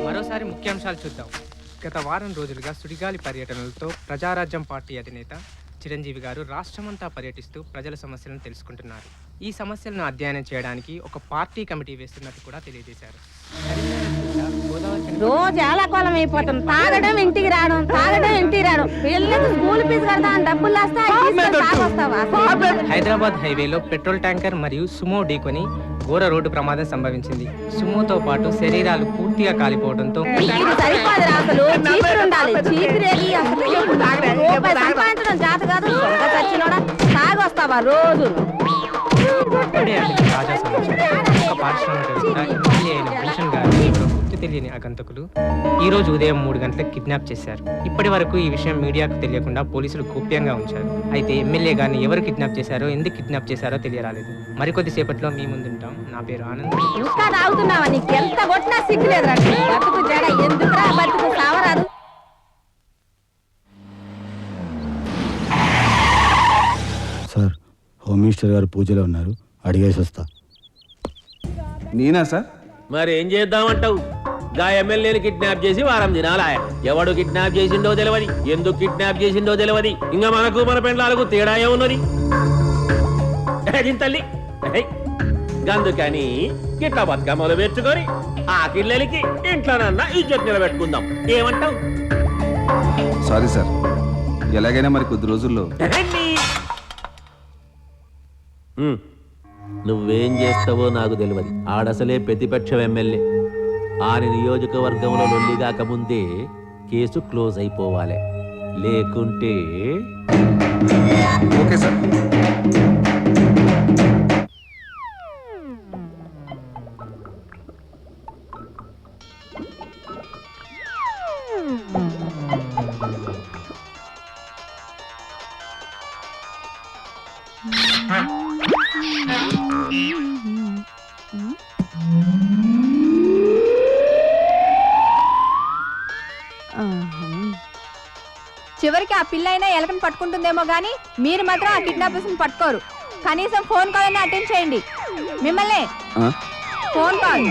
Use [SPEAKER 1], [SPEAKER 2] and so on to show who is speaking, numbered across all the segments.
[SPEAKER 1] మరోసారి ముఖ్యాంశాలు చూద్దాం. గత వారం రోజులుగా సుడిగాలి పర్యటనలతో ప్రజారాజ్యం పార్టీ అధినేత చిరంజీవి గారు రాష్ట్రమంతా పర్యటిస్తూ ప్రజల సమస్యలను తెలుసుకుంటున్నారు. ఈ సమస్యలను అధ్యయనం చేయడానికి ఒక పార్టీ కమిటీ వేస్తున్నట్టు కూడా తెలియజేశారు.
[SPEAKER 2] రోజు ఏలాకోలం అయిపోతాం. తాగడం ఇంటికి రావడం, తాగడం ఇంటికి రావడం. పిల్లలకు స్కూల్ ఫీజు కడతాం, డబ్బులు
[SPEAKER 1] హైదరాబాద్ హైవేలో పెట్రోల్ ట్యాంకర్ మరియు సుమో ఢీకొని ఘోర రోడ్డు ప్రమాదం సంభవించింది. సుమోతో పాటు శరీరాలు పూర్తిగా కాలిపోవడంతో
[SPEAKER 2] సంపాదించడం చేత కాదు. తాగొస్తావా రోజు?
[SPEAKER 1] తాజా సమాచారం. ఒక పారిశ్రామికవేత్త ఎమ్మెల్యే అయిన భూషణ్ గారిని గుర్తు తెలియని ఆగంతకులు ఈ రోజు ఉదయం 3 గంటలకు కిడ్నాప్ చేశారు. ఇప్పటి వరకు ఈ విషయం మీడియాకు తెలియకుండా పోలీసులు గోప్యంగా ఉంచారు. అయితే ఎమ్మెల్యే గారిని ఎవరు కిడ్నాప్ చేశారో, ఎందుకు కిడ్నాప్ చేశారో తెలియరాలేదు. మరికొద్ది సేపట్లో మీ ముందుంటాం. నా పేరు ఆనంద్.
[SPEAKER 2] ఇంకా తాగుతున్నావా? నీకు ఎంత కొట్టినా సిగ్గులేదు. బతుకు జడ ఎందుకురా, బతుకు సావరాదు.
[SPEAKER 3] సార్, హోమ్ మినిస్టర్ గారు పూజలో ఉన్నారు, అడిగేసి వస్తా.
[SPEAKER 4] నేనా సార్?
[SPEAKER 5] మరి ఏం చేద్దామంటావు? గా ఎమ్మెల్యేని కిడ్నాప్ చేసి వారం దినాలాయ. ఎవడు కిడ్నాప్ చేసిండో తెలియదు, ఎందుకు కిడ్నాప్ చేసిండో తెలియదు. ఇంకా మనకు మన పెండ్లాలకు తేడా ఏమున్నది తల్లి. అందుకని గిట్ల బతుకమ్మలు పెట్టుకొని ఆ పిల్లలకి ఇంట్లోనన్నా ఇజ్జత్ నిలబెట్టుకుందాం. ఏమంటావు?
[SPEAKER 4] సారీ సార్, ఎలాగైనా మరి కొద్ది రోజుల్లో.
[SPEAKER 5] నువ్వేం చేస్తావో నాకు తెలియదు. ఆడసలే ప్రతిపక్షం ఎమ్మెల్యే. ఆని నియోజకవర్గంలో లొల్లి కాకముందే కేసు క్లోజ్ అయిపోవాలి. లేకుంటే
[SPEAKER 4] ఓకే సార్.
[SPEAKER 2] చివరికి ఆ పిల్ల అయినా ఎలకని పట్టుకుంటుందేమో గానీ మీరు మాత్రం ఆ కిడ్నాపర్స్ ని పట్టుకోరు. కనీసం ఫోన్ కాల్ అయినా అటెండ్ చేయండి. మిమ్మల్ని ఫోన్ కాల్.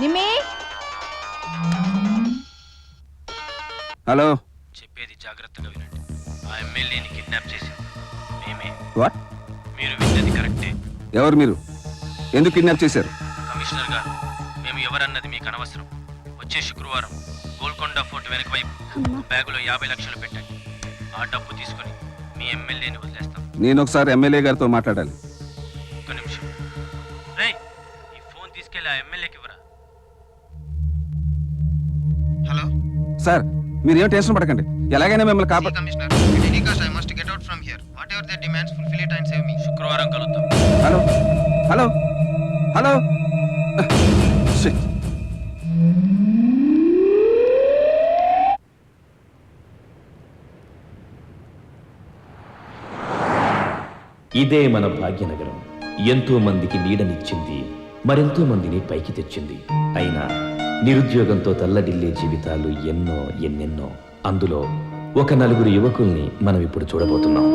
[SPEAKER 2] నిమ్మి,
[SPEAKER 4] హలో.
[SPEAKER 6] చెప్పేది జాగ్రత్తగా వినండి. ఆ ఎమ్మెల్యేని కిడ్నాప్ చేసింది మేమే.
[SPEAKER 4] వాట్?
[SPEAKER 6] మీరు విన్నది కరెక్టే.
[SPEAKER 4] ఎవరు మీరు? ఎందుకు కిడ్నాప్ చేశారు?
[SPEAKER 6] కమిషనర్ గారు, మేము ఎవరన్నది మీకు అనవసరం. వచ్చే శుక్రవారం గోల్కొండ ఫోర్ట్ వెనక వైపు బ్యాగులో 50 లక్షలు పెట్టండి. ఆ డబ్బు తీసుకొని మీ ఎమ్మెల్యేని వదిలేస్తాం.
[SPEAKER 4] నేను ఒకసారి ఎమ్మెల్యే గారితో మాట్లాడాలి.
[SPEAKER 6] ఒక్క నిమిషం. రేయ్, ఈ ఫోన్ తీసుకెళ్ళి ఆ ఎమ్మెల్యేకి ఇవ్వరా. హలో
[SPEAKER 4] సార్, మీరేం టెన్షన్ పడకండి. ఎలాగైనా మిమ్మల్ని కాపాడు.
[SPEAKER 6] Commissioner, at any cost I must get out from here. Whatever their demands, fulfill it and save me. శుక్రవారం కలుద్దాం.
[SPEAKER 4] Hello hello hello.
[SPEAKER 7] ఇదే మన భాగ్యనగరం. ఎంతో మందికి నీడనిచ్చింది, మరెంతో మందిని పైకి తెచ్చింది. అయినా నిరుద్యోగంతో తల్లడిల్లే జీవితాలు ఎన్నెన్నో. అందులో ఒక 4 యువకుల్ని మనం ఇప్పుడు చూడబోతున్నాం.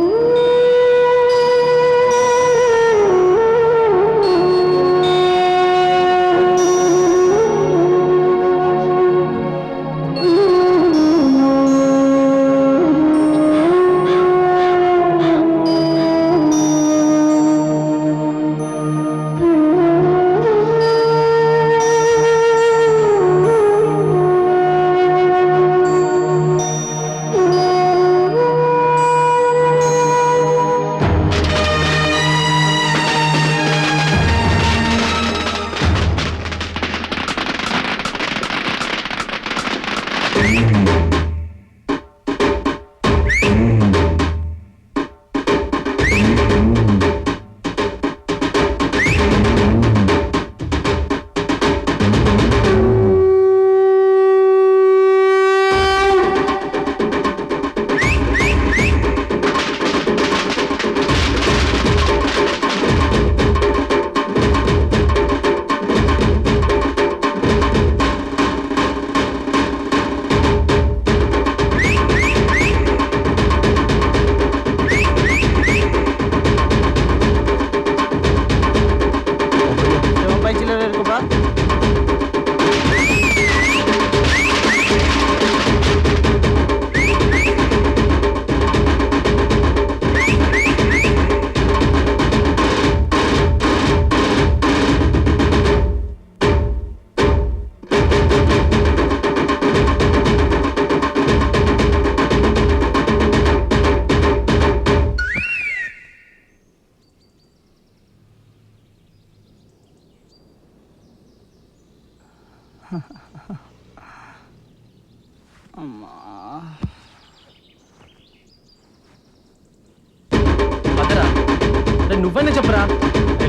[SPEAKER 6] నువ్వైనా చెప్పరా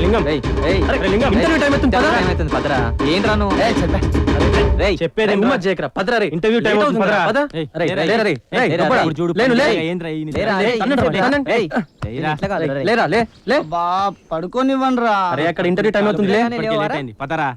[SPEAKER 6] లింగం లింగం ఇంటర్వ్యూ టైం అవుతుంది పదరా
[SPEAKER 8] ఏం రాను
[SPEAKER 6] చెప్పేది చేయకరా పదరా రే ఇంటర్వ్యూ టైం అవుతుంది
[SPEAKER 8] బా పడుకోనివ్వండి రా.
[SPEAKER 6] అరే అక్కడ ఇంటర్వ్యూ టైం అవుతుంది పదరా.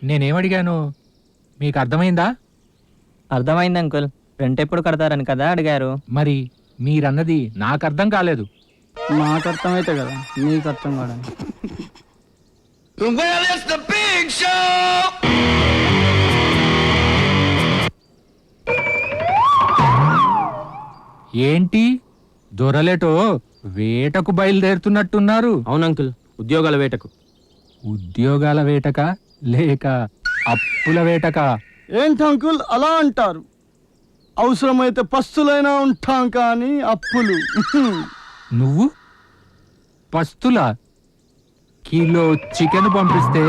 [SPEAKER 9] నేనేమడిగాను మీకు అర్థమైందా?
[SPEAKER 8] అర్థమైంది అంకుల్. రెంట్ ఎప్పుడు కడతారని కదా అడిగారు.
[SPEAKER 9] మరి మీరన్నది నాకు అర్థం కాలేదు.
[SPEAKER 8] నాకు అర్థమైతే కదా నీకు అర్థం కాదు.
[SPEAKER 9] ఏంటి దొరలేటో వేటకు బయలుదేరుతున్నట్టున్నారు?
[SPEAKER 6] అవును అంకుల్, ఉద్యోగాల వేటకు.
[SPEAKER 9] ఉద్యోగాల వేటక లేక అప్పుల వేటక?
[SPEAKER 8] ఏంటి అంకుల్ అలా అంటారు? అవసరమైతే పస్తులైనా ఉంటాం కానీ అప్పులు.
[SPEAKER 9] నువ్వు పస్తుల కిలో చికెన్ పంపిస్తే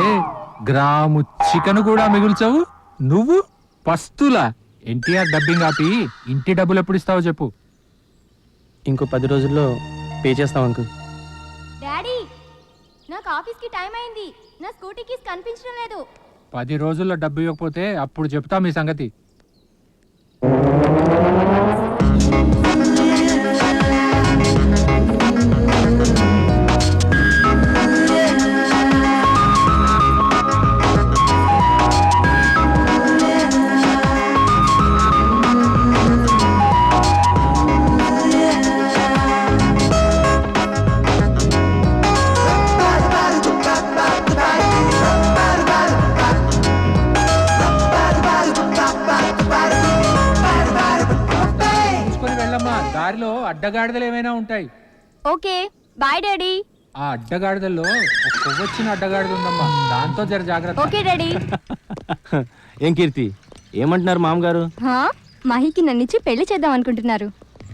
[SPEAKER 9] గ్రాము చికెన్ కూడా మిగుల్చవు. నువ్వు పస్తుల? ఎన్టీఆర్ డబ్బింగ్ ఆపి ఇంటి డబ్బులు ఎప్పుడు ఇస్తావో చెప్పు.
[SPEAKER 6] ఇంకో 10 రోజుల్లో పే చేస్తాం అంకుల్.
[SPEAKER 2] డాడీ, నాకు ఆఫీస్కి టైం అయింది. నా స్కూటీ కీస్ కనిపించడం లేదు.
[SPEAKER 9] 10 రోజుల్లో డబ్బు ఇవ్వకపోతే అప్పుడు చెప్తా మీ సంగతి. దారిలో అడ్డగాడిదలు ఏమైనా ఉంటాయి.
[SPEAKER 2] Okay bye daddy.
[SPEAKER 9] ఆ అడ్డగాడిదల్లో ఒక కొవ్వొచ్చిన అడ్డగాడిద ఉందమ్మా, దాంతో జర జాగ్రత్త.
[SPEAKER 2] Okay daddy.
[SPEAKER 6] ఏం కీర్తి, ఏమంటున్నారు మామగారు?
[SPEAKER 2] మహికి నన్నిచ్చి పెళ్లి చేద్దాం అనుకుంటున్నారు.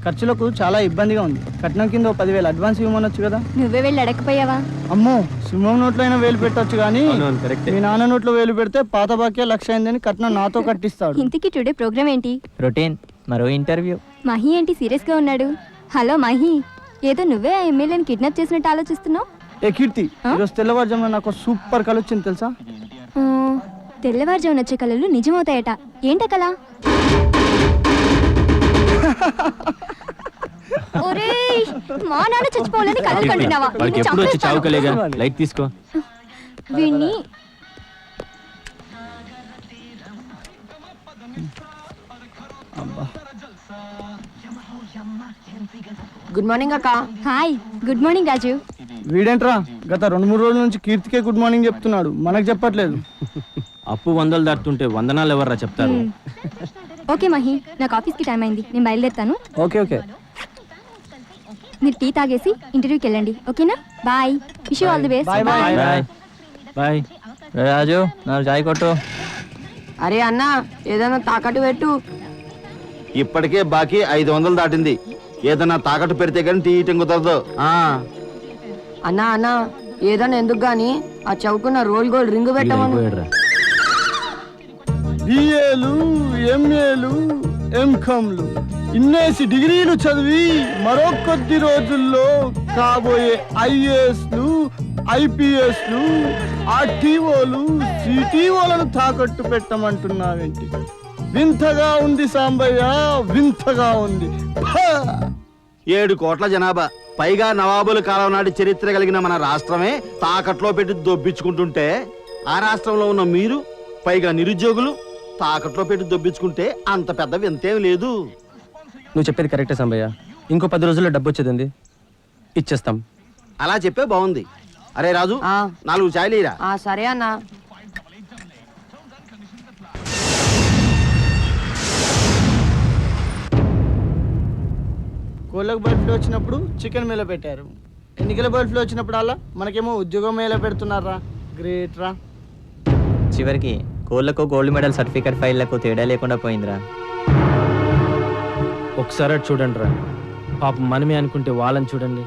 [SPEAKER 8] ఖర్చులకు చాలా ఇబ్బందిగా ఉంది. కట్నం కింద 10,000 అడ్వాన్స్ ఇవ్వమనొచ్చు కదా.
[SPEAKER 2] నువ్వే వెళ్ళి అడగపోయావా?
[SPEAKER 8] అమ్మో, సింహం నోట్లో అయినా వేలు పెట్టొచ్చు కానీ
[SPEAKER 6] కరెక్ట్.
[SPEAKER 8] మీ నాన్న నోట్లో వేలు పెడితే పాత బాక్య 1,00,000 అయిందని కట్నం నాతో కట్టిస్తాడు.
[SPEAKER 2] ఇంతకీ టుడే ప్రోగ్రామ్ ఏంటి?
[SPEAKER 8] రొటీన్, మరో ఇంటర్వ్యూ.
[SPEAKER 2] మహి ఏంటి సీరియస్ గా ఉన్నాడు? హలో మహి, ఏదో నువ్వే ఆ ఎమ్మెల్యేని కిడ్నాప్ చేసినట్టు ఆలోచిస్తున్నావు.
[SPEAKER 8] ఏ కీర్తి, ఈరోజు తెల్లవారుజామున నాకు సూపర్ కళ వచ్చింది తెలుసా?
[SPEAKER 2] తెల్లవారుజామున వచ్చే కళలు నిజమవుతాయట. ఏంట కళ? ఒరేయ్, మా నాన్న చచ్చిపోవాలని కళలు కంటున్నావా?
[SPEAKER 6] వాడికి ఎప్పుడు వచ్చి చావుకలేగా, లైట్ తీసుకో.
[SPEAKER 2] వీణ్ణి
[SPEAKER 10] గుడ్ మార్నింగ్ అక్క.
[SPEAKER 2] హాయ్, గుడ్ మార్నింగ్ రాజు.
[SPEAKER 8] వీడేంట్రా గత 2-3 రోజుల నుంచి కీర్తికే గుడ్ మార్నింగ్ చెప్తున్నాడు, మనకు చెప్పట్లేదు.
[SPEAKER 6] అప్పు 100 దాటుతుంటే వందనాలు ఎవర్రా చెప్తారు?
[SPEAKER 2] ఓకే మహి, నాకు ఆఫీస్కి టైం అయింది, నేను బయలుదేరుతాను.
[SPEAKER 8] Okay okay.
[SPEAKER 2] మీరు టీ తాగేసి ఇంటర్వ్యూకి వెళ్ళండి, ఓకేనా? Bye, wish you all the best.
[SPEAKER 8] Bye bye.
[SPEAKER 6] Bye bye.
[SPEAKER 8] Raju, నా చాయ్ కొట్టు.
[SPEAKER 10] అరే అన్న, ఏదైనా తాకట్టు పెట్టు.
[SPEAKER 11] ఇప్పటికే బాకీ 500 దాటింది. ఏదన్నా తాకట్టు పెడితే కానీ టీ కుదరదు.
[SPEAKER 10] అన్న అన్న, ఏదైనా ఎందుకు గాని ఆ చౌకున్న రోల్ గోల్డ్ రింగ్ పెట్టమను.
[SPEAKER 8] బిఏలు, ఎంఏలు, ఎంకామ్లు, ఇన్నేసి డిగ్రీలు చదివి మరో కొద్ది రోజుల్లో కాబోయే ఐఏఎస్లు, ఐపీఎస్లు, ఆర్టీఓలు, సిటీఓలను తాకట్టు పెట్టమంటున్నావేంటి? వింతగా ఉంది సాంబయ్య, వింతగా ఉంది.
[SPEAKER 11] 7 కోట్ల జనాభా, పైగా నవాబుల కాలం నాటి చరిత్ర కలిగిన మన రాష్ట్రమే తాకట్లో పెట్టి దొబ్బించుకుంటుంటే, ఆ రాష్ట్రంలో ఉన్న మీరు పైగా నిరుద్యోగులు తాకట్లో పెట్టి దొబ్బించుకుంటే అంత పెద్ద వింతేం లేదు.
[SPEAKER 6] నువ్వు చెప్పేది కరెక్టే సంబయ్య. ఇంకో 10 రోజుల్లో డబ్బు వచ్చేది, ఇచ్చేస్తాం.
[SPEAKER 11] అలా చెప్పే బాగుంది. అరే రాజు, 4 చాయలు ఇరా.
[SPEAKER 10] సరే అన్న.
[SPEAKER 8] కోళ్ళకు బర్డ్ ఫ్లూ వచ్చినప్పుడు చికెన్ మేళ పెట్టారు, ఎన్నికల బర్డ్ ఫ్లూ వచ్చినప్పుడు అలా మనకేమో ఉద్యోగం మేళ పెడుతున్నారా. గ్రేట్ రా. చివరికి
[SPEAKER 12] కోళ్లకు గోల్డ్ మెడల్ సర్టిఫికేట్ ఫైళ్లకు తేడా లేకుండా పోయిందిరా.
[SPEAKER 6] ఒకసారి చూడండి రా, పాపం మనమే అనుకుంటే వాళ్ళని చూడండి.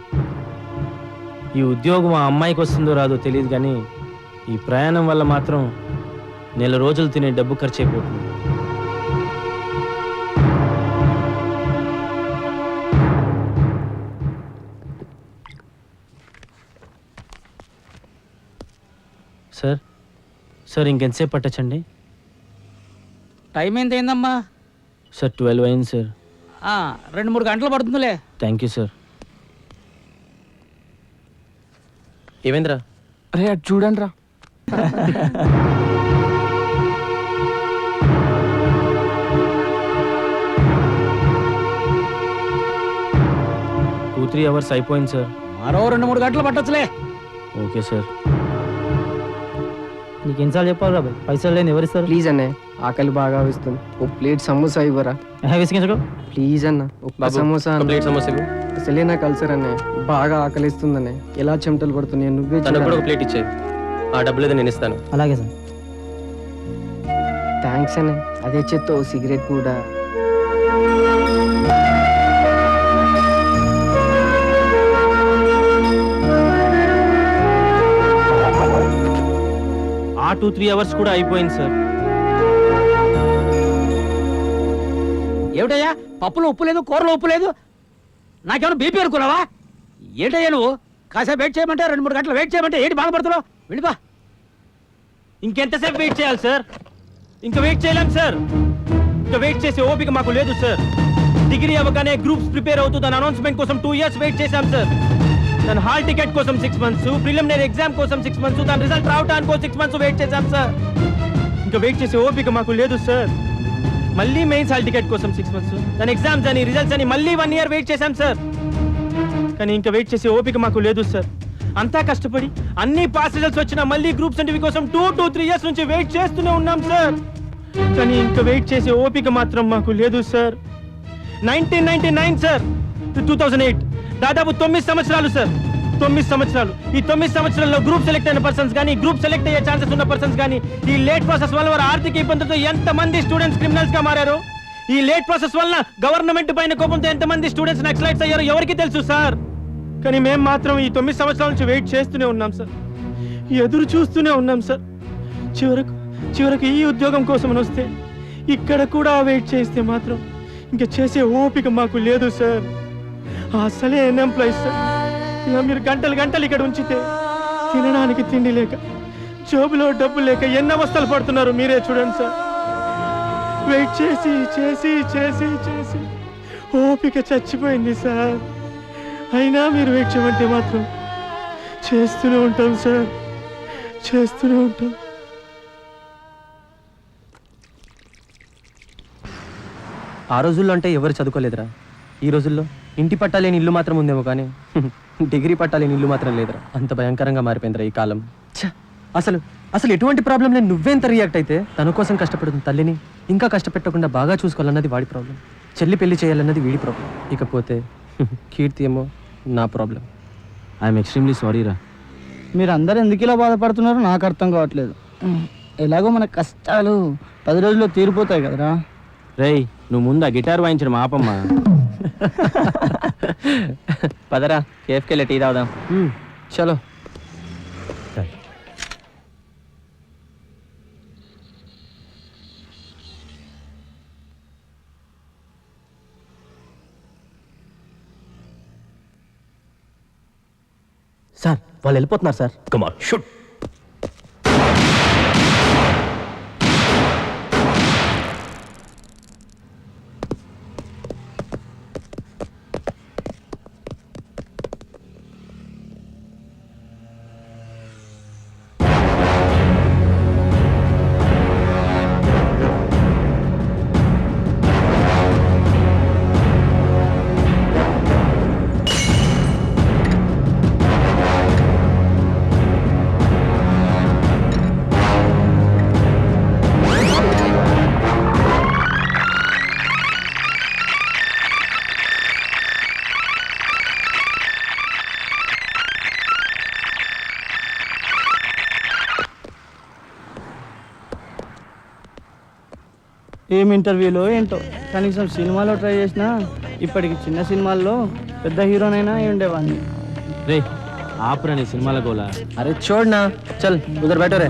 [SPEAKER 6] ఈ ఉద్యోగం ఆ అమ్మాయికి వస్తుందో రాదో తెలియదు, కానీ ఈ ప్రయాణం వల్ల మాత్రం నెల రోజులు తినే డబ్బు ఖర్చు అయిపోతుంది. సార్ సార్ ఇంకెంతసేపు పట్టచ్చండి?
[SPEAKER 9] టైం ఎంత అయిందమ్మా?
[SPEAKER 6] సార్ 12 అయింది సార్.
[SPEAKER 9] 2-3 గంటలు పడుతుందిలే.
[SPEAKER 6] Thank you sir.
[SPEAKER 12] ఏవేంద్రా?
[SPEAKER 8] అరే అటు చూడండి రా.
[SPEAKER 6] టూ 3 అవర్స్ అయిపోయింది సార్.
[SPEAKER 9] మరో 2-3 గంటలు పట్టొచ్చులే.
[SPEAKER 6] Okay sir.
[SPEAKER 12] నీకు ఎన్నిసార్లు చెప్పాలి రా, పైసలు లేని ఎవరిస్తారు?
[SPEAKER 10] ప్లీజ్ అన్న, ఆకలి బాగా వేస్తుంది. ఒక ప్లేట్ సమోసా ఇవ్వరా?
[SPEAKER 12] విసిగించుకో
[SPEAKER 10] ప్లీజ్ అన్న, ఒక్క సమోసా అన్న.
[SPEAKER 12] ప్లేట్ సమోసా ఇవ్వు.
[SPEAKER 10] అసలే నాకు కల్చర్ అన్న, బాగా ఆకలిస్తుందన్న. ఎలా చెమటలు పడుతున్నాయి, నువ్వే
[SPEAKER 12] తనకు కూడా ఒక ప్లేట్ ఇచ్చేయి. ఆ డబ్బులు ఏదో నేను ఇస్తాను. అలాగే సార్.
[SPEAKER 10] థ్యాంక్స్ అన్న. అదే చేత్తో సిగరెట్ కూడా.
[SPEAKER 6] ఆ 2-3 అవర్స్ కూడా అయిపోయింది సార్.
[SPEAKER 9] ఏమిటయ్యా, పప్పులో ఉప్పు లేదు, కూరలో ఉప్పు లేదు. నాకేమైనా బీపీ అనుకున్నావా? ఏంటయ్యా నువ్వు? కాసేపు వెయిట్ చేయమంటే 2-3 గంటలు వెయిట్ చేయమంటే ఏంటి బాధపడుతున్నావు? వెళ్ళిపా.
[SPEAKER 6] ఇంకెంతసేపు వెయిట్ చేయాలి సార్? ఇంకా వెయిట్ చేయలేం సార్. ఇంకా వెయిట్ చేసే ఓపిక మాకు లేదు సార్. డిగ్రీ అవ్వగానే గ్రూప్స్ ప్రిపేర్ అవుతూ దాని అనౌన్స్మెంట్ కోసం 2 years వెయిట్ చేశాం సార్. దాని హాల్ టికెట్ కోసం 6 months, ప్రిలిమినరీ ఎగ్జామ్ కోసం 6 months, దాని రిజల్ట్ రావడానికి 6 months వెయిట్ చేశాం సార్. ఇంకా వెయిట్ చేసే ఓపిక మాకు లేదు సార్. మళ్ళీ మెయిన్స్ హాల్ టికెట్ కోసం 6 months, దాని ఎగ్జామ్స్ అని రిజల్ట్స్ అని మళ్ళీ 1 year వెయిట్ చేశాం సార్. కానీ ఇంకా వెయిట్ చేసే ఓపిక మాకు లేదు సార్. అంతా కష్టపడి అన్ని పాస్ రిజల్ట్స్ వచ్చినా మళ్ళీ గ్రూప్స్ ఇంటర్వ్యూ కోసం 2-3 years నుంచి వెయిట్ చేస్తూనే ఉన్నాం సార్. కానీ ఇంకా వెయిట్ చేసే ఓపిక మాత్రం మాకు లేదు సార్. 1999 సార్ to 2008 దాదాపు 9 సంవత్సరాలు సార్. 9 సంవత్సరాలు. ఈ 9 సంవత్సరాల్లో గ్రూప్ సెలెక్ట్ అయిన పర్సన్స్ కానీ, గ్రూప్ సెలెక్ట్ అయ్యే ఛాన్సెస్ ఉన్న పర్సన్స్ కానీ, ఈ లేట్ ప్రాసెస్ వల్ల వారి ఆర్థిక ఇబ్బందులతో ఎంతమంది స్టూడెంట్స్ క్రిమినల్స్ గా మారారు? ఈ లేట్ ప్రాసెస్ వల్ల గవర్నమెంట్ పైన కోపంతో ఎంతమంది స్టూడెంట్స్ నక్సలైట్స్ అయ్యారో ఎవరికి తెలుసు సార్. కానీ మేము మాత్రం ఈ 9 సంవత్సరాల నుంచి వెయిట్ చేస్తూనే ఉన్నాం సార్. ఎదురు చూస్తూనే ఉన్నాం సార్. చివరకు ఈ ఉద్యోగం కోసం వస్తే ఇక్కడ కూడా వెయిట్ చేస్తే మాత్రం ఇంకా చేసే ఓపిక మాకు లేదు సార్. అసలే అన్ఎంప్లాయీస్ సార్. ఇలా మీరు గంటలు ఇక్కడ ఉంచితే తినడానికి తిండి లేక, జోబులో డబ్బు లేక ఎన్ని అవస్థలు పడుతున్నారు మీరే చూడండి సార్. వెయిట్ చేసి చేసి చేసి చేసి ఓపిక చచ్చిపోయింది సార్. అయినా మీరు వెయిట్ చేయమంటే మాత్రం చేస్తూనే ఉంటాం సార్, చేస్తూనే ఉంటాం.
[SPEAKER 12] ఆ రోజుల్లో అంటే ఎవరు చదువుకోలేదురా. ఈ రోజుల్లో ఇంటి పట్టా లేని ఇల్లు మాత్రం ఉందేమో కానీ డిగ్రీ పట్టా లేని ఇల్లు మాత్రం లేదురా. అంత భయంకరంగా మారిపోయిందిరా ఈ కాలం. అసలు ఎటువంటి ప్రాబ్లం లేని నువ్వేంత రియాక్ట్ అయితే తన కోసం కష్టపడుతున్న తల్లిని ఇంకా కష్టపెట్టకుండా బాగా చూసుకోవాలన్నది వాడి ప్రాబ్లం. చెల్లి పెళ్లి చేయాలన్నది వీడి ప్రాబ్లం. ఇకపోతే కీర్తి ఏమో నా ప్రాబ్లం.
[SPEAKER 6] ఐఎమ్ ఎక్స్ట్రీమ్లీ సారీ రా.
[SPEAKER 8] మీరు అందరు ఎందుకు ఇలా బాధపడుతున్నారో నాకు అర్థం కావట్లేదు. ఎలాగో మన కష్టాలు 10 రోజుల్లో తీరిపోతాయి కదరా.
[SPEAKER 6] రేయ్, నువ్వు ముందు ఆ గిటార్ వాయించడం ఆపమ్మా.
[SPEAKER 12] పదరా కేఫ్కి వెళ్ళి టీ తాగుదాం.
[SPEAKER 6] చలో.
[SPEAKER 12] సార్ వాళ్ళు వెళ్ళిపోతున్నారు సార్.
[SPEAKER 7] Come on shoot.
[SPEAKER 8] ఏం ఇంటర్వ్యూలో ఏంటో, కనీసం సినిమాలో ట్రై చేసినా ఇప్పటికి చిన్న సినిమాల్లో పెద్ద హీరోనైనా అయి ఉండేవాడిని.
[SPEAKER 6] రే ఆపురా నీ సినిమాల గోలా.
[SPEAKER 12] అరే చూడనా, చల్ ఉదర్ బెటర్ రే.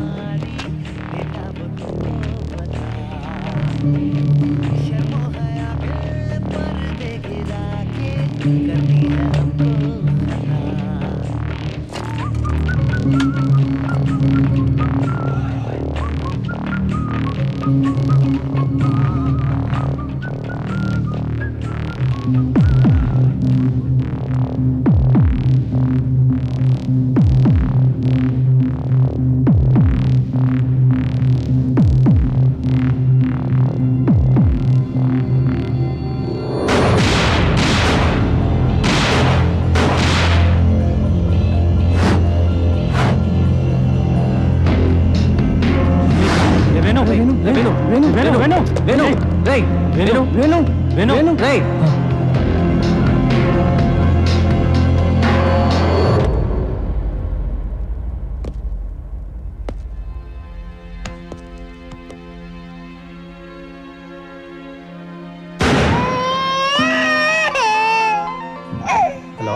[SPEAKER 12] Hello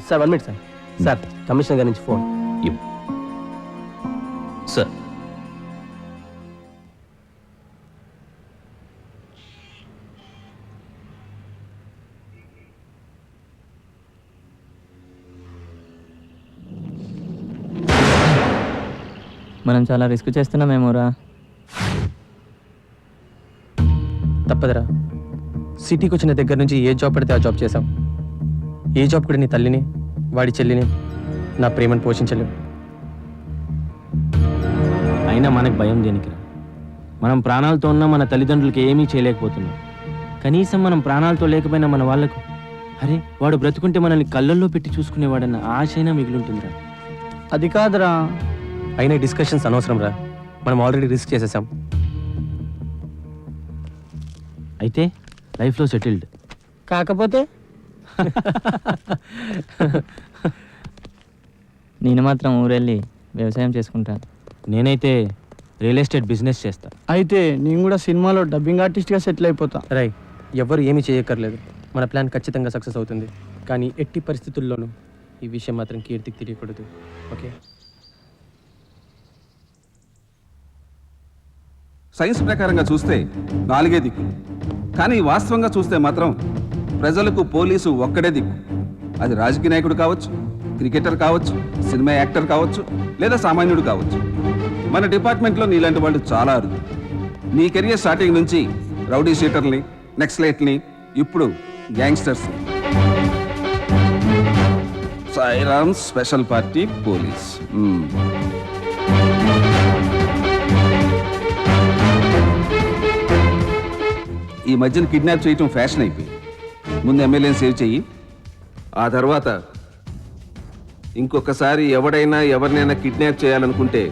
[SPEAKER 12] sir, 1 minute sir. Sir, commissioner గారి నుంచి ఫోన్.
[SPEAKER 7] సార్
[SPEAKER 12] మనం చాలా రిస్క్ చేస్తున్నామేమోరా. తప్పదురా, సిటీకి వచ్చిన దగ్గర నుంచి ఏ జాబ్ పడితే ఆ జాబ్ చేసాం. ఏ జాబ్ కూడా నీ తల్లిని, వాడి చెల్లిని, నా ప్రేమను పోషించలేవు.
[SPEAKER 6] అయినా మనకు భయం దేనికిరా? మనం ప్రాణాలతో ఉన్న మన తల్లిదండ్రులకి ఏమీ చేయలేకపోతున్నాం. కనీసం మనం ప్రాణాలతో లేకపోయినా మన వాళ్ళకు, అరే వాడు బ్రతుకుంటే మనల్ని కళ్ళల్లో పెట్టి చూసుకునేవాడన్న ఆశైనా మిగిలింటుందిరా.
[SPEAKER 8] అది కాదురా.
[SPEAKER 12] అయినా డిస్కషన్స్ అనవసరం రా, మనం ఆల్రెడీ రిస్క్ చేసేసాం.
[SPEAKER 6] అయితే లైఫ్లో సెటిల్డ్.
[SPEAKER 8] కాకపోతే
[SPEAKER 12] నేను మాత్రం ఊరెళ్ళి వ్యవసాయం చేసుకుంటాను.
[SPEAKER 6] నేనైతే రియల్ ఎస్టేట్ బిజినెస్ చేస్తా.
[SPEAKER 8] అయితే నేను కూడా సినిమాలో డబ్బింగ్ ఆర్టిస్ట్గా సెటిల్ అయిపోతా.
[SPEAKER 12] రై, ఎవ్వరు ఏమీ చేయక్కర్లేదు. మన ప్లాన్ ఖచ్చితంగా సక్సెస్ అవుతుంది. కానీ ఎట్టి పరిస్థితుల్లోనూ ఈ విషయం మాత్రం కీర్తికి తెలియకూడదు. ఓకే?
[SPEAKER 4] సైన్స్ ప్రకారంగా చూస్తే 4 దిక్కు, కానీ వాస్తవంగా చూస్తే మాత్రం ప్రజలకు పోలీసు ఒక్కడే దిక్కు. అది రాజకీయ నాయకుడు కావచ్చు, క్రికెటర్ కావచ్చు, సినిమా యాక్టర్ కావచ్చు, లేదా సామాన్యుడు కావచ్చు. మన డిపార్ట్మెంట్లో నీలాంటి వాళ్ళు చాలా అరుదు. నీ కెరియర్ స్టార్టింగ్ నుంచి రౌడీ షీటర్ని, నెక్స్లైట్ని, ఇప్పుడు gangsters. Sairam special party police. ఈ మధ్యన కిడ్నాప్ చేయటం ఫ్యాషన్ అయిపోయింది. ముందు ఎమ్మెల్యేని సేవ్ చెయ్యి, ఆ తర్వాత ఇంకొకసారి ఎవడైనా ఎవరినైనా కిడ్నాప్ చేయాలనుకుంటే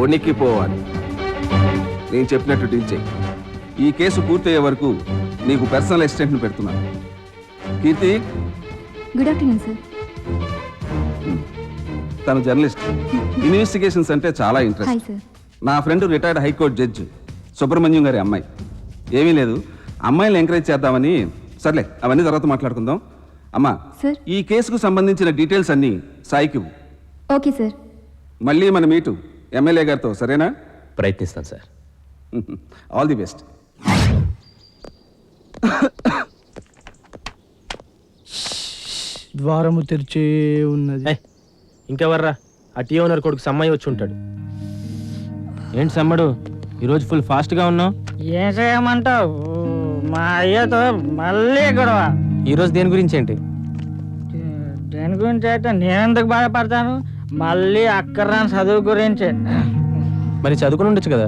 [SPEAKER 4] ఓనికి పోవాలి. నేను చెప్పినట్టు డీల్ చెయ్యి. ఈ కేసు పూర్తయ్యే వరకు నీకు పర్సనల్ అసిస్టెంట్ని పెడుతున్నాను. కీర్తి.
[SPEAKER 2] Good afternoon sir.
[SPEAKER 4] తను జర్నలిస్ట్, ఇన్వెస్టిగేషన్స్ అంటే చాలా ఇంట్రెస్ట్. నా friend retired high court judge Subrahmanyam గారి అమ్మాయి. ఏమీ లేదు, అమ్మాయిని ఎంకరేజ్ చేద్దామని. సర్లే, అవన్నీ తర్వాత మాట్లాడుకుందాం. అమ్మా, ఈ కేసుకు సంబంధించిన డీటెయిల్స్ అన్నీ సాయికి.
[SPEAKER 2] Okay sir.
[SPEAKER 4] మళ్ళీ మన మీటు ఎమ్మెల్యే గారితో, సరేనా?
[SPEAKER 7] ప్రయత్నిస్తాను సార్.
[SPEAKER 4] All the best.
[SPEAKER 8] ద్వారము తెరిచే ఉన్నది.
[SPEAKER 6] ఇంకెవర్రా? ఆ టీ ఓనర్ కొడుకు సమ్మయ్య వచ్చి ఉంటాడు. ఏంటి సమ్మడు, ఈరోజు ఫుల్ ఫాస్ట్గా ఉన్నావు?
[SPEAKER 8] ఏం చేయమంటావు? మా అయ్యతో మళ్ళీ గొడవ.
[SPEAKER 12] ఈరోజు దేని గురించి ఏంటి?
[SPEAKER 8] దేని గురించి అయితే నేనెందుకు బాధపడతాను? మళ్ళీ అక్కర్రాని చదువు గురించే.
[SPEAKER 12] మరి చదువుకుని ఉండొచ్చు కదా.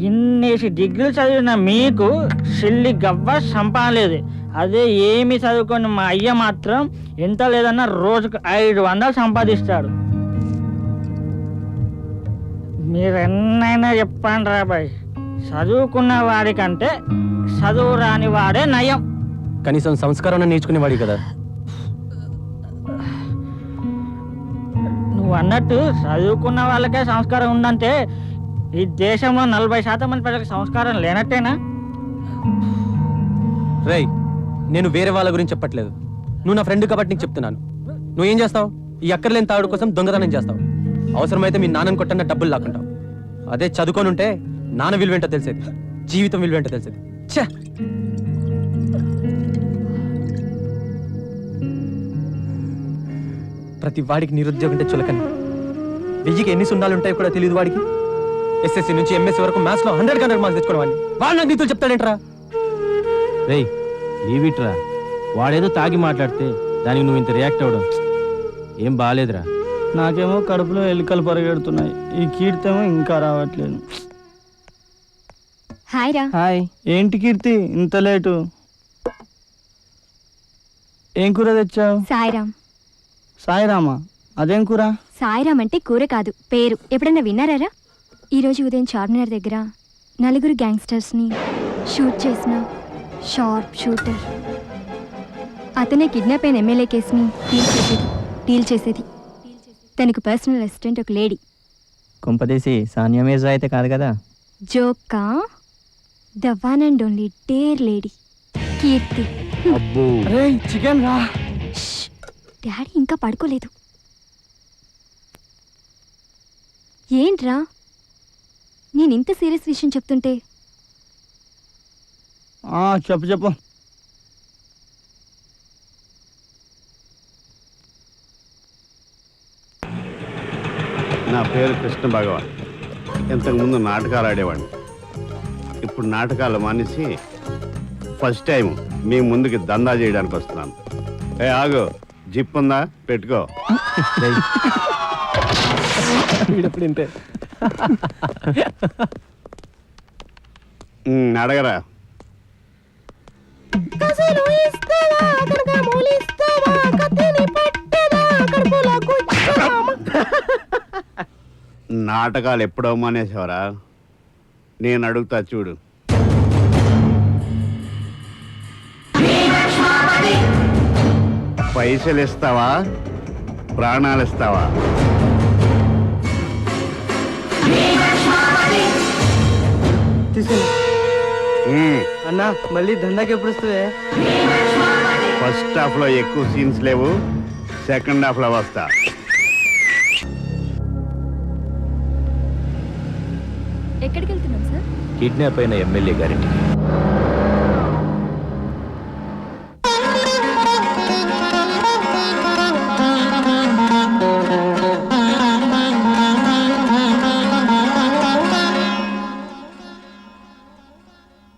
[SPEAKER 8] ఇన్నేసి డిగ్రీలు చదివిన మీకు సిల్లి గవ్వ సంపాలేదు. అదే ఏమి చదువుకొని మా అయ్య మాత్రం ఎంత లేదన్నా రోజుకు 500 సంపాదిస్తాడు. మీరు ఎన్నైనా చెప్పండి రాబాయ్, చదువుకున్న వాడికంటే చదువు రాని వాడే నయం.
[SPEAKER 12] కనీసం సంస్కారం నేర్చుకునేవాడి కదా.
[SPEAKER 8] నువ్వు అన్నట్టు చదువుకున్న వాళ్ళకే సంస్కారం ఉందంటే ఈ దేశంలో 40% మంది ప్రజలకు సంస్కారం లేనట్టేనా?
[SPEAKER 12] రేయ్, నేను వేరే వాళ్ళ గురించి చెప్పట్లేదు. నువ్వు నా ఫ్రెండ్ కాబట్టి నీకు చెప్తున్నాను. నువ్వేం చేస్తావు? ఈ అక్కర్లేని తాగుడు కోసం దొంగతనం చేస్తావు. అవసరమైతే మీ నాన్నని కొట్టన్న డబ్బులు లాక్కుంటావు. అదే చదువుకొని ఉంటే నాన్న విలువేంటో తెలిసేది, జీవితం విలువేంటో తెలిసేది. ఛే! ప్రతి వాడికి నిరుద్యోగం అంటే చులకని. 1000కి ఎన్ని సున్నాలు ఉంటాయో కూడా తెలియదు వాడికి. ఎస్ఎస్సి నుంచి ఎంఎస్సి వరకు మ్యాథ్స్ లో 100 మార్క్స్ తెచ్చుకోవడం వాడిని. వాళ్ళు నాకు నీతులు చెప్తాడేంట్రా?
[SPEAKER 6] రేయ్ లీవిట్రా, వాడేదో తాగి మాట్లాడితే దానికి నువ్వు ఇంత రియాక్ట్ అవ్వడం ఏం బాగాలేదురా.
[SPEAKER 8] నాకేమో కడుపులో ఎలుకలు పరిగెడుతున్నాయి, ఈ కీర్తేమో ఇంకా రావట్లేదు.
[SPEAKER 2] హాయ్ రా.
[SPEAKER 8] హాయ్. ఏంటి కీర్తి ఇంత లేటు? ఏం కూర తెచ్చావు?
[SPEAKER 2] సాయిరామ్.
[SPEAKER 8] సాయిరామా? అదేం కూర?
[SPEAKER 2] సాయిరామ్ అంటే కూర కాదు, పేరు. ఎప్పుడైనా విన్నారా? ఈరోజు ఉదయం చార్మినార్ దగ్గర 4 గ్యాంగ్స్టర్స్ని షూట్ చేసిన షార్ప్ షూటర్ అతనే కిడ్నాప్ అయిన ఎమ్మెల్యే కేసుని డీల్ చేసేది. తనకు పర్సనల్ అసిస్టెంట్ ఒక లేడీ.
[SPEAKER 8] కొంపదేసి సానియా మీర్జా అయితే కాదు కదా?
[SPEAKER 2] జోకా, the one and only dare lady Keerthi.
[SPEAKER 8] Chicken రా.
[SPEAKER 2] డాడీ ఇంకా పడుకోలేదు. ఏంట్రా నేను ఇంత సీరియస్ విషయం చెప్తుంటే?
[SPEAKER 8] చెప్పు చెప్పు.
[SPEAKER 11] నా పేరు కృష్ణ భగవాన్. ఇంతకుముందు నాటకాలు ఆడేవాడిని. ఇప్పుడు నాటకాలు మానేసి ఫస్ట్ టైం మీ ముందుకి దందా చేయడానికి వస్తున్నాను. ఆగు, జిప్ ఉందా? పెట్టుకో. అడగరా. నాటకాలు ఎప్పుడో మానేసేవరా? నేను అడుగుతా చూడు. పైసలు ఇస్తావా, ప్రాణాలు ఇస్తావా?
[SPEAKER 12] అన్నా మళ్ళీ దందాకి ఎప్పుడు వస్తుంది?
[SPEAKER 11] ఫస్ట్ హాఫ్ లో ఎక్కువ సీన్స్ లేవు, సెకండ్ హాఫ్ లో వస్తా.
[SPEAKER 2] ఎక్కడికి వెళ్తున్నాం సార్?
[SPEAKER 7] కిడ్నాప్ అయిన ఎమ్మెల్యే గారింటికి.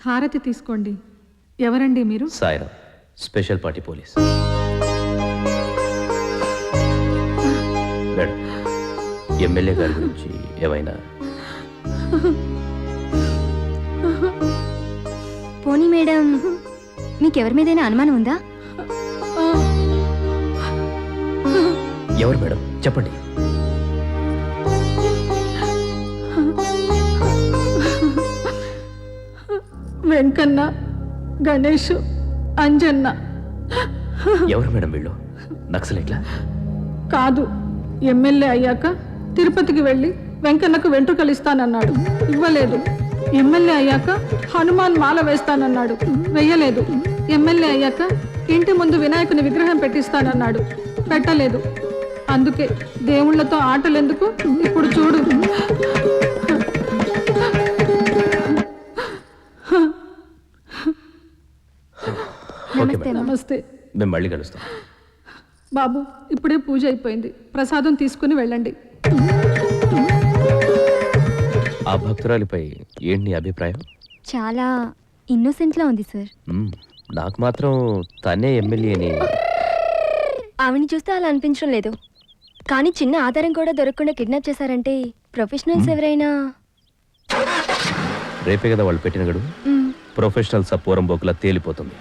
[SPEAKER 13] హారతి తీసుకోండి. ఎవరండి మీరు?
[SPEAKER 7] Sairam, special party police. Madam, MLA గారి గురించి ఏమైనా?
[SPEAKER 2] పోనీ మేడం, మీకెవరి మీదైనా అనుమానం ఉందా?
[SPEAKER 7] ఎవరు మేడం, చెప్పండి.
[SPEAKER 13] వెంకన్న, గణేష్, అంజన్న.
[SPEAKER 7] ఎవరు మేడం వీళ్ళు? నక్సలైట్లా?
[SPEAKER 13] కాదు, ఎమ్మెల్యే అయ్యాక తిరుపతికి వెళ్ళి వెంకన్నకు వెంట్రుకలు ఇస్తానన్నాడు, ఇవ్వలేదు. ఎమ్మెల్యే అయ్యాక హనుమాన్ మాల వేస్తానన్నాడు, వెయ్యలేదు. ఎమ్మెల్యే అయ్యాక ఇంటి ముందు వినాయకుని విగ్రహం పెట్టిస్తానన్నాడు, పెట్టలేదు. అందుకే దేవుళ్లతో ఆటలెందుకు, ఇప్పుడు చూడు. నమస్తే.
[SPEAKER 7] మేము మళ్ళీ కలుస్తాం.
[SPEAKER 13] బాబు, ఇప్పుడే పూజ అయిపోయింది, ప్రసాదం తీసుకుని వెళ్ళండి.
[SPEAKER 7] ఆ భక్తురాలిపై ఏంటి నీ అభిప్రాయం?
[SPEAKER 2] చాలా ఇన్నోసెంట్లా ఉంది సార్.
[SPEAKER 7] నాకు మాత్రం తనే ఎమ్మెల్యేని.
[SPEAKER 2] ఆవిని చూస్తే అలా అనిపించడం లేదు. కానీ చిన్న ఆధారం కూడా దొరకకుండా కిడ్నాప్ చేశారంటే ప్రొఫెషనల్స్ ఎవరైనా?
[SPEAKER 7] రేపే కదా వాళ్ళు పెట్టిన గడువు. ప్రొఫెషనల్స్ ఆ పోరంబోకులా తేలిపోతుంది.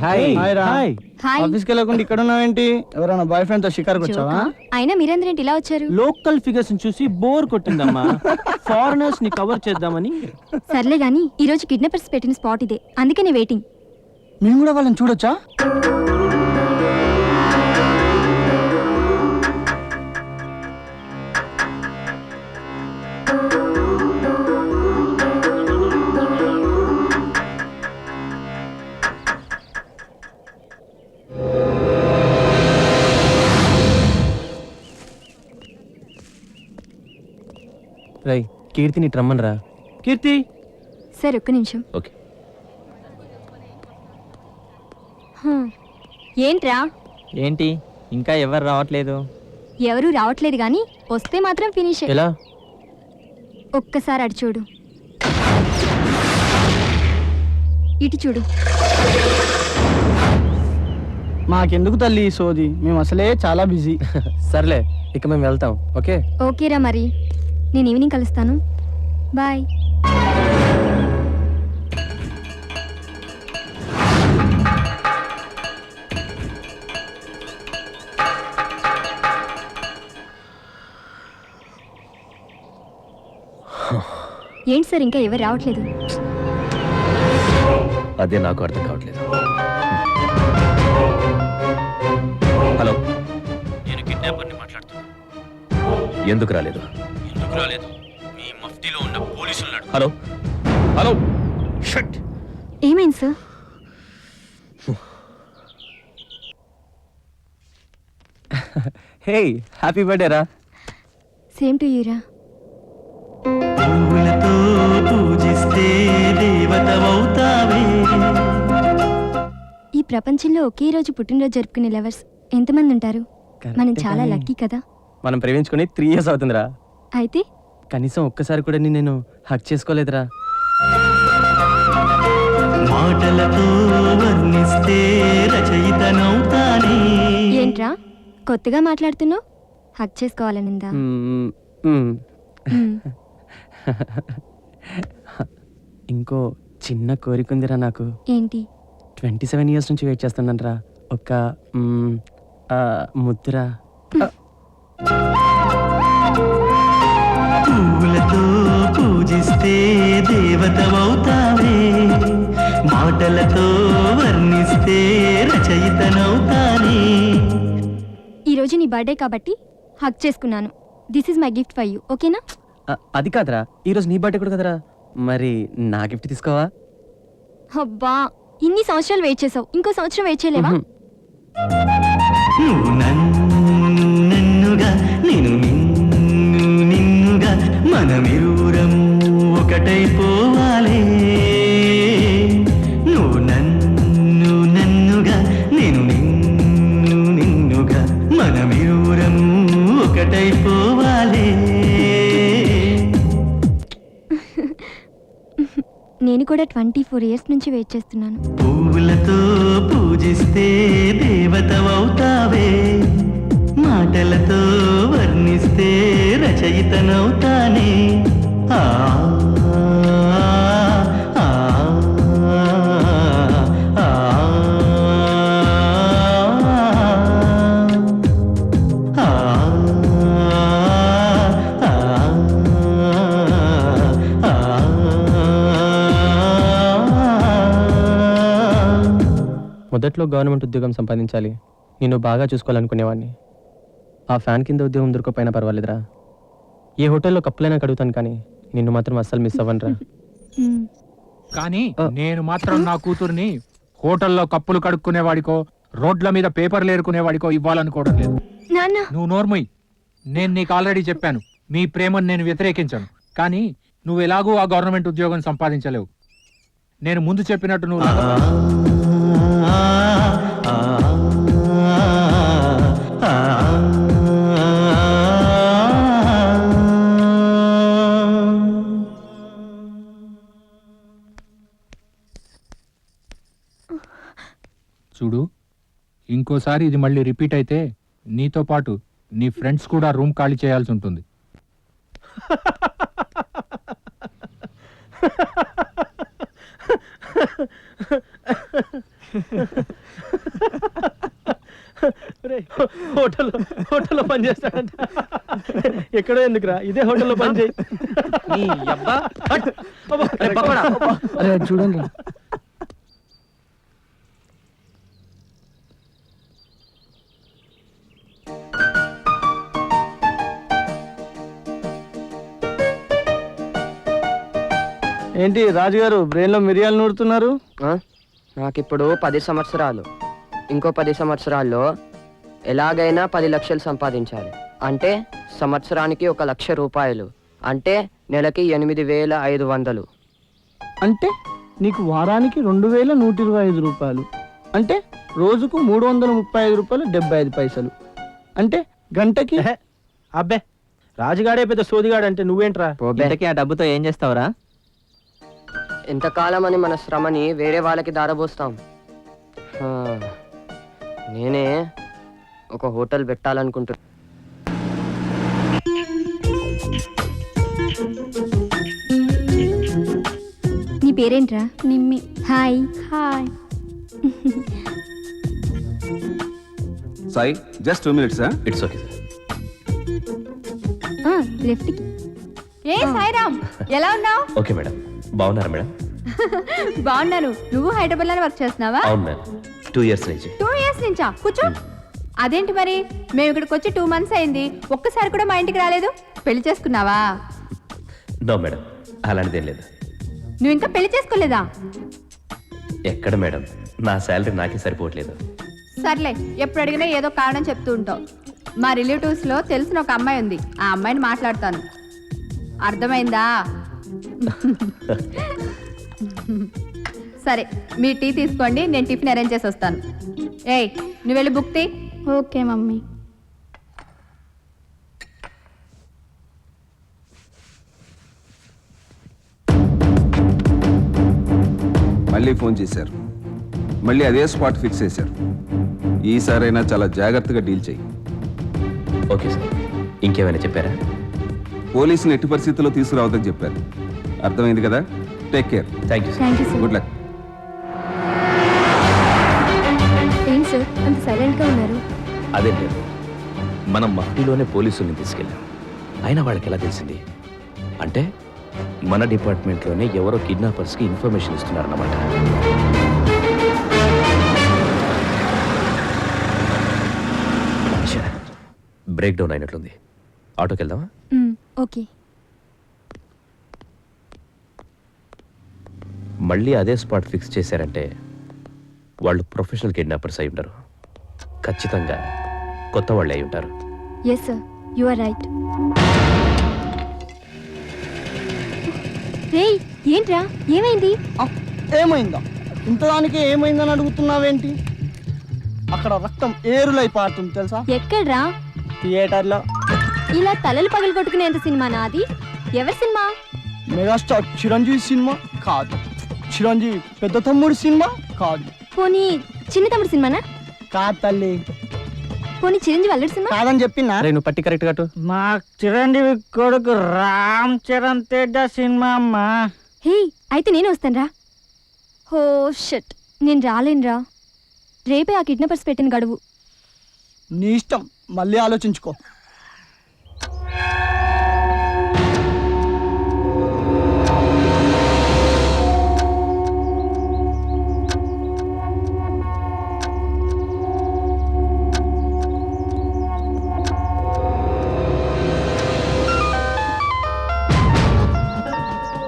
[SPEAKER 12] హాయ్
[SPEAKER 9] హాయ్ రా
[SPEAKER 2] హాయ్.
[SPEAKER 9] ఆఫీస్కి వెళ్ళకుండా ఇక్కడ ఉన్నావేంటి ఎవరైనా బాయ్ ఫ్రెండ్ తో షికార్కి వచ్చావా
[SPEAKER 2] అయినా మీరందరేంటి ఇలా వచ్చారు?
[SPEAKER 6] లోకల్ ఫిగర్స్ చూసి బోర్ కొట్టిందమ్మా. ఫారినర్స్ ని కవర్ చేద్దామని.
[SPEAKER 2] సర్లే గాని ఈ రోజు కిడ్నాపర్స్ పెట్టిన స్పాట్ ఇదే, అందుకే నేను వెయిటింగ్.
[SPEAKER 9] మేము కూడా వాళ్ళని చూడొచ్చా?
[SPEAKER 12] రై కీర్తిని రమ్మనరా.
[SPEAKER 6] కీర్తి
[SPEAKER 2] సార్ ఒక్క నిమిషం.
[SPEAKER 7] ఓకే.
[SPEAKER 2] ఏంట్రా?
[SPEAKER 12] ఏంటి ఇంకా ఎవరు రావట్లేదు?
[SPEAKER 2] ఎవరు రావట్లేదు గాని వస్తే మాత్రం ఫినిష్.
[SPEAKER 12] ఎలా?
[SPEAKER 2] ఒక్కసారి అటు చూడు, ఇటు చూడు.
[SPEAKER 9] మాకెందుకు తల్లి ఈ సోది, మేము అసలే చాలా బిజీ.
[SPEAKER 12] సర్లే ఇక మేము వెళ్తాం. ఓకే
[SPEAKER 2] ఓకేరా, మరి నేను ఈవినింగ్ కలుస్తాను. బాయ్. ఏంటి సార్ ఇంకా ఎవరు రావట్లేదు?
[SPEAKER 7] అదే నాకు అర్థం కావట్లేదు. హలో,
[SPEAKER 6] నేను కిడ్నాపర్ని మాట్లాడుతున్నా.
[SPEAKER 7] ఎందుకు రాలేదు?
[SPEAKER 6] ఎందుకు రాలేదు? మీ మఫ్టీలో ఉన్న పోలీసులు నడు.
[SPEAKER 7] Hello hello shut.
[SPEAKER 2] ఏమైంది సార్?
[SPEAKER 12] హే హ్యాపీ బర్త్డే రా.
[SPEAKER 2] సేమ్ టు యూరా.
[SPEAKER 6] పువ్వులతో పూజిస్తే దేవతవౌతావే.
[SPEAKER 2] ఈ ప్రపంచంలో ఒకే రోజు పుట్టినరోజు జరుపుకునే లవర్స్ ఎంతమంది ఉంటారు? మనం చాలా లక్కీ కదా.
[SPEAKER 12] మనం ప్రేమించుకుని 3 years అవుతుందిరా.
[SPEAKER 2] అయితే
[SPEAKER 12] కనీసం ఒక్కసారి కూడా నేను హక్ చేసుకోలేదురా.
[SPEAKER 6] మాటలతో వర్ణిస్తే రచయితనౌతానే.
[SPEAKER 2] ఏంట్రా కొత్తగా మాట్లాడుతున్నావు? హక్ చేసుకోవాలనిందా?
[SPEAKER 12] మ్మ్, మ్మ్. ఇంకో చిన్న కోరిక ఉందిరా నాకు.
[SPEAKER 2] ఏంటి?
[SPEAKER 12] 27 years నుంచి వెయిట్ చేస్తున్నాను రా. ఒక ముద్దురా.
[SPEAKER 6] పువ్వులతో పూజిస్తే దేవతవౌతావే. మాటలతో వర్ణిస్తే రచయితనౌతానే.
[SPEAKER 2] ఈరోజు నీ బర్త్డే కాబట్టి హక్ చేసుకున్నాను. This is my gift for you, ఓకేనా?
[SPEAKER 12] అది కాదురా, ఈరోజు నీ బర్త్డే కూడా కదరా. మరి నా గిఫ్ట్ తీసుకోవా?
[SPEAKER 2] అబ్బా, ఇన్ని సంవత్సరాలు వెయిట్ చేసావు, ఇంకో సంవత్సరం వెయిట్ చేయలేవా?
[SPEAKER 6] నువ్వు నన్నుగా నేను నిన్నుగా మనమిరువురం ఒకటైపోవాలే. నువ్వు నన్నుగా నేను నిన్నుగా మనమిరువురం ఒకటైపోవాలే.
[SPEAKER 2] నేను కూడా 24 years నుంచి వెయిట్ చేస్తున్నాను.
[SPEAKER 6] పువ్వులతో పూజిస్తే దేవతవౌతావే. మాటలతో వర్ణిస్తే రచయితనౌతానే. ఆ ఆ, ఆ,
[SPEAKER 12] మొదట్లో గవర్నమెంట్ ఉద్యోగం సంపాదించాలి, నిన్ను బాగా చూసుకోవాలనుకునేవాడిని. ఆ ఫ్యాన్ కింద ఉద్యోగం దొరకపోయినా పర్వాలేదురా. ఏ హోటల్లో కప్పులైనా కడుగుతాను కానీ నిన్ను మాత్రం అస్సలు మిస్ అవ్వనురా.
[SPEAKER 14] కానీ నేను మాత్రం నా కూతుర్ని హోటల్లో కప్పులు కడుక్కునేవాడికో రోడ్ల మీద పేపర్లు ఏరుకునేవాడికో ఇవ్వాలనుకోవడం లేదు. నువ్వు నోర్మయ్. నేను నీకు ఆల్రెడీ చెప్పాను, మీ ప్రేమను నేను వ్యతిరేకించాను. కానీ నువ్వు ఎలాగూ ఆ గవర్నమెంట్ ఉద్యోగం సంపాదించలేవు. నేను ముందు చెప్పినట్టు నువ్వు చూడు, ఇంకోసారి ఇది మళ్ళీ రిపీట్ అయితే నీతో పాటు నీ ఫ్రెండ్స్ కూడా రూమ్ ఖాళీ చేయాల్సి ఉంటుంది.
[SPEAKER 6] హోటల్లో పని చేస్తాడంట. ఎక్కడో ఎందుకురా, ఇదే హోటల్లో పని చేయి.
[SPEAKER 12] చూడండి
[SPEAKER 6] ఏంటి రాజుగారు బ్రెయిన్లో మిరియాలు నూరుతున్నారు?
[SPEAKER 10] నాకిప్పుడు 10 సంవత్సరాలు. ఇంకో 10 సంవత్సరాల్లో ఎలాగైనా 10 లక్షలు సంపాదించాలి. అంటే సంవత్సరానికి 1 లక్ష రూపాయలు. అంటే నెలకి 8,500.
[SPEAKER 6] అంటే నీకు వారానికి 2,125 రూపాయలు. అంటే రోజుకు 335 రూపాయలు 75 పైసలు. అంటే గంటకి అబ్బే రాజుగాడే పెద్ద సోదిగాడంటే నువ్వేంట్రా?
[SPEAKER 12] ఇంతకీ ఆ డబ్బుతో ఏం చేస్తావురా?
[SPEAKER 10] ఎంతకాలం అని మన శ్రమని వేరే వాళ్ళకి దారబోస్తాం. నేనే ఒక హోటల్ పెట్టాలనుకుంటున్నా.
[SPEAKER 2] నీ పేరేంట్రా? Nimmi. Hi. Hi.
[SPEAKER 4] Sai, just 2 minutes.
[SPEAKER 7] It's okay sir.
[SPEAKER 2] Left. ఏ సాయిరామ్, ఎలా ఉన్నావు?
[SPEAKER 7] Okay madam. బాగున్నారా మేడం?
[SPEAKER 2] బాగున్నాను. నువ్వు హైదరాబాద్ లోనే వర్క్ చేస్తున్నావా?
[SPEAKER 7] అవును మేడం, 2 years నుంచి.
[SPEAKER 2] 2 years నుంచా? కూర్చో. అదేంటి మరి, మేము ఇక్కడికి వచ్చి 2 months అయింది, ఒక్కసారి కూడా మా ఇంటికి రాలేదు. పెళ్లి చేసుకున్నావా?
[SPEAKER 7] నో మేడం, అలాంటిదేం లేదు.
[SPEAKER 2] నువ్వు ఇంకా పెళ్లి చేసుకోలేదా?
[SPEAKER 7] ఎక్కడ మేడం, నా శాలరీ నాకే సరిపోవట్లేదు.
[SPEAKER 2] సర్లే, ఎప్పుడు అడిగినా ఏదో కారణం చెప్తూ ఉంటావు. మా రిలేటివ్స్ లో తెలిసిన ఒక అమ్మాయి ఉంది, ఆ అమ్మాయిని మాట్లాడతాను. అర్థమైందా? సరే, మీ టీ తీసుకోండి, నేను టిఫిన్ అరేంజ్ చేసి వస్తాను. ఏయ్, నువ్వు వెళ్ళి బుక్ తీ. Okay mummy.
[SPEAKER 4] మళ్ళీ ఫోన్ చేశారు. మళ్ళీ అదే స్పాట్ ఫిక్స్ చేశారు. ఈసారైనా చాలా జాగ్రత్తగా డీల్ చేయి.
[SPEAKER 7] Okay sir. ఇంకేమైనా చెప్పారా?
[SPEAKER 4] పోలీసుని ఎట్టి పరిస్థితుల్లో తీసుకురావద్దని చెప్పారు. అర్థమైంది కదా? Take care.
[SPEAKER 7] Thank you
[SPEAKER 2] sir.
[SPEAKER 4] Good luck.
[SPEAKER 2] ఏం సార్ అంత సైలెంట్గా ఉన్నారు?
[SPEAKER 7] అదేం లేదు, మనం మఫ్టీలోనే పోలీసుల్ని తీసుకెళ్ళాం. అయినా వాళ్ళకి ఎలా తెలిసింది అంటే మన డిపార్ట్మెంట్లోనే ఎవరో కిడ్నాపర్స్కి ఇన్ఫర్మేషన్ ఇస్తున్నారన్నమాట. బ్రేక్ డౌన్ అయినట్లుంది. ఆటోకి వెళ్దామా?
[SPEAKER 2] ఓకే.
[SPEAKER 7] మళ్ళీ అదే స్పాట్ ఫిక్స్ చేశారంటే వాళ్ళు ప్రొఫెషనల్ కిడ్నాపర్స్ అయి ఉంటారు. ఖచ్చితంగా కొత్త వాళ్ళే అయి ఉంటారు.
[SPEAKER 2] Yes sir, you are right. రేయ్, ఏంట్రా, ఏమైంది?
[SPEAKER 6] ఏమైందా? ఇంతదానికి ఏమైందని అడుగుతున్నావేంటి? అక్కడ రక్తం ఏరులై పారుతుంది తెలుసా?
[SPEAKER 2] ఎక్కడ్రా?
[SPEAKER 6] థియేటర్లో.
[SPEAKER 2] ఇలా తలలు పగలు కొట్టుకునేంత సినిమా నాది? ఎవరి సినిమా?
[SPEAKER 6] మెగాస్టార్ చిరంజీవి సినిమా కాదు. చిరంజీవి పెద్ద తమ్ముడు సినిమా కాదు.
[SPEAKER 2] పోనీ చిన్న తమ్ముడు సినిమానా?
[SPEAKER 6] కాదు తల్లి.
[SPEAKER 2] పోనీ చిరంజీవి అల్లుడు సినిమా?
[SPEAKER 6] కాదని చెప్పినా.
[SPEAKER 12] నువ్వు పట్టి కరెక్ట్ కట్టు.
[SPEAKER 8] మా చిరంజీవి కొడుకు రామ్ చరణ్ తేజ సినిమా అమ్మా.
[SPEAKER 2] హే, అయితే నేను వస్తాను రా. హో షట్, నేను రాలేనురా. రేపే ఆ కిడ్నాపర్స్ పెట్టిన గడువు.
[SPEAKER 6] నీ ఇష్టం, మళ్ళీ ఆలోచించుకో.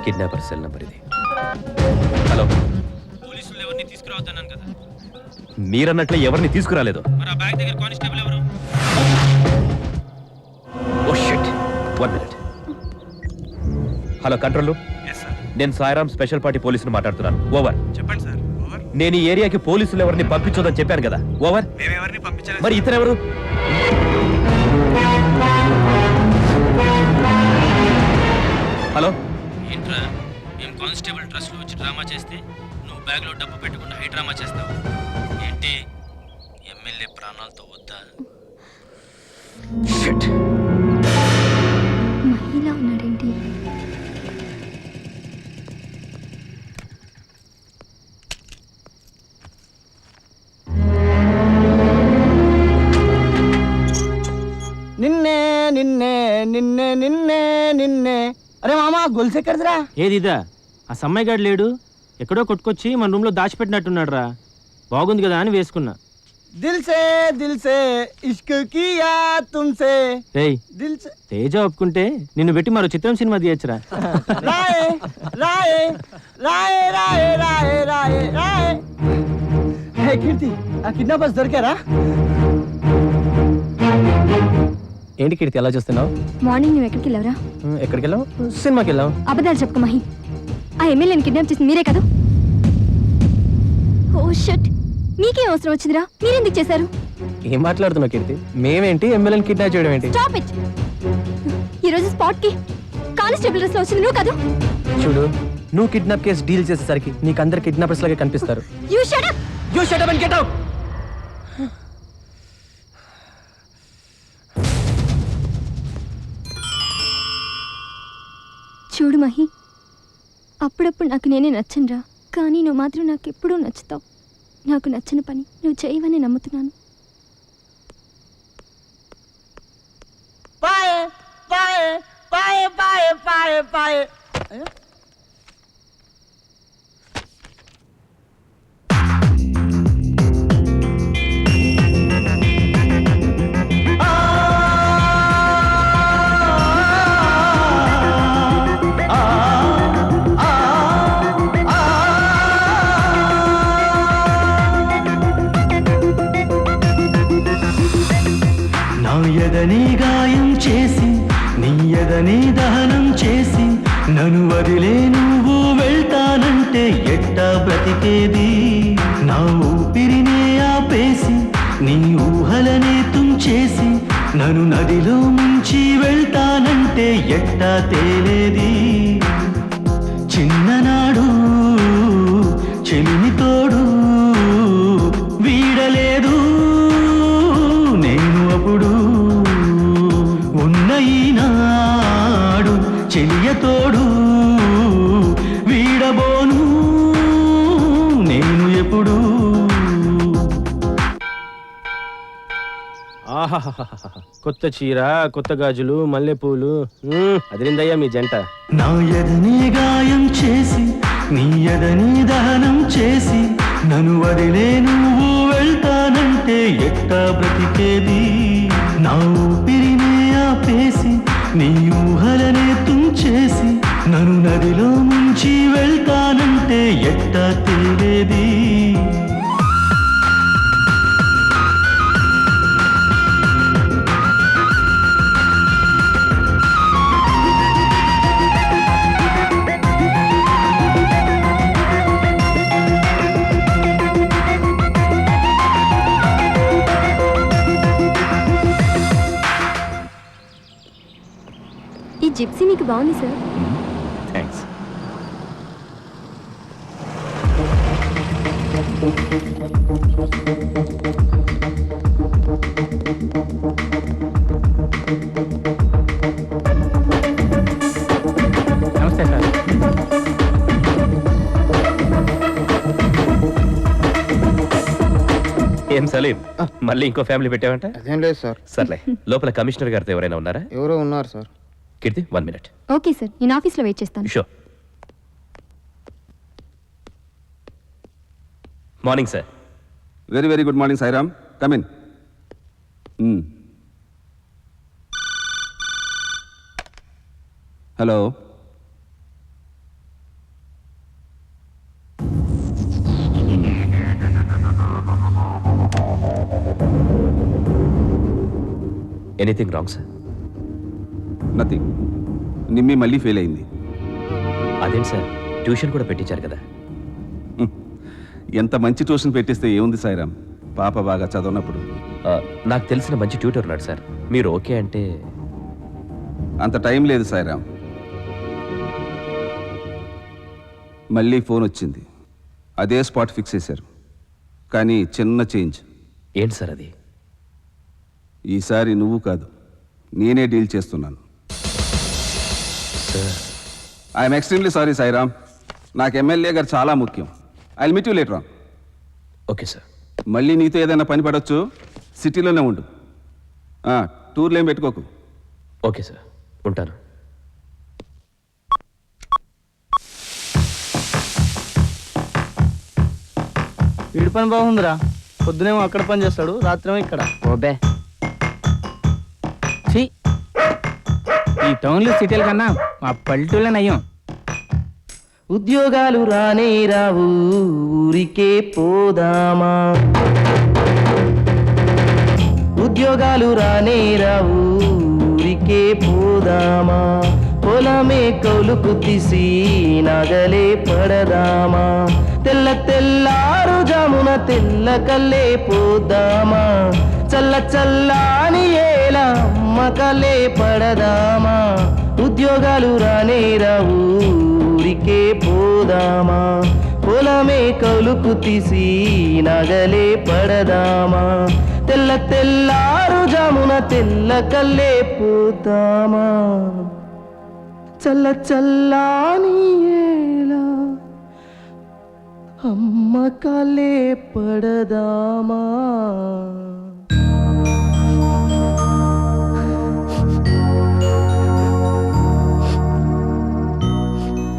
[SPEAKER 7] కిడ్నాపర్ సెల్ నంబర్ ఇది. హలో,
[SPEAKER 6] పోలీసులు ఎవరిని తీసుకురావద్దన్నాను కదా.
[SPEAKER 7] మీరన్నట్లే ఎవరిని తీసుకురాలేదు.
[SPEAKER 6] మరి ఆ బ్యాగ్ దగ్గర కానిస్టేబుల్ ఎవరు?
[SPEAKER 7] Oh shit, 1 minute. Hello control, నేను సాయిరామ్ స్పెషల్ పార్టీ పోలీసులు మాట్లాడుతున్నాను. ఓవర్.
[SPEAKER 6] చెప్పండి సార్. ఓవర్.
[SPEAKER 7] నేను ఈ ఏరియాకి పోలీసులు ఎవరిని పంపించొద్దని చెప్పాను కదా. ఓవర్.
[SPEAKER 6] మేమెవరిని పంపించలేదు.
[SPEAKER 7] మరి ఇతరెవరు? హలో,
[SPEAKER 6] ఏంట్రా, మేము కానిస్టేబుల్ ట్రస్ట్లో వచ్చి డ్రామా చేస్తే నువ్వు బ్యాగ్లో డబ్బు పెట్టుకుని హై డ్రామా చేస్తావు ఏంటి? ఎమ్మెల్యే ప్రాణాలతో వద్దా?
[SPEAKER 7] షిట్.
[SPEAKER 2] మహిళ ఉన్నాడేంటి?
[SPEAKER 9] గొలుసు ఎక్కడిదిరా?
[SPEAKER 6] ఏది ఇదా? ఆ సమ్మాయి గాడు లేడు, ఎక్కడో కొట్టుకొచ్చి మన రూమ్ లో దాచిపెట్టినట్టున్నాడు రా. బాగుంది కదా అని వేసుకున్నా.
[SPEAKER 9] దిల్ సే ఇష్క్ కియా తుమ్సే.
[SPEAKER 6] రేయ్,
[SPEAKER 9] దిల్ సే
[SPEAKER 6] తేజ ఒప్పుకుంటే నిన్ను పెట్టి మరో చిత్రం సినిమా తీయచ్చురా.
[SPEAKER 9] రాయే రాయే రాయే రాయే రాయే రాయే రాయే. హే కీర్తి, ఆ కిడ్నాపర్స్ దొరికారా?
[SPEAKER 12] ఏంటి కీర్తి ఎలా చూస్తున్నావు?
[SPEAKER 2] మార్నింగ్ నువ్వు ఎక్కడికి వెళ్ళావురా?
[SPEAKER 12] ఎక్కడికి వెళ్ళావు? సినిమాకి వెళ్ళావు.
[SPEAKER 2] అబద్ధాలు చెప్పక మహి. ఆ ఎమ్మెల్యేని కిడ్నాప్ చేసింది మీరే కదా? ఓ షట్, మీకేం అవసరం వచ్చిందిరా? మీరెందుకు చేశారు?
[SPEAKER 12] ఏం మాట్లాడుతున్నావు కీర్తి? మేమేంటి ఎమ్మెల్యేని కిడ్నాప్ చేయడం ఏంటి?
[SPEAKER 2] Stop it. ఈ రోజు స్పాట్ కి కానిస్టేబుల్ డ్రెస్ లో వచ్చింది నువ్వు కాదు.
[SPEAKER 12] చూడు, నువ్వు కిడ్నాప్ కేసు డీల్ చేసేసరికి నీకు అందరు కిడ్నాపర్స్ లాగే కనిపిస్తారు.
[SPEAKER 2] You shut up.
[SPEAKER 12] You shut up and get out.
[SPEAKER 2] చూడు మహి, అప్పుడప్పుడు నాకు నేనే నచ్చనురా, కానీ నువ్వు మాత్రం నాకు ఎప్పుడూ నచ్చుతావు. నాకు నచ్చిన పని నువ్వు చేయవని నమ్ముతున్నాను.
[SPEAKER 9] పాయే పాయే పాయే పాయే పాయే పాయే.
[SPEAKER 15] ఎదని గాయం చేసి నీ ఎదని దహనం చేసి నన్ను వదిలే నువ్వు వెళ్తానంటే ఎట్టా బ్రతికేది? నా ఊపిరినే ఆపేసి నీ ఊహలనే తుంచేసి నన్ను నదిలో ముంచి వెళ్తానంటే ఎట్టా తేలేది? చిన్ననాడు చెలిమి తోడు వీడలేదు నేను అప్పుడు, ఉన్న ఈనాడు చెలియతోడు వీడబోను నేను ఎప్పుడు.
[SPEAKER 6] ఆహాహాహా, కొత్త చీర, కొత్త గాజులు, మల్లెపూలు, అదిరిందయ్యా మీ జంట.
[SPEAKER 15] నా ఎదని గాయం చేసి నీ ఎదని దహనం చేసి నన్ను వదిలే నువ్వు వెళ్తానంటే ఎట్టా బ్రతికేది? నా ఊపిరినే ఆపేసి నీ ఊహలనే తుంచేసి నన్ను నదిలో ముంచి వెళ్తానంటే ఎట్టా తేలేది?
[SPEAKER 2] ఈ జిప్సీ మీకు బాగుంది సార్.
[SPEAKER 7] థ్యాంక్స్.
[SPEAKER 1] నమస్తే సార్.
[SPEAKER 7] ఏం సలీం, మళ్ళీ ఇంకో ఫ్యామిలీ పెట్టావంట?
[SPEAKER 16] అదేం లేదు సార్.
[SPEAKER 7] సర్లే, లోపల కమిషనర్ గారితో ఎవరైనా ఉన్నారా?
[SPEAKER 16] ఎవరో ఉన్నారు సార్.
[SPEAKER 7] కీర్తి, 1 minute.
[SPEAKER 2] ఓకే సార్, నేను ఆఫీస్లో వెయిట్ చేస్తాను.
[SPEAKER 7] Sure. Morning sir.
[SPEAKER 4] Very very good morning Sairam, come in. Hello.
[SPEAKER 7] Anything wrong sir?
[SPEAKER 4] Nothing. Nimmi మళ్ళీ ఫెయిల్ అయింది.
[SPEAKER 7] అదేంటి సార్, ట్యూషన్ కూడా పెట్టించారు కదా?
[SPEAKER 4] ఎంత మంచి ట్యూషన్ పెట్టిస్తే ఏముంది సాయిరామ్, పాప బాగా చదవనప్పుడు.
[SPEAKER 7] నాకు తెలిసిన మంచి ట్యూటర్ ఉన్నాడు సార్, మీరు ఓకే అంటే.
[SPEAKER 4] అంత టైం లేదు సాయిరామ్. మళ్ళీ ఫోన్ వచ్చింది, అదే స్పాట్ ఫిక్స్ చేశారు, కానీ చిన్న చేంజ్.
[SPEAKER 7] ఏంటి సార్ అది?
[SPEAKER 4] ఈసారి నువ్వు కాదు, నేనే డీల్ చేస్తున్నాను. ఐఎమ్ ఎక్స్ట్రీమ్లీ సారీ సాయిరామ్, నాకు ఎమ్మెల్యే గారు చాలా ముఖ్యం. I will meet you later on.
[SPEAKER 7] Okay sir.
[SPEAKER 4] మళ్ళీ నీతో ఏదైనా పని పడవచ్చు, సిటీలోనే ఉండు, టూర్లు ఏం పెట్టుకోకు.
[SPEAKER 7] ఓకే సార్, ఉంటాను.
[SPEAKER 8] వీడి పని బాగుందిరా. పొద్దునేమో అక్కడ పని చేస్తాడు, రాత్రేమో ఇక్కడ.
[SPEAKER 1] ఓబే ఛీ, ఈ టౌన్లు సిటీల కన్నా మా పల్లెటూళ్ళే నయ్యం.
[SPEAKER 16] ఉద్యోగాలు రానే రావు ఊరికే పోదామా, ఉద్యోగాలు రానే రావు ఊరికే పోదామా, పొలమే కౌలుకు తీసి నగలే పడదామా, తెల్ల తెల్లారు జామున తెల్ల కల్లే పోదామా, చల్ల చల్లాని ఏలా అమ్మకలే పడదామా, ఉద్యోగాలు రానే రావు ఊరికే పోదామా, పొలమే కౌలుకు తీసి నగలే పడదామా, తెల్ల తెల్లారు జామున తెల్ల కల్లే పోదామా, చల్ల చల్లాని ఏలా అమ్మకలే పడదామా.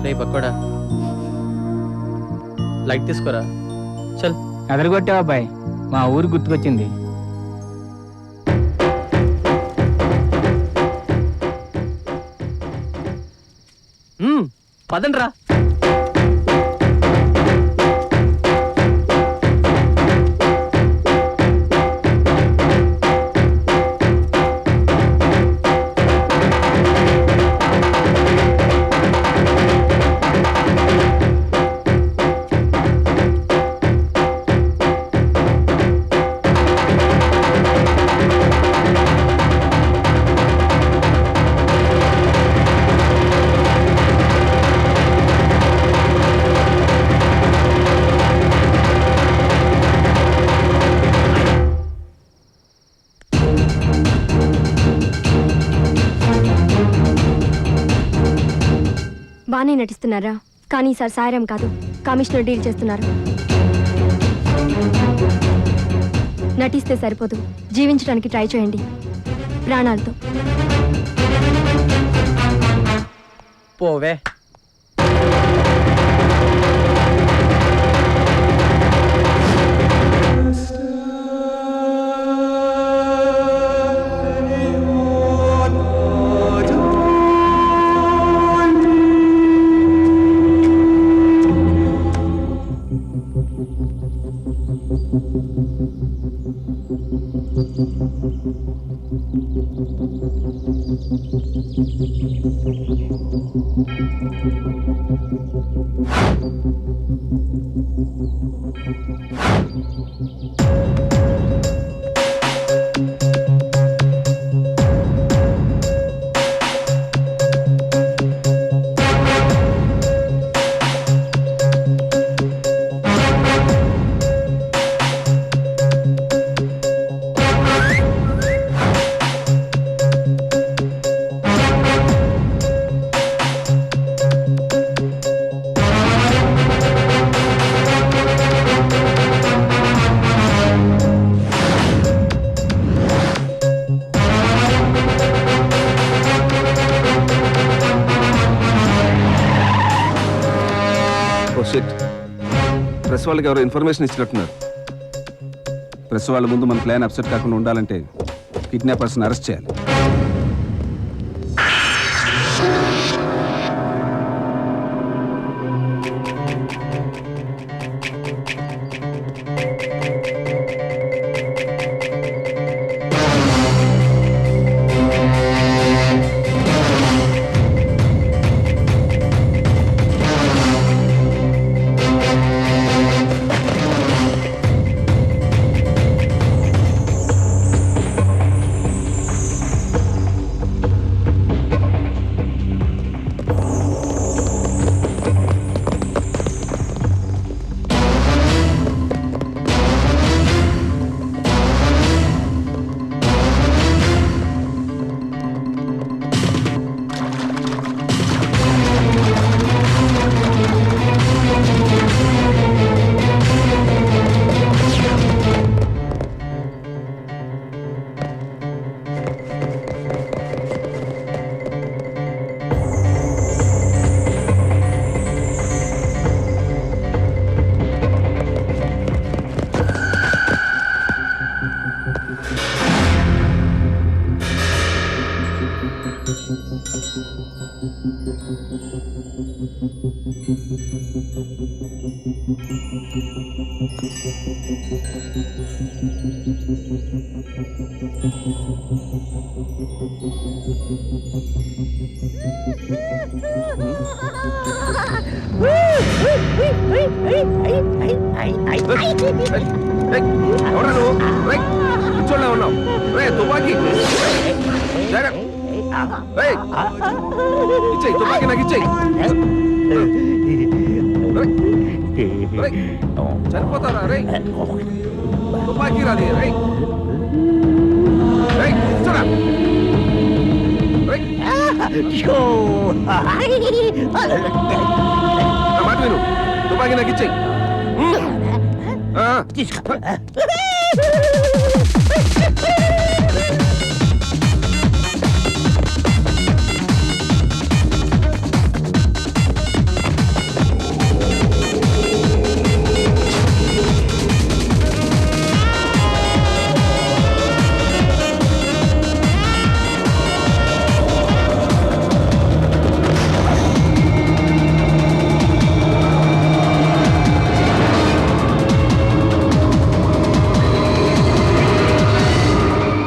[SPEAKER 12] రే పక్కోడా, లైట్ తీసుకోరా. చల్.
[SPEAKER 1] కదలగొట్టావు అబ్బాయి, మా ఊరు గుర్తుకొచ్చింది.
[SPEAKER 12] పదండ్రా.
[SPEAKER 17] బాగానే నటిస్తున్నారా, కానీ ఈసారి సాయం కాదు, కమిషనర్ డీల్ చేస్తున్నారు. నటిస్తే సరిపోదు, జీవించడానికి ట్రై చేయండి ప్రాణాలతో.
[SPEAKER 12] పోవే.
[SPEAKER 4] ప్రెస్ వాళ్ళకి ఎవరో ఇన్ఫర్మేషన్ ఇచ్చినట్టున్నారు. ప్రెస్ వాళ్ళ ముందు మన ప్లాన్ అప్సెట్ కాకుండా ఉండాలంటే కిడ్నాపర్స్ని అరెస్ట్ చేయాలి. ఎవరా నువ్వు? రేయ్, కూర్చోలే ఉన్నావు. రేయ్, తుపాకీ. రేయ్, ఇచ్చేయ్, తుపాకీ నాకు ఇచ్చేయ్. రేయ్, చనిపోతారా? రేయ్, తుపాకీ రాది. రేయ్, రేయ్, కూర్చోరా. రేయ్, నా మాట విను. తుపాకీ నాకు ఇచ్చేయ్.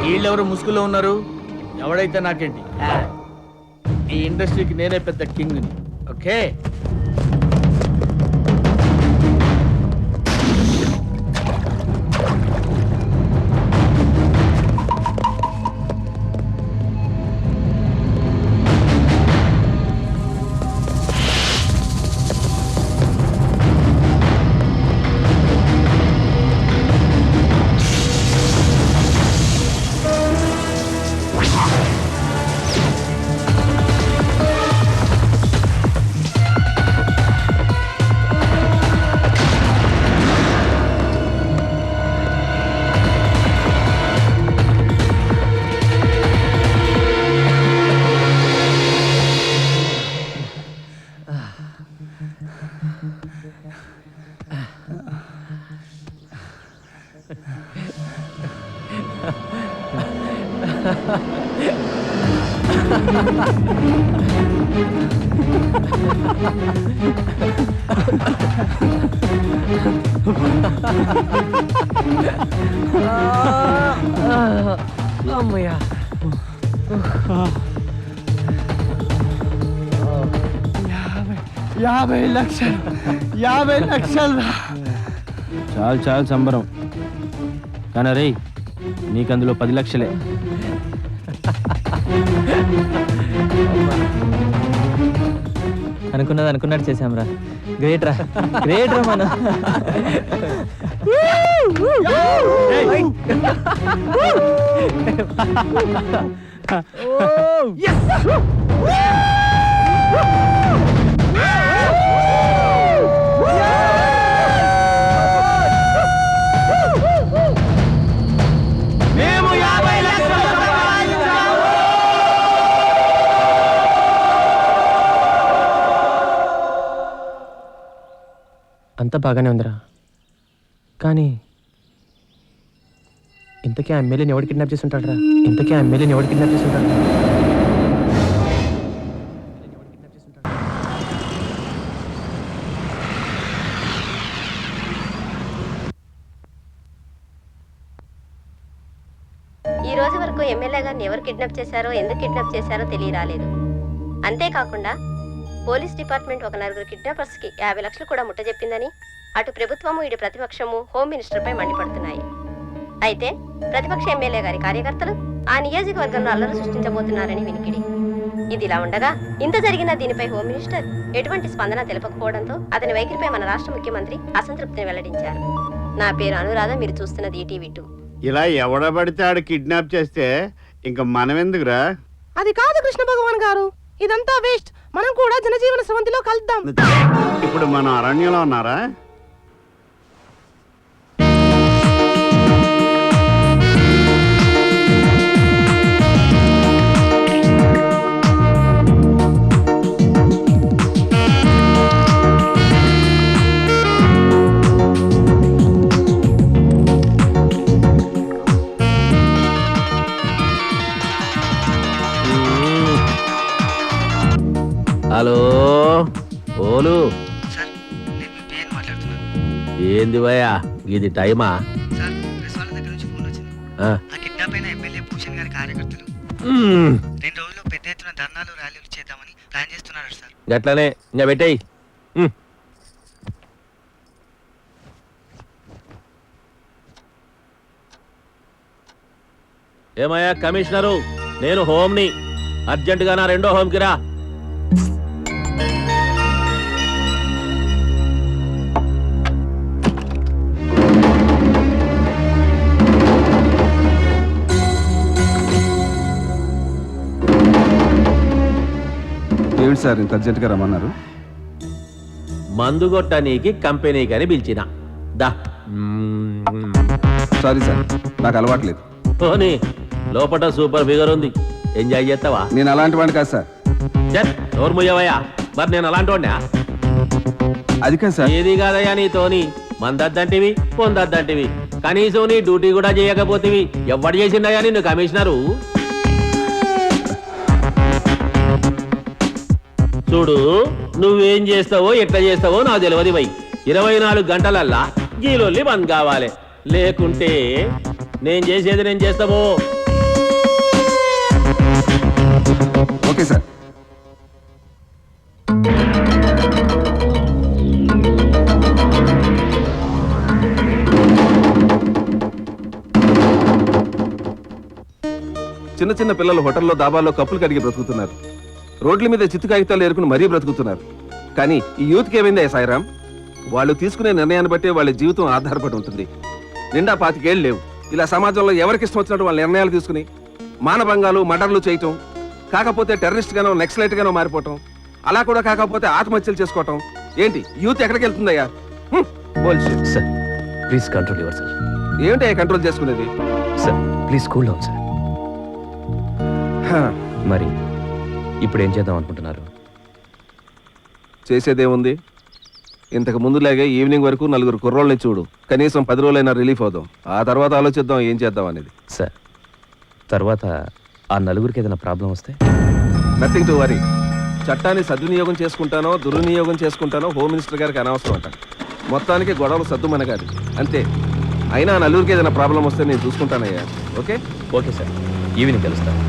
[SPEAKER 9] వీళ్ళెవరు ముసుగులో ఉన్నారు? ఎవడైతే నాకేంటి, ఈ ఇండస్ట్రీకి నేనే పెద్ద కింగ్ని. ఓకే,
[SPEAKER 12] అమ్మయ్యా.
[SPEAKER 16] 50 లక్షలు 50 లక్షలు.
[SPEAKER 12] చాలు చాలు సంబరం. కానీ రే, నీకు అందులో 10 లక్షలే. అనుకున్నది అనుకున్నట్టు చేసాంరా. గ్రేట్ రా, గ్రేట్ రా మనం. అంతా బాగానే ఉందిరా, కానీ ఇంతకీ ఆ ఎమ్మెల్యేని ఎవడు కిడ్నాప్ చేసి ఉంటాడు రా? ఇంతకీ ఆ ఎమ్మెల్యేని ఎవడు కిడ్నాప్ చేసి ఉంటాడు?
[SPEAKER 18] ఈ రోజు వరకు ఎమ్మెల్యే గారిని ఎవరు కిడ్నాప్ చేశారో, ఎందుకు కిడ్నాప్ చేశారో తెలియరాలేదు. అంతేకాకుండా పోలీస్ డిపార్ట్మెంట్ ఒక 9 కిడ్నాపర్స్ కి 50 లక్షలు కూడా ముట్టజెప్పిందని అటు ప్రభుత్వము ఇటు ప్రతిపక్షము హోమ్ మినిస్టర్ పై మండిపడుతున్నాయి. అయితే ప్రతిపక్ష ఎమ్మెల్యే గారి కార్యకర్తలు ఆ నియోజకవర్గంలో అల్లరి సృష్టించబోతున్నారని వినికిడి. ఇదిలా ఉండగా ఇంత జరిగిన దీనిపై హోమ్ మినిస్టర్ ఎటువంటి స్పందన తెలపకపోవడంతో అతని వైఖరిపై మన రాష్ట్ర ముఖ్యమంత్రి అసంతృప్తిని వెల్లడించారు. నా పేరు అనురాధ, మీరు చూస్తున్నది ఈటీవీ2.
[SPEAKER 11] ఇలా ఎవడబడితే ఆడు కిడ్నాప్ చేస్తే ఇంకా మనం ఎందుకురా?
[SPEAKER 19] అది కాదు కృష్ణ భగవాన్ గారు, ఇదంతా వేస్ట్. మనం కూడా జనజీవన స్రవంతిలో కలుద్దాం.
[SPEAKER 11] ఇప్పుడు మనం అరణ్యంలో ఉన్నారా?
[SPEAKER 5] హలో ఓలు ఏంది భయ్యా ఇది టైమా గట్లనే ఇంకా పెట్టేయి. ఏమయ్యా కమిషనరు, నేను హోమ్ని, అర్జెంటుగా నా రెండో హోమ్కి రా.
[SPEAKER 4] ఏమిటి సార్ ఇంత అర్జెంటుగా రమ్మన్నారు?
[SPEAKER 5] మందు కొట్టనీకి కంపెనీకి అని పిలిచిన. దా.
[SPEAKER 4] సారీ సార్, నాకు అలవాట్లేదు.
[SPEAKER 5] పోనీ లోపల సూపర్ ఫిగర్ ఉంది, ఎంజాయ్ చేస్తావా?
[SPEAKER 4] నేను అలాంటి వాడిని కాదు సార్.
[SPEAKER 5] ఎవరు ముయ్యవయ్యా? మరి నేను అలాంటి వాడినా?
[SPEAKER 4] అది కాదు సార్.
[SPEAKER 5] ఏది కాదయ్యా నీతోని, మందద్దంటివి పొందద్దంటివి, కనీసం నీ డ్యూటీ కూడా చేయకపోతేవి. ఎవడు చేసిండయా నిన్ను కమిషనరు? చూడు, నువ్వేం చేస్తావో ఎట్లా చేస్తావో నాకు తెలియదు వై. 24 గంటలల్లా గీలొల్లి బంద్ కావాలి, లేకుంటే నేను చేసేది నేను చేస్తావో.
[SPEAKER 4] Okay sir. చిన్న చిన్న పిల్లలు హోటల్లో దాబాల్లో కప్పులు కడిగి బ్రతుకుతున్నారు. రోడ్ల మీద చిత్తు కాగితాలు ఏరుకుని మరీ బ్రతుకుతున్నారు. కానీ ఈ యూత్కి ఏమైందా సాయిరాం? వాళ్ళు తీసుకునే నిర్ణయాన్ని బట్టే వాళ్ళ జీవితం ఆధారపడి ఉంటుంది. నిండా 25 ఏళ్ళు లేవు. ఇలా సమాజంలో ఎవరికి ఇష్టం వచ్చినట్టు వాళ్ళ నిర్ణయాలు తీసుకుని మానభంగాలు మర్డర్లు చేయటం, కాకపోతే టెర్రరిస్ట్ గానో నెక్సలైట్ గానో మారిపోవటం, అలా కూడా కాకపోతే ఆత్మహత్యలు చేసుకోవటం. ఏంటి యూత్ ఎక్కడికి వెళ్తుందయ్యా?
[SPEAKER 7] Sir please control yourself.
[SPEAKER 4] ఏమిటి కంట్రోల్ చేసుకునేది?
[SPEAKER 7] Sir please cool down sir. మరి ఇప్పుడు ఏం చేద్దాం అనుకుంటున్నారు?
[SPEAKER 4] చేసేదేముంది, ఇంతకు ముందులాగే ఈవినింగ్ వరకు 4 కుర్రోళ్ళని చూడు, కనీసం 10 రోజులైనా రిలీఫ్ అవుదాం. ఆ తర్వాత ఆలోచిద్దాం ఏం చేద్దాం అనేది.
[SPEAKER 7] సార్ తర్వాత ఆ 4 ఏదైనా ప్రాబ్లం వస్తే?
[SPEAKER 4] Nothing to worry. చట్టాన్ని సద్వినియోగం చేసుకుంటానో దుర్వినియోగం చేసుకుంటానో హోమ్ మినిస్టర్ గారికి అనవసరం అంట. మొత్తానికి గొడవలు సద్దుమనగాలి అంతే. అయినా 4 ఏదైనా ప్రాబ్లం వస్తే నేను చూసుకుంటానయ్యా. ఓకే?
[SPEAKER 7] ఓకే సార్, ఈవినింగ్ కలుస్తాను.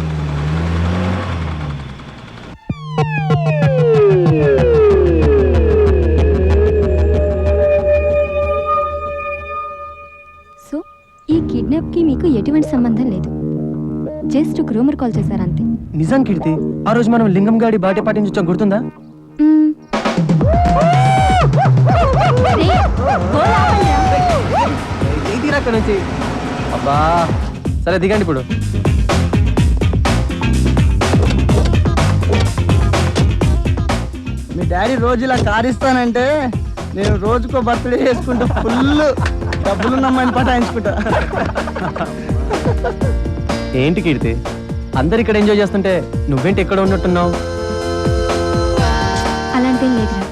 [SPEAKER 17] సో ఈ కిడ్నాప్ కి మీకు ఎటువంటి సంబంధం లేదు, జస్ట్ ఒక రూమర్ కాల్ చేశారు అంతే.
[SPEAKER 12] నిజం కీర్తి, ఆ రోజు మనం లింగం గాడి బాటే పాటించడం గుర్తుందా? నుంచి అబ్బా సరే దిగండి ఇప్పుడు.
[SPEAKER 16] మీ డాడీ రోజు ఇలా కారిస్తానంటే నేను రోజుకో బర్త్డే చేసుకుంటూ ఫుల్ డబ్బులున్నమ్మని పటాయించుకుంటా.
[SPEAKER 12] ఏంటి కీర్తి, అందరు ఇక్కడ ఎంజాయ్ చేస్తుంటే నువ్వేంటి ఎక్కడ ఉన్నట్టున్నావు?
[SPEAKER 17] అలాంటి లేదురా,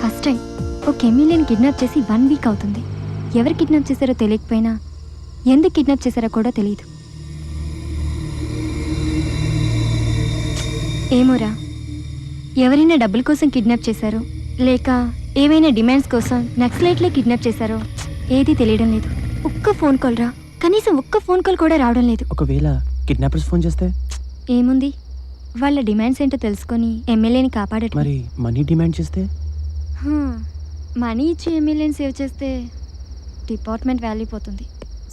[SPEAKER 17] ఫస్ట్ టైం ఒక ఎమ్మెల్యేని కిడ్నాప్ చేసి 1 వీక్ అవుతుంది. ఎవరు కిడ్నాప్ చేశారో తెలియకపోయినా ఎందుకు కిడ్నాప్ చేశారో కూడా తెలియదు. ఏమోరా, ఎవరైనా డబ్బుల కోసం కిడ్నాప్ చేశారో లేక ఏమైనా డిమాండ్స్ కోసం నక్సలైట్లే కిడ్నాప్ చేశారో ఏది తెలియడం లేదు. ఒక్క ఫోన్ కాల్ రా, కనీసం ఒక్క ఫోన్ కాల్ కూడా రావడం లేదు.
[SPEAKER 12] ఒకవేళ కిడ్నాపర్స్ ఫోన్ చేస్తే
[SPEAKER 17] ఏముంది, వాళ్ళ డిమాండ్స్ ఏంటో తెలుసుకొని ఎమ్మెల్యేని కాపాడటం.
[SPEAKER 12] మరి మనీ డిమాండ్ చేస్తే?
[SPEAKER 17] మనీ ఇచ్చి ఎమ్మెల్యేని సేవ్ చేస్తే డిపార్ట్మెంట్ వాల్యూ పోతుంది.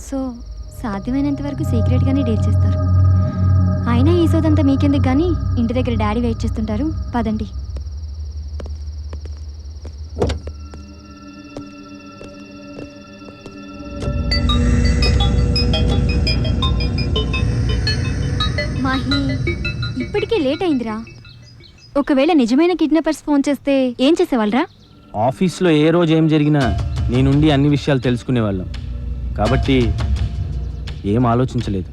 [SPEAKER 17] సో సాధ్యమైనంత వరకు సీక్రెట్గానే డీల్ చేస్తారు. అయినా ఈ సోదంతా మీకెందుకు కానీ, ఇంటి దగ్గర డాడీ వెయిట్ చేస్తుంటారు, పదండి. మాహి, ఇప్పటికే లేట్ అయిందిరా. ఒకవేళ నిజమైన కిడ్నాపర్స్ ఫోన్ చేస్తే ఏం చేసేవాళ్ళరా?
[SPEAKER 12] ఆఫీస్లో ఏ రోజు ఏం జరిగినా నేనుండి అన్ని విషయాలు తెలుసుకునేవాళ్ళం కాబట్టి ఏం ఆలోచించలేదు.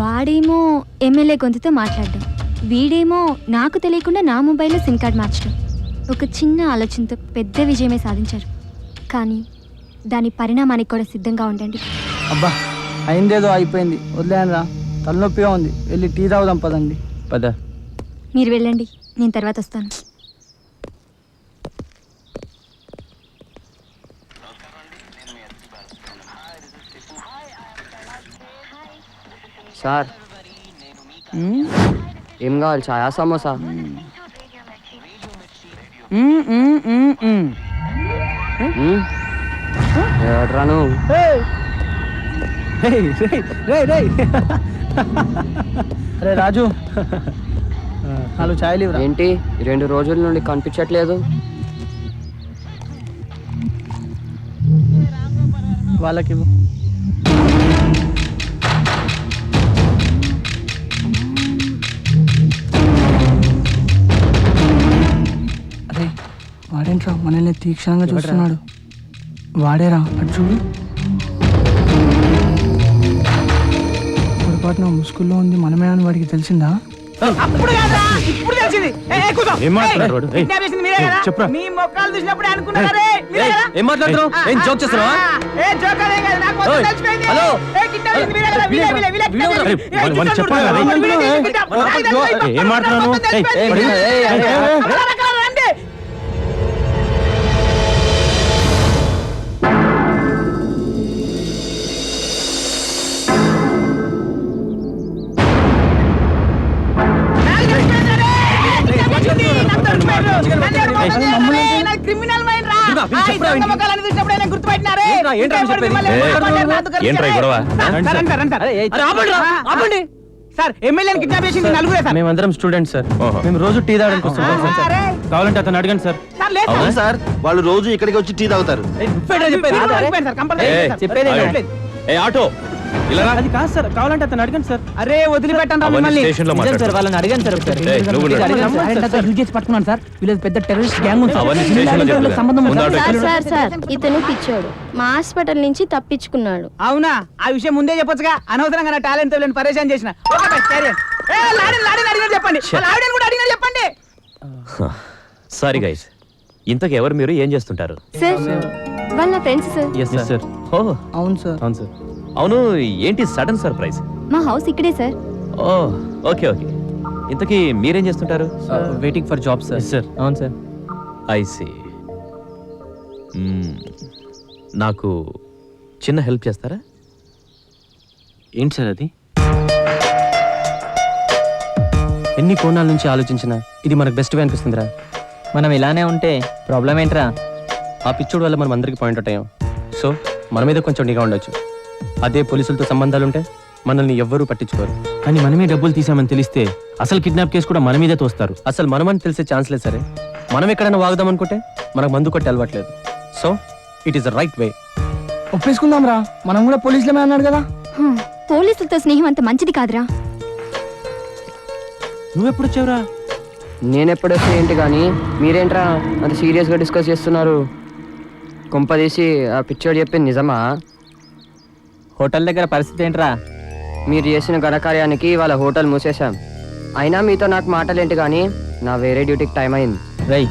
[SPEAKER 17] వాడేమో ఎమ్మెల్యే గొంతుతో మాట్లాడడం, వీడేమో నాకు తెలియకుండా నా మొబైల్లో సిమ్ కార్డ్ మార్చడం. ఒక చిన్న ఆలోచనతో పెద్ద విజయమే సాధించారు. కానీ దాని పరిణామానికి కూడా సిద్ధంగా ఉండండి.
[SPEAKER 16] అబ్బా అయిందేదో అయిపోయింది, వదిలేను రా. తలనొప్పిగా ఉంది, వెళ్ళి టీ తాగుదాం పదండి.
[SPEAKER 12] పద.
[SPEAKER 17] మీరు వెళ్ళండి. నేను తర్వాత వస్తాను.
[SPEAKER 10] సార్ ఏం కావాలి? ఛాయా సమోసా? ఎవడ్రా నువ్వు?
[SPEAKER 16] అరే రాజు, 4 ఛాయలు ఇవ్వరా.
[SPEAKER 10] ఏంటి 2 రోజుల నుండి కనిపించట్లేదు?
[SPEAKER 16] వాళ్ళకి అరే వాడేంట్రా మనల్ని తీక్షణంగా చూస్తున్నాడు. వాడేరా, అటు చూడు. పొరపాటున ముసుగుల్లో ఉంది మనమే అని వాడికి తెలిసిందా?
[SPEAKER 9] అప్పుడు కాదురా, ఇప్పుడు తెలిసింది.
[SPEAKER 12] ఏం మాట్లాడుతున్నాడు వాడు? ఏయ్,
[SPEAKER 9] కిడ్నాప్ చేసింది మీరే కదా?
[SPEAKER 12] చెప్పురా.
[SPEAKER 9] మీ మొక్కలు చూసినప్పుడే అనుకున్నారే.
[SPEAKER 12] ఏం మాట్లాడుతున్నావు? ఏం జోక్ చేస్తున్నావా?
[SPEAKER 9] ఏ జోక్ అదే కాదు, నాకు మొత్తం
[SPEAKER 12] ఓయ్,
[SPEAKER 9] తెలిసిపోయింది.
[SPEAKER 12] హలో.
[SPEAKER 9] ఏ కిడ్నాప్ చేసింది మీరే కదా? వీలే కిడ్నాప్ చేసింది.
[SPEAKER 12] మనం చెప్పాలి కదా. ఏం మాట్లాడుతున్నావు?
[SPEAKER 9] రండి. సార్ ఎమ్మెల్యేని కిడ్నాప్ చేసింది నలుగురే సార్.
[SPEAKER 12] మేమందరం స్టూడెంట్స్ సార్. మేము రోజు టీ తాగడానికి వస్తుంటాం సార్. కావాలంటే అతను అడగండి సార్.
[SPEAKER 11] అవునా సార్? వాళ్ళు రోజు ఇక్కడికి వచ్చి టీ తాగుతారు.
[SPEAKER 5] ఆటో
[SPEAKER 12] అది కాదు సార్, కావాలంటే అతను అడగండి సార్.
[SPEAKER 9] అరే వదిలిపెట్టండి మిమ్మల్ని.
[SPEAKER 12] సార్ వాళ్ళని అడగండి సార్ ఒకసారి.
[SPEAKER 9] పట్టుకున్నాను సార్. వీళ్ళది పెద్ద టెర్రరిస్ట్ గ్యాంగ్ ఉంది
[SPEAKER 5] అవన్నీ
[SPEAKER 9] సంబంధం ఉంది.
[SPEAKER 17] సార్ ఇతను పిచ్చోడు మా హాస్పిటల్ నుంచి తప్పించుకున్నాడు.
[SPEAKER 9] అవునా? ఆ విషయం ముందే చెప్పొచ్చుగా. అనవసరంగా నా టాలెంట్ తో పరేషాన్ చేసిన. చెప్పండి కూడా అడిగినా చెప్పండి.
[SPEAKER 7] సారీ గైస్, ఇంతకు ఎవరు మీరు? ఏం చేస్తుంటారు?
[SPEAKER 17] సార్ వాళ్ళ ఫ్రెండ్స్ సార్.
[SPEAKER 12] Yes sir.
[SPEAKER 7] ఓ
[SPEAKER 16] అవును సార్.
[SPEAKER 12] అవును సార్.
[SPEAKER 7] అవును, ఏంటి సడన్ సర్ప్రైజ్?
[SPEAKER 17] మా హౌస్ ఇక్కడే సార్.
[SPEAKER 7] ఓ ఓకే ఓకే. ఇంతకీ మీరేం చేస్తుంటారు?
[SPEAKER 12] Waiting for job sir. Sir అవును సార్.
[SPEAKER 7] I see. నాకు చిన్న హెల్ప్ చేస్తారా?
[SPEAKER 12] ఏంటి సార్ అది? ఎన్ని కోణాల నుంచి ఆలోచించినా ఇది మనకు బెస్ట్ వే అనిపిస్తుందిరా. మనం ఇలానే ఉంటే ప్రాబ్లం ఏంట్రా? ఆ పిచ్చోడు వల్ల మనం అందరికి పాయింట్ అవుట్ అయ్యాం. సో మన మీద కొంచెం నిఘా ఉండొచ్చు. అదే పోలీసులతో సంబంధాలుంటే మనల్ని ఎవ్వరూ పట్టించుకోరు. కానీ మనమే డబ్బులు తీసామని తెలిస్తే అసలు కిడ్నాప్ కేసు కూడా మన మీదే తోస్తారు. అసలు మనమని తెలిసే ఛాన్స్ లేదు. సరే మనం ఎక్కడైనా వాగుదాం అనుకుంటే మనకు మందు కొట్టి అలవాట్లేదు. So it is the right way.
[SPEAKER 16] ఒప్పేసుకుందాం రా, మనం కూడా పోలీసులమే అన్నాడు కదా.
[SPEAKER 17] పోలీసులతో స్నేహం అంత మంచిది కాదురా.
[SPEAKER 12] నువ్వెప్పుడు వచ్చావురా?
[SPEAKER 10] నేనెప్పుడొస్తే ఏంటి కానీ మీరేంట్రా అంత సీరియస్గా డిస్కస్ చేస్తున్నారు? కొంపదీసి ఆ పిచ్చోడు చెప్పింది నిజమా?
[SPEAKER 12] హోటల్ దగ్గర పరిస్థితి ఏంట్రా?
[SPEAKER 10] మీరు చేసిన ఘనకార్యానికి వాళ్ళ హోటల్ మూసేశాం. అయినా మీతో నాకు మాటలేంటి కానీ నా వేరే డ్యూటీకి టైం అయింది.
[SPEAKER 12] రై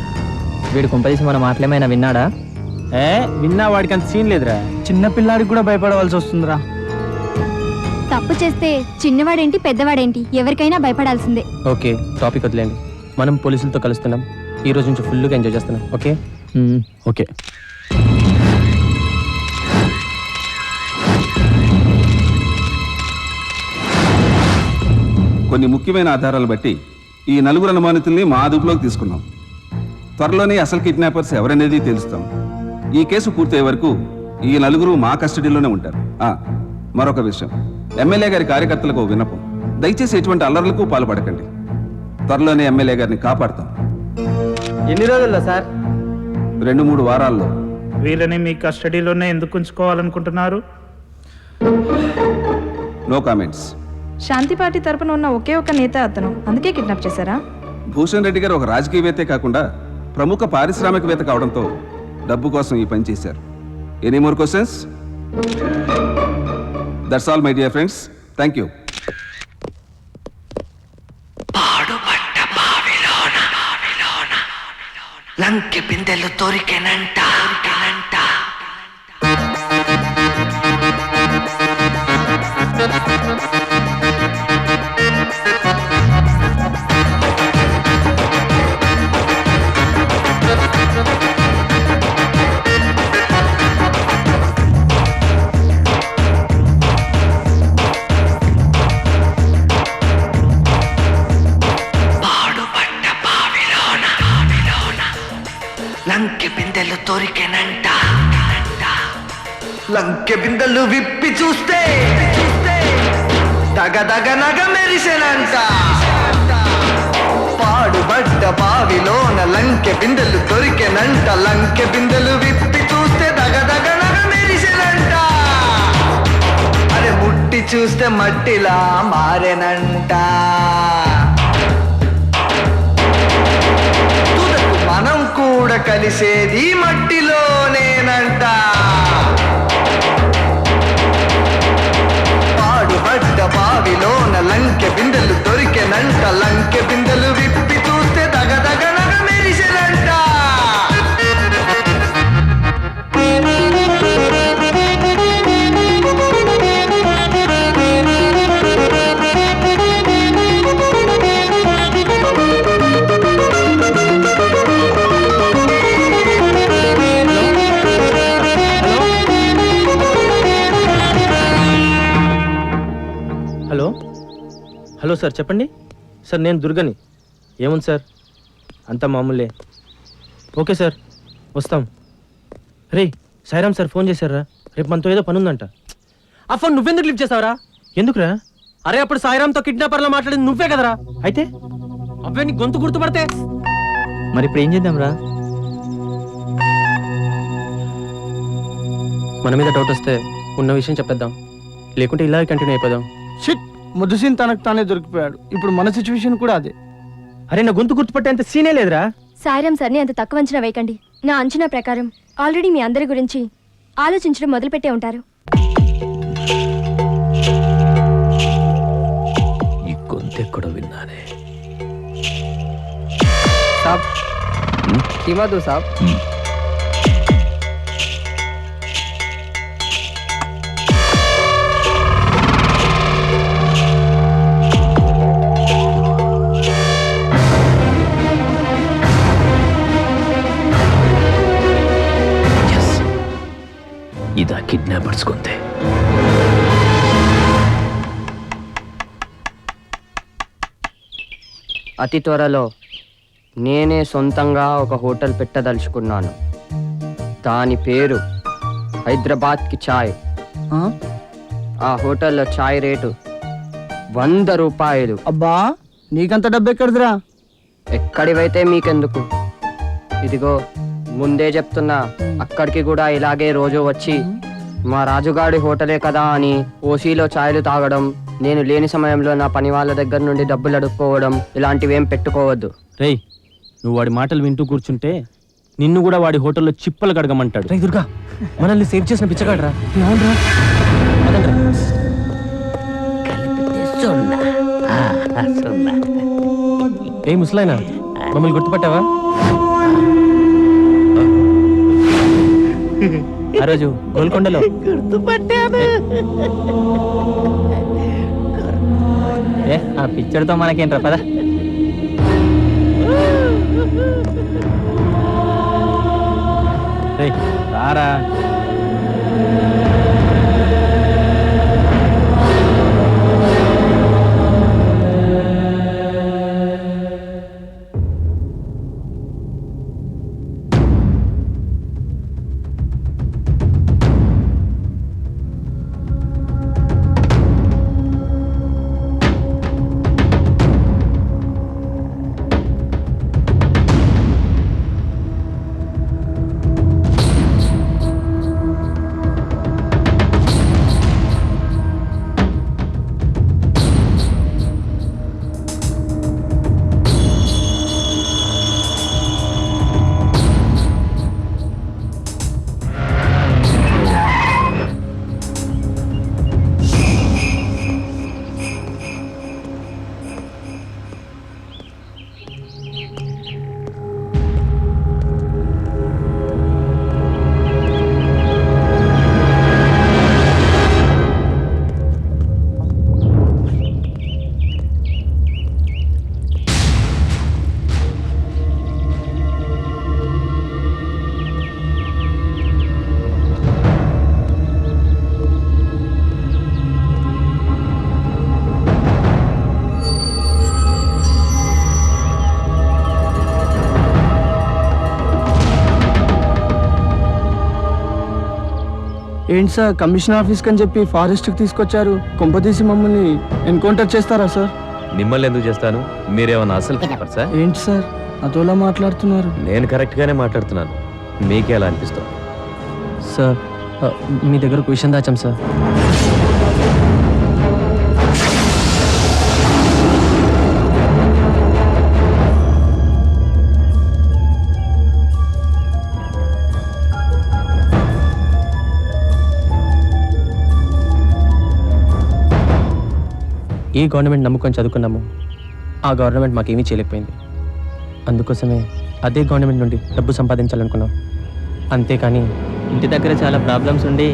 [SPEAKER 12] వీడు కొంపదీసి మన మాటలేమైనా విన్నాడా? విన్నా, వాడికి అంత సీన్ లేదురా.
[SPEAKER 16] చిన్న పిల్లాడికి కూడా భయపడవలసి వస్తుందిరా.
[SPEAKER 17] తప్పు చేస్తే చిన్నవాడేంటి పెద్దవాడేంటి ఎవరికైనా భయపడాల్సిందే.
[SPEAKER 12] ఓకే టాపిక్ వదిలేండి. మనం పోలీసులతో కలుస్తున్నాం. ఈ రోజు నుంచి ఫుల్గా ఎంజాయ్ చేస్తున్నాం. Okay okay.
[SPEAKER 4] కొన్ని ముఖ్యమైన ఆధారాలు బట్టి ఈ నలుగురు అనుమానితుల్ని మా అదుపులోకి తీసుకున్నాం. త్వరలోనే అసలు కిడ్నాపర్స్ ఎవరనేది తెలుస్తాం. ఈ కేసు పూర్తయ్యే వరకు ఈ నలుగురు మా కస్టడీలోనే ఉంటారు. మరొక విషయం, ఎమ్మెల్యే గారి కార్యకర్తలకు విన్నపం, దయచేసి ఎటువంటి అల్లర్లకు పాల్పడకండి. త్వరలోనే ఎమ్మెల్యే గారిని కాపాడుతాం.
[SPEAKER 12] ఎన్ని రోజుల్లో సార్?
[SPEAKER 4] 2-3 వారాల్లో.
[SPEAKER 20] వీళ్ళని మీ కస్టడీలోనే ఎందుకు ఉంచుకోవాలనుకుంటున్నారు?
[SPEAKER 4] No comments.
[SPEAKER 2] శాంతి పార్టీ తరపున ఉన్న ఒకే ఒక నేత అతను, అందుకే కిడ్నాప్ చేశారా?
[SPEAKER 4] భూషణ్ రెడ్డి గారు ఒక రాజకీయవేత్తే కాకుండా ప్రముఖ పారిశ్రామికవేత్త కావడంతో డబ్బు కోసం ఈ పని చేశారు. Any more questions? That's all my dear friends. Thank you.
[SPEAKER 21] లంకె బిందెలు తోరికెనంట. దొరికెనంట లంకె బిందెలు విప్పి చూస్తే దగదగ నగ మెరిసెనంట పాడుబడ్డ బావిలోన లంకె బిందెలు దొరికెనంట లంకె బిందెలు విప్పి చూస్తే దగదగ నగ మెరిసెనంట అరే ముట్టి చూస్తే మట్టిలా మారెనంట తుదకు మనం కూడా కలిసేది మట్టిలోనేనంట పాడుబడ్డ బావిలోన లంకె బిందెలు దొరికెనంట లంకె బిందెలు విప్పి చూస్తే దగదగ నగ మెరిసెనంట
[SPEAKER 6] హలో హలో సార్ చెప్పండి సార్ నేను దుర్గని ఏముంది సార్ అంతా మామూలే ఓకే సార్ వస్తాం రే సాయిరామ్ సార్ ఫోన్ చేశారా రేపు మనతో ఏదో పని ఉందంట
[SPEAKER 12] ఆ ఫోన్ నువ్వెందుకు లిఫ్ట్ చేసావురా?
[SPEAKER 6] ఎందుకురా?
[SPEAKER 12] అరే అప్పుడు సాయిరామ్తో కిడ్నాపర్లో మాట్లాడింది నువ్వే కదరా?
[SPEAKER 6] అయితే
[SPEAKER 12] అవే నీ గొంతు గుర్తుపడితే
[SPEAKER 6] మరి ఇప్పుడు ఏం చేద్దాం రా?
[SPEAKER 12] మన మీద డౌట్ వస్తే ఉన్న విషయం చెప్పేద్దాం, లేకుంటే ఇలాగే కంటిన్యూ అయిపోదాం.
[SPEAKER 16] షిట్, ముద్దుసీన్ తనకు తానే దొరికిపోయాడు. ఇప్పుడు మన సిచ్యువేషన్ కూడా అదే.
[SPEAKER 6] అరే నా గొంతు గుర్తుపట్టే అంత సీనే లేదురా.
[SPEAKER 17] సాయిరామ్ సార్ని అంత తక్కువ అంచనా వేయకండి. నా అంచనా ప్రకారం ఆల్రెడీ మీ అందరి గురించి ఆలోచించడం మొదలుపెట్టే ఉంటారు.
[SPEAKER 7] ఈ గొంతెక్కడో విన్నానే.
[SPEAKER 10] साहब कीमा दो साहब.
[SPEAKER 7] ఇదా కిడ్నాపర్స్ గొంతే.
[SPEAKER 10] అతి త్వరలో నేనే సొంతంగా ఒక హోటల్ పెట్టదలుచుకున్నాను. దాని పేరు హైదరాబాద్ కి చాయ్. ఆ హోటల్లో చాయ్ రేటు 100 రూపాయలు.
[SPEAKER 16] అబ్బా, నీకంత డబ్బు ఎక్కడిదిరా?
[SPEAKER 10] ఎక్కడివైతే మీకెందుకు, ఇదిగో ముందే చెప్తున్నా, అక్కడికి కూడా ఇలాగే రోజు వచ్చి మా రాజుగాడి హోటలే కదా అని ఓసీలో ఛాయలు తాగడం, నేను లేని సమయంలో నా పని వాళ్ళ దగ్గర నుండి డబ్బులు అడుక్కోవడం, ఇలాంటివేం పెట్టుకోవద్దు.
[SPEAKER 6] రేయ్, నువ్వు వాడి మాటలు వింటూ కూర్చుంటే నిన్ను కూడా వాడి హోటల్లో చిప్పలు కడగమంటాడు.
[SPEAKER 12] రే దుర్గా, మనల్ని సేవ్ చేసిన పిచ్చగాడరా. ఏ ముసలాయనా, మమ్మల్ని గుర్తుపట్టావా? ఆ రోజు గోల్కొండలో
[SPEAKER 19] గుర్తుపట్టాను.
[SPEAKER 12] ఆ పిక్చర్తో మనకేంట్రా, పద. రారా.
[SPEAKER 16] ఏంటి సార్ కమిషనర్ ఆఫీస్కి అని చెప్పి ఫారెస్ట్కి తీసుకొచ్చారు, కొంపతీసి మమ్మల్ని ఎన్కౌంటర్ చేస్తారా సార్?
[SPEAKER 7] మిమ్మల్ని ఎందుకు చేస్తాను? మీరేమన్నా అసలు సార్?
[SPEAKER 16] ఏంటి సార్ అదోలా మాట్లాడుతున్నారు?
[SPEAKER 7] నేను కరెక్ట్గానే మాట్లాడుతున్నాను, మీకే ఎలా అనిపిస్తుంది?
[SPEAKER 12] సార్ మీ దగ్గర ఒక విషయం దాచాం సార్. ఏ గవర్నమెంట్ నమ్ముకొని చదువుకున్నాము ఆ గవర్నమెంట్ మాకేమీ చేయలేకపోయింది. అందుకోసమే అదే గవర్నమెంట్ నుండి డబ్బు సంపాదించాలనుకున్నాం. అంతేకాని
[SPEAKER 6] ఇంటి దగ్గర చాలా ప్రాబ్లమ్స్ ఉండి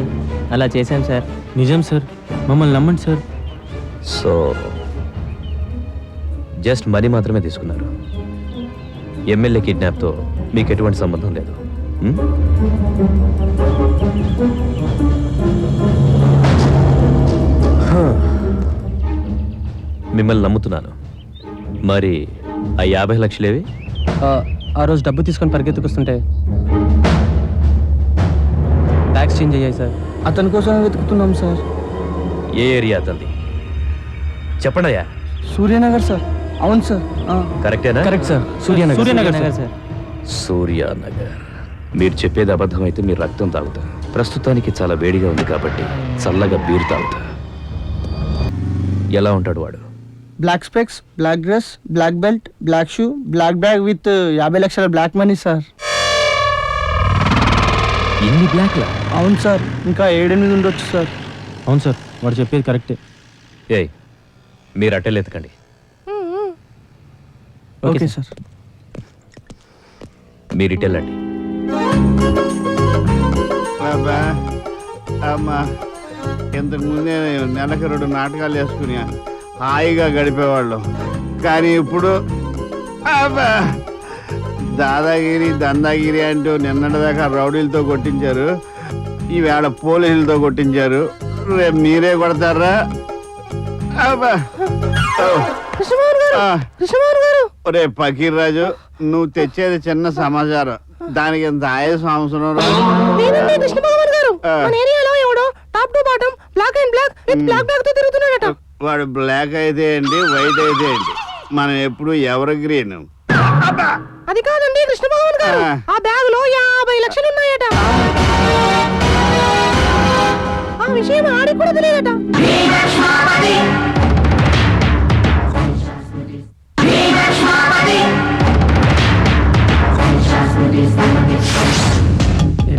[SPEAKER 6] అలా చేశాం సార్.
[SPEAKER 12] నిజం సార్, మమ్మల్ని నమ్మండి సార్.
[SPEAKER 7] సో జస్ట్ మనీ మాత్రమే తీసుకున్నారు. ఎమ్మెల్యే కిడ్నాప్తో మీకు ఎటువంటి సంబంధం లేదు. మిమ్మల్ని నమ్ముతున్నాను. మరి ఆ 50 లక్షలేవి?
[SPEAKER 12] ఆ రోజు డబ్బు తీసుకొని పరిగెత్తుకొస్తుంటే బ్యాగ్స్ చేంజ్ అయ్యాయి సార్.
[SPEAKER 16] అతని కోసం వెతుకుతున్నాం సార్.
[SPEAKER 7] ఏ ఏరియా అతనిది చెప్పండి అయ్యా.
[SPEAKER 16] సూర్యనగర్ సార్. అవును సార్.
[SPEAKER 7] కరెక్టేనా?
[SPEAKER 12] Correct sir, Suryanagar sir.
[SPEAKER 7] Surya Nagar. మీరు చెప్పేది అబద్ధం అయితే మీరు రక్తం తాగుతా. ప్రస్తుతానికి చాలా వేడిగా ఉంది కాబట్టి చల్లగా బీరు తాగుతా. ఎలా ఉంటాడు వాడు?
[SPEAKER 16] Black specs, black dress, black belt, black shoe, black bag with 50 లక్షల బ్లాక్ మనీ సార్.
[SPEAKER 7] ఇన్ని బ్లాక్లా?
[SPEAKER 16] అవును సార్, ఇంకా 7-8 ఉండొచ్చు సార్.
[SPEAKER 12] అవును సార్, వాడు చెప్పేది కరెక్టే.
[SPEAKER 7] ఏయ్ మీరు అట్టెలు ఎత్తకండి.
[SPEAKER 16] Okay sir.
[SPEAKER 7] మీరు ఇటెళ్ళండి.
[SPEAKER 11] అమ్మా ఇంతకు ముందే నెలకు 2 నాటకాలు వేసుకుని హాయిగా గడిపేవాళ్ళం. కానీ ఇప్పుడు అబ్బా దాదాగిరి దందాగిరి అంటూ నిన్నటిదాకా రౌడీలతో కొట్టించారు, ఈవేళ పోలీసులతో కొట్టించారు. రేపు మీరే కొడతారా? అబ్బా ఒరే ఫకీర్ రాజు, నువ్వు తెచ్చేది చిన్న సమాచారం, దానికి ఇంత ఆయాసం అవసరం. వాడు బ్లాక్ అయితే ఏంటి, వైట్ అయితే ఏంటి, మనం ఎప్పుడు ఎవరు గ్రీన్.
[SPEAKER 19] అది కాదండి కృష్ణభగవాన్ గారు, ఆ బ్యాగ్ లో 50 లక్షలు ఉన్నాయట. ఆ విషయం ఆడికి కూడా తెలియదట.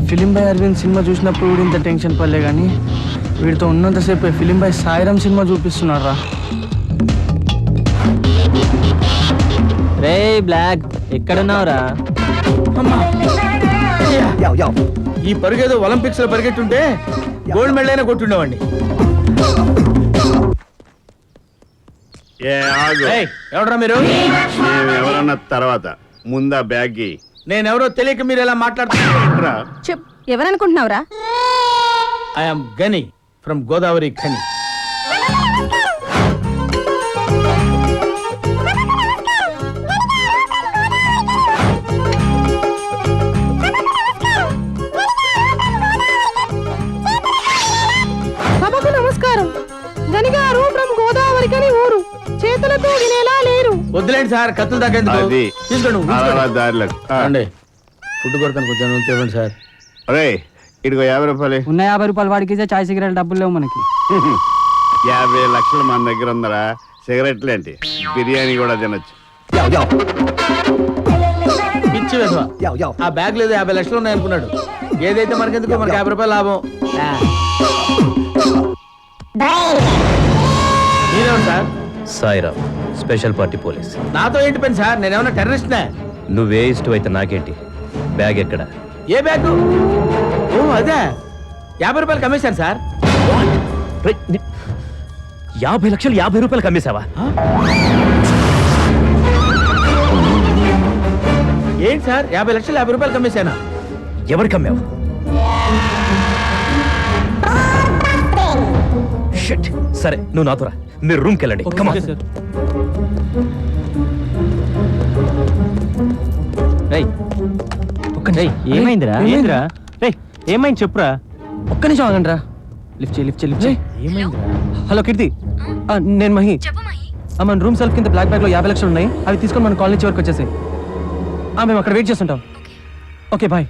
[SPEAKER 16] ఫిలిం బాయ్ అరవింద్ సినిమా చూసినప్పుడు కూడా ఇంత టెన్షన్ పడలే, కానీ వీడితో ఉన్నంతసేపు ఫిలిం బాయ్ సాయిరామ్ సినిమా చూపిస్తున్నారా.
[SPEAKER 6] రే బ్లాక్, ఎక్కడున్నావురా?
[SPEAKER 9] ఈ పరుగేదో ఒలింపిక్స్ లో పరిగెట్టుంటే గోల్డ్ మెడల్ అయినా కొట్టుండేవాడిని. ఎవడరా మీరు?
[SPEAKER 11] ఎవరన్నా తర్వాత ముందా బ్యాగ్
[SPEAKER 9] నేనెవరో తెలియక మీరు ఎలా మాట్లాడుతున్నారా?
[SPEAKER 2] చెప్, ఎవరనుకుంటున్నావురా?
[SPEAKER 9] ఐఎమ్ గని ఫ్రమ్ గోదావరి ఖని.
[SPEAKER 19] సభకు నమస్కారం. గని గారు ఫ్రమ్ గోదావరి ఖని ఊరు, చేతులతో వినేలా లేరు.
[SPEAKER 9] వద్దులేండి సార్, కత్తులు దాకేందుకు. తీసుకోండి. ఫుడ్ కొడతాను, కొంచెం ఇవ్వండి సార్.
[SPEAKER 11] అరే ఇదిగో 50 రూపాయలు.
[SPEAKER 16] ఉన్న 50 రూపాయలు వాడికి చాయ్ సిగరెట్ డబ్బులు లేవు మనకి.
[SPEAKER 11] 50 లక్షలు మన దగ్గర ఉందరా. సిగరెట్లు ఏంటి, బిర్యానీ కూడా తినొచ్చు.
[SPEAKER 9] పిచ్చి వేసవా, ఆ బ్యాగ్ లేదు 50 లక్షలు ఉన్నాయి అనుకున్నాడు. ఏదైతే మనకెందుకు, మనకి 50 రూపాయలు లాభం. మీరేమో sir?
[SPEAKER 7] Sairam, special party police.
[SPEAKER 9] నాతో ఏంటి పని సార్? నేనేమన్నా టెర్రరిస్ట్నే?
[SPEAKER 7] నువ్వే ఇష్టం అయితే నాకేంటి. బ్యాగ్ ఎక్కడ?
[SPEAKER 9] ఏ బ్యాగు? ఓ అదే, 50 రూపాయలు కమ్మేశాను సార్.
[SPEAKER 7] 50 లక్షలు 50 రూపాయలు కమ్మేశావా?
[SPEAKER 9] ఏంటి సార్, 50 లక్షలు 50 రూపాయలు కమ్మేశానా?
[SPEAKER 7] ఎవరు కమ్మావు? సరే నువ్వు నాతో రా, మీరు రూమ్కి వెళ్ళండి.
[SPEAKER 6] ఏమైందిరా?
[SPEAKER 12] ఏమైంది చెప్పురా. ఒక్క నిమిషం ఆగండి రా. లిఫ్ట్ చేయి. ఏమైంది? హలో కీర్తి, నేను మహి. మన రూమ్ సెల్ఫ్ కింద బ్లాక్ బ్యాగ్ లో 50 లక్షలు ఉన్నాయి. అవి తీసుకొని మన కాలేజ్ వరకు వచ్చేసాయి. మేము అక్కడ వెయిట్ చేస్తుంటాం. Okay bye.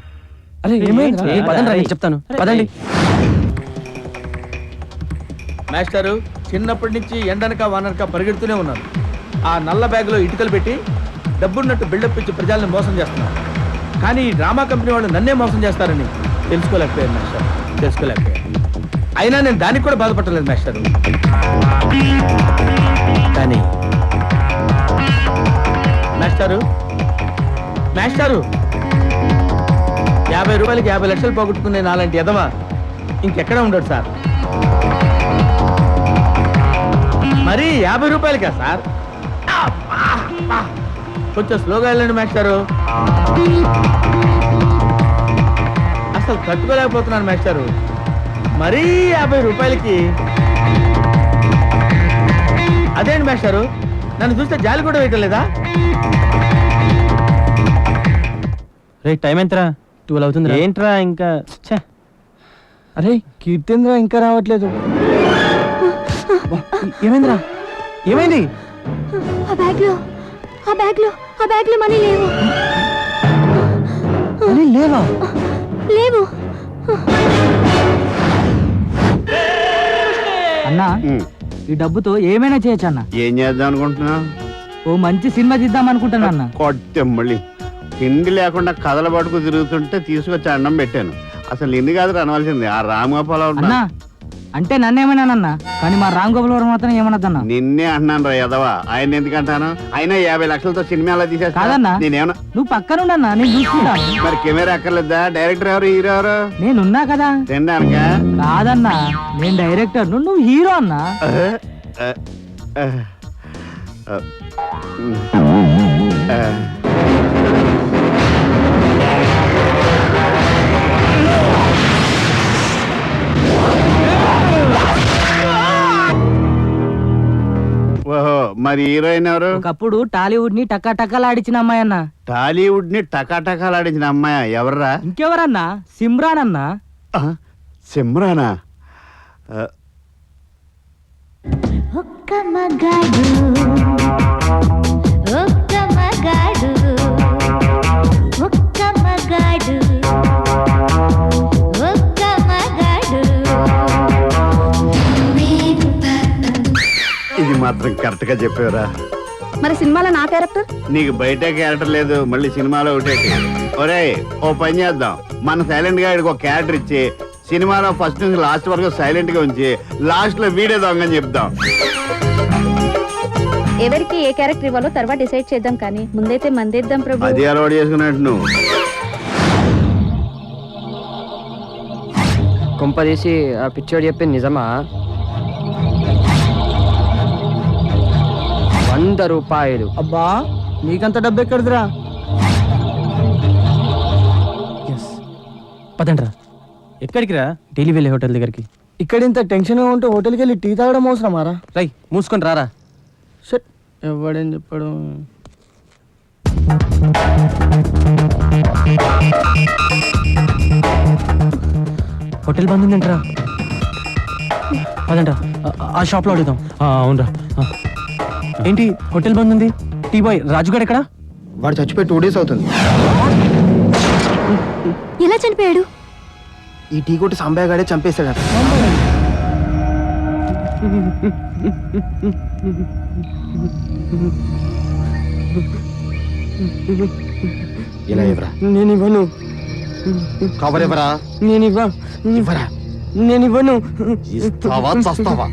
[SPEAKER 12] అరే ఏమైంది? పదండి రా, నేను చెప్తాను. పదండి.
[SPEAKER 9] మాస్టారు చిన్నప్పటి నుంచి ఎండనక వాననక పరిగెడుతూనే ఉన్నాను. ఆ నల్ల బ్యాగులో ఇటుకలు పెట్టి డబ్బున్నట్టు బిల్డప్ ఇచ్చి ప్రజల్ని మోసం చేస్తున్నాను. కానీ ఈ డ్రామా కంపెనీ వాళ్ళు నన్నే మోసం చేస్తారని తెలుసుకోలేకపోయాను మాస్టర్, తెలుసుకోలేకపోయాను. అయినా నేను దానికి కూడా బాధపడలేదు మాస్టారు. కానీ మాస్టారు 50 రూపాయలకి 50 లక్షలు పోగొట్టుకునే నాలాంటి ఎదవా ఇంకెక్కడ ఉండడు సార్. మరి 50 రూపాయలకా సార్? కొంచెం స్లోగా వెళ్ళండి మాస్టారు. అసలు తట్టుకోలేకపోతున్నాను మాస్టారు. మరీ 50 రూపాయలకి. అదేంటి మాస్టారు, నన్ను చూస్తే జాలి కూడా వేయటం లేదా?
[SPEAKER 12] రే టైం ఎంతరా? 12 అవుతుంది.
[SPEAKER 6] ఏంట్రా ఇంకా?
[SPEAKER 16] అరే కీర్తేంద్ర ఇంకా రావట్లేదు.
[SPEAKER 12] ఏమైందిరా? ఏమైంది?
[SPEAKER 17] ఆ బ్యాగ్లో మనీ లేవు.
[SPEAKER 12] మనీ లేవా?
[SPEAKER 17] లేవు.
[SPEAKER 8] అన్నా ఈ డబ్బుతో ఏమైనా చేయొచ్చు అన్న.
[SPEAKER 11] ఏం చేద్దాం అనుకుంటున్నా?
[SPEAKER 8] ఓ మంచి సినిమా తీద్దాం అనుకుంటున్నా అన్న.
[SPEAKER 11] కొట్టే మళ్ళీ తిండి లేకుండా కథల పడుకు తిరుగుతుంటే తీసుకొచ్చి అన్నం పెట్టాను. అసలు నిన్ను కాదు అనవలసింది ఆ రామగోపాలరావు.
[SPEAKER 8] అన్నా అంటే నన్నేమన్నానన్నా, కానీ మా రామ్ గోపాల్ మాత్రం ఏమన్నదన్నా?
[SPEAKER 11] నిన్నే అన్నాను రా యదవా. ఆయన ఎందుకంటాను? అయినా 50 లక్షలతో సినిమా ఎలా తీసేస్తా?
[SPEAKER 8] కాదన్నా,
[SPEAKER 11] నేనేమన్నా
[SPEAKER 8] నువ్వు పక్కనుండన్నా, నేను చూసుకుంటా.
[SPEAKER 11] మరి కెమెరా అక్కర్లేదా? డైరెక్టర్ ఎవరు, హీరో ఎవరు?
[SPEAKER 8] నేనున్నా కదా.
[SPEAKER 11] తినడానికా?
[SPEAKER 8] కాదన్నా, నేను డైరెక్టర్, నువ్వు హీరో అన్నా.
[SPEAKER 11] ఓహో, మరి హీరోయిన్ ఎవరు?
[SPEAKER 8] ఒకప్పుడు టాలీవుడ్ ని టకాటకాలాడిచిన అమ్మాయి అన్న.
[SPEAKER 11] టాలీవుడ్ ని టకాటకాలాడించిన అమ్మాయి ఎవర్రా?
[SPEAKER 8] ఇంకెవరన్నా? సిమ్రాన్ అన్నా.
[SPEAKER 11] సిమ్రానా?
[SPEAKER 17] ఒక్క మగాడు ఒక్క మగాడు ఒక్క మగాడు ఒక్క మగాడు.
[SPEAKER 11] ఇది మాత్రం కరెక్ట్ గా చెప్పావురా.
[SPEAKER 2] మరి సినిమాలో నా క్యారెక్టర్?
[SPEAKER 11] నీకు బయట క్యారెక్టర్ లేదు, మళ్ళీ సినిమాలో ఒకటే. ఒరేయ్ ఓ పని చేద్దాం, మన సైలెంట్ గా ఒక క్యారెక్టర్ ఇచ్చి సినిమాలో ఫస్ట్ నుంచి లాస్ట్ వరకు సైలెంట్ గా ఉంచి లాస్ట్ లో వీడియో దొంగని చెప్దాం.
[SPEAKER 2] ఎవరికి ఏ క్యారెక్టర్ ఇవ్వాలో తర్వాత డిసైడ్ చేద్దాం, కానీ ముందైతే మందేద్దాం ప్రభు.
[SPEAKER 11] అది అలవాటు చేసుకున్నట్టు నువ్వు.
[SPEAKER 10] కొంపదీసి ఆ పిచ్చోడు చెప్పింది నిజమా? 100 రూపాయలు.
[SPEAKER 16] అబ్బా నీకంత డబ్బు ఎక్కడిదిరా?
[SPEAKER 12] పదండ్రా. ఎక్కడికి రా? ఢిల్లీ వెళ్ళే హోటల్ దగ్గరికి.
[SPEAKER 16] ఇక్కడ ఇంత టెన్షన్ గా ఉంటే హోటల్కి వెళ్ళి టీ తాగడం అవసరమారా?
[SPEAKER 12] రై మూసుకొని రారా.
[SPEAKER 16] షట్, ఎవడేం చెప్పాడు?
[SPEAKER 12] హోటల్ బంద్ ఉందంటరా. పదండ్రా, ఆ షాప్లో అడుగుదాం. అవునరా. ఏంటి హోటల్ బంద్ ఉంది? టీ బాయ్ రాజుగాడు ఎక్కడా?
[SPEAKER 16] వాడు చచ్చిపోయి 2 days అవుతుంది.
[SPEAKER 17] ఎలా చనిపోయాడు?
[SPEAKER 16] ఈ టీ కొట్టి సంబయ్యగాడే చంపేశాడు.
[SPEAKER 11] ఇలా ఇవ్వరా.
[SPEAKER 16] నేను ఇవ్వను.
[SPEAKER 11] కవర్ ఇవ్వరా.
[SPEAKER 16] నేను ఇవ్వరా. నేను ఇవ్వను.
[SPEAKER 11] ఇస్తావా చస్తావా?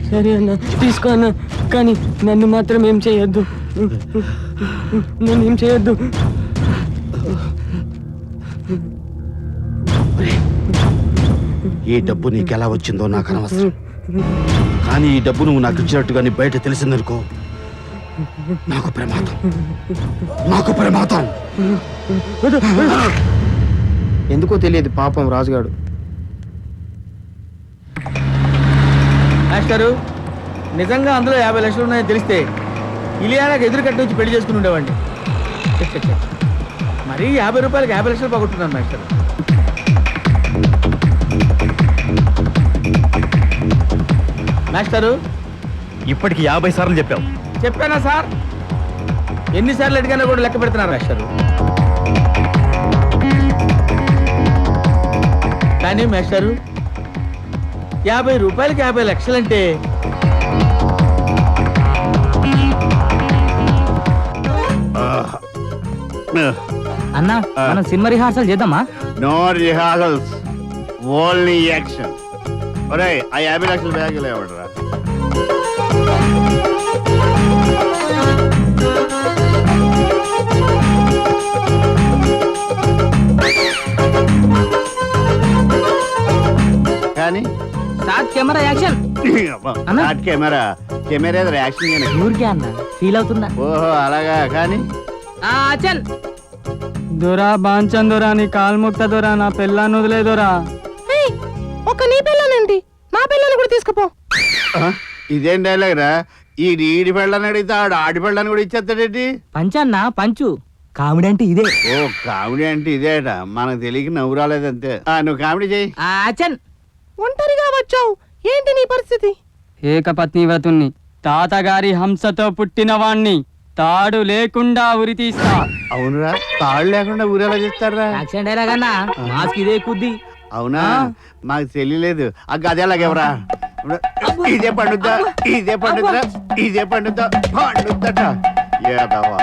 [SPEAKER 16] సరే అన్న, తీసుకో అన్న, కానీ నన్ను మాత్రం ఏం చేయొద్దు. నన్ను ఏం చేయొద్దు.
[SPEAKER 11] ఈ డబ్బు నీకెలా వచ్చిందో నాకు అనవసరం, కానీ ఈ డబ్బు నువ్వు నాకు ఇచ్చినట్టుగా నీ బయట తెలిసిందనుకో, నాకు ప్రమాదం. నాకు ప్రమాదం.
[SPEAKER 16] ఎందుకో తెలియదు పాపం రాజుగాడు.
[SPEAKER 9] మాస్టరు నిజంగా అందులో 50 లక్షలు ఉన్నాయని తెలిస్తే ఇలియానాకి ఎదురు కట్టి వచ్చి పెళ్లి చేసుకుని ఉండేవాడిని. మరీ 50 రూపాయలకి 50 లక్షలు పోగొట్టున్నాను మాస్టర్. మాస్టరు
[SPEAKER 3] ఇప్పటికి 50 సార్లు చెప్పావు.
[SPEAKER 9] చెప్పానా సార్? ఎన్నిసార్లు అడిగానో కూడా లెక్క పెడుతున్నారు మాస్టరు. కానీ మాస్టరు 50 రూపాయలకి 50 లక్షలంటే
[SPEAKER 8] అన్నా మనం సినిమా రిహార్సల్ చేద్దామా?
[SPEAKER 11] No rehearsals, only action. ఒరే ఆ 50 లక్షల బ్యాగ్ లేవడరా. కానీ
[SPEAKER 8] start camera action.
[SPEAKER 11] Start camera action
[SPEAKER 8] ఊరికే అన్న ఫీల్ అవుతున్నా.
[SPEAKER 11] ఓహో అలాగా. కానీ
[SPEAKER 8] చల్
[SPEAKER 10] దొరా బాంచన్ దొరా నీ కాలు ముక్త దొరా నా పిల్లని వదిలే దొరా.
[SPEAKER 19] ఒక నీ పిల్లనండి నా పిల్లని కూడా తీసుకుపో.
[SPEAKER 11] ఇదేం డైలాగ్ రా? ఈడి పెళ్ళని అడిగితే ఆడి పెళ్ళని కూడా ఇచ్చేస్తాడేంటి?
[SPEAKER 8] పంచన్నా పంచు. కామెడీ అంటే ఇదే.
[SPEAKER 11] ఓ కామెడీ అంటే ఇదేట. మనకు తెలియక నవ్వు రాలేదంతే. నువ్వు కామెడీ చెయ్యి.
[SPEAKER 19] ఒంటరిగా వచ్చావు, ఏంటి నీ పరిస్థితి?
[SPEAKER 10] ఏకపత్ని వ్రతుణ్ణి, తాతగారి హంసతో పుట్టిన వాణ్ణి, తాడు లేకుండా ఉరి తీస్తా.
[SPEAKER 11] అవునురా, తాడు లేకుండా ఊరేలా చేస్తారా?
[SPEAKER 8] యాక్షన్ డైలాగ్ అన్నా, మాస్క్ ఇదే కుద్ది.
[SPEAKER 11] అవునా, మాకు తెలియలేదు. గదేలాగెవరా? ఇదే పండుద్దా ఇదే పండుద్దా ఇదే పండుద్దా పండుద్దట ఏదవా.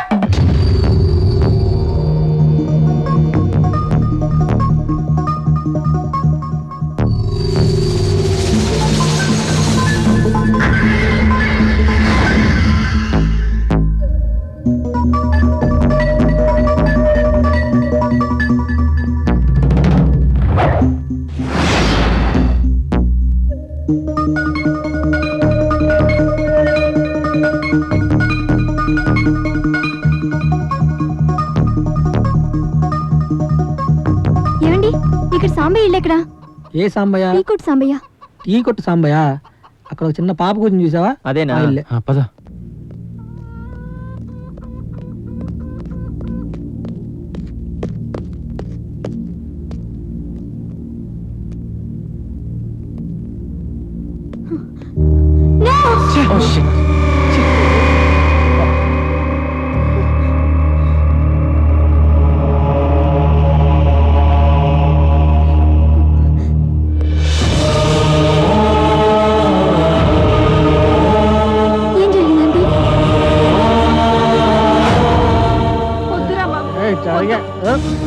[SPEAKER 17] ఏమండి ఇక్కడ సాంబయ్య ఇల్లు ఎక్కడా?
[SPEAKER 8] ఏ సాంబయ్య?
[SPEAKER 17] టీ కొట్టు సాంబయ్య.
[SPEAKER 8] టీ కొట్టు సాంబయ్య. అక్కడ ఒక చిన్న పాప గురించి చూసావా?
[SPEAKER 12] అదేనా? పద.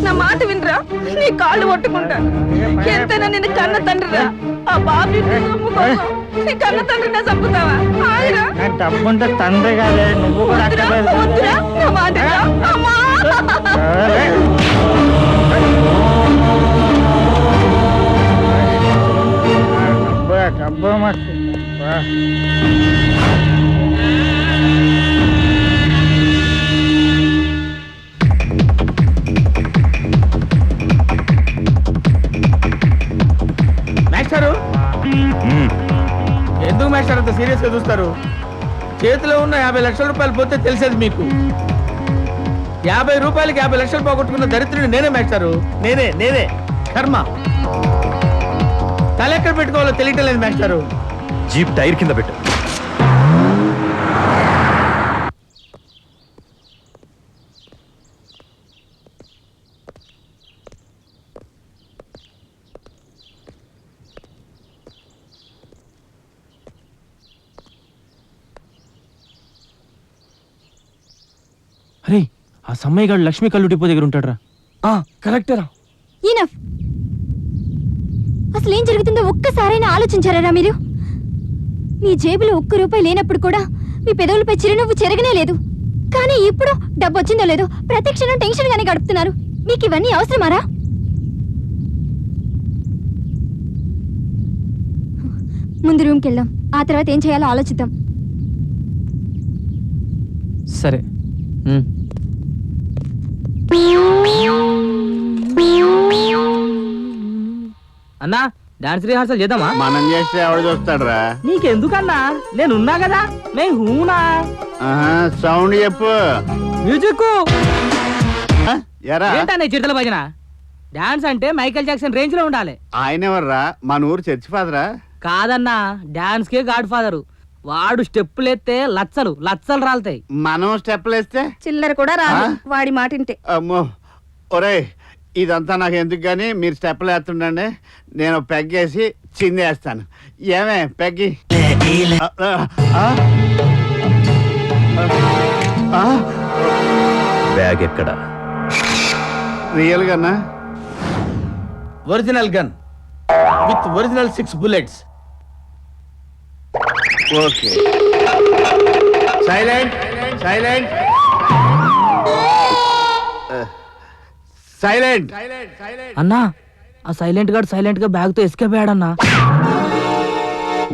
[SPEAKER 19] నా మాట వినరా, నీ కాళ్ళు పట్టుకుంటాను. ఎంతైనా నిన్ను కన్న తండ్రిరా. ఆ బాబు నీ కన్న తండ్రిని చంపుతావా? ఆగిరా.
[SPEAKER 8] డబ్బుంటే తండ్రి కాదే, నువ్వు కూడా
[SPEAKER 19] వద్దురా, నా మాట వినరా. అమ్మా
[SPEAKER 8] డబ్బు మస్తు.
[SPEAKER 9] మాస్టారు ఎందుకు మాస్టర్ అంత సీరియస్ గా చూస్తారు? చేతిలో ఉన్న 50 లక్షల రూపాయలు పోతే తెలిసేది మీకు. 50 రూపాయలకి 50 లక్షలు పోగొట్టుకున్న దరిద్రుని నేనే మాస్టారు. నేనే కర్మ. తల ఎక్కడ పెట్టుకోవాలో తెలియటం లేదు మాస్టారు.
[SPEAKER 3] జీప్ టైర్ కింద పెట్టు.
[SPEAKER 12] అరే ఆ సమ్మయ్య గారు లక్ష్మీ కళ్ళు డిపో దగ్గర ఉంటాడు రా.
[SPEAKER 9] కరెక్టరా?
[SPEAKER 17] ఈనఫ్. అసలు ఏం జరుగుతుందో ఒక్కసారైనా ఆలోచించారా మీరు? మీ జేబులో ₹1 లేనప్పుడు కూడా మీ పెదవులపై చిరునవ్వు చెరగనే లేదు. కానీ ఇప్పుడు డబ్బు వచ్చిందో లేదో ప్రతి క్షణం టెన్షన్ గానే గడుపుతున్నారు. మీకు ఇవన్నీ అవసరమారా? ముందు రూమ్కి వెళ్దాం, ఆ తర్వాత ఏం చేయాలో ఆలోచిద్దాం.
[SPEAKER 12] సరే.
[SPEAKER 8] అన్నా డాన్స్ రిహార్సల్ చేద్దామా?
[SPEAKER 11] మనం చేస్తే ఎవడు చూస్తాడురా?
[SPEAKER 8] నీకెందుకన్నా, నేనున్నా కదా. మే హూనా.
[SPEAKER 11] సౌండ్ చెప్పు.
[SPEAKER 8] మ్యూజిక్
[SPEAKER 11] ఎరా
[SPEAKER 8] ఏంటన్నా చిడతల భజన? డాన్స్ అంటే మైకేల్ జాక్సన్ రేంజ్ లో ఉండాలి.
[SPEAKER 11] ఆయన ఎవర్రా? మన ఊరు చర్చి ఫాదరా?
[SPEAKER 8] కాదన్నా, డాన్స్ కే గాడ్ ఫాదరు. వాడు స్టెప్పులు ఎత్తే లచ్చలు లచ్చలు రాలుతాయి.
[SPEAKER 11] మనం స్టెప్పులు వేస్తే
[SPEAKER 19] చిల్లర కూడా రాదు వాడి మాట వింటే.
[SPEAKER 11] అమ్మో ఒరే, ఇదంతా నాకు ఎందుకు కానీ మీరు స్టెప్పులు వేస్తుండండి, నేను పెగ్గేసి చిందేస్తాను. ఏమే పెగ్గి?
[SPEAKER 3] బ్యాగ్ ఎక్కడ?
[SPEAKER 11] రియల్ గన్నా?
[SPEAKER 9] Original gun with original 6 bullets.
[SPEAKER 11] Okay, silent silent silent.
[SPEAKER 8] అన్నా, ఆ సైలెంట్ గాడు సైలెంట్ గా బ్యాగ్ తో ఎస్కేప్ అయ్యాడన్నా.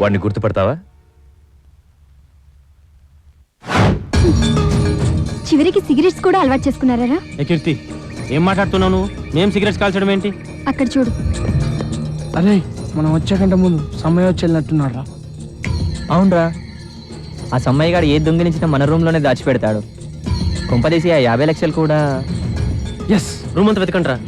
[SPEAKER 3] వాడిని గుర్తుపడతావా?
[SPEAKER 17] చివరికి సిగరెట్స్ కూడా అలవాటు చేసుకున్నారా?
[SPEAKER 6] కీర్తి, ఏం మాట్లాడుతున్నావు నువ్వు? మేం సిగరెట్స్ కాల్చడం ఏంటి?
[SPEAKER 17] అక్కడ చూడు.
[SPEAKER 16] అరే మనం వచ్చే కంటే ముందు సమయం వచ్చి వెళ్ళినట్టున్నారా?
[SPEAKER 10] అవునరా, ఆ సమ్మయ్య గారు ఏ దొంగిలించినా మన రూమ్ లోనే దాచిపెడతాడు. కొంపదీసి ఆ 50 లక్షలు కూడా.
[SPEAKER 12] ఎస్, రూమ్ అంతా వెతకండి రా.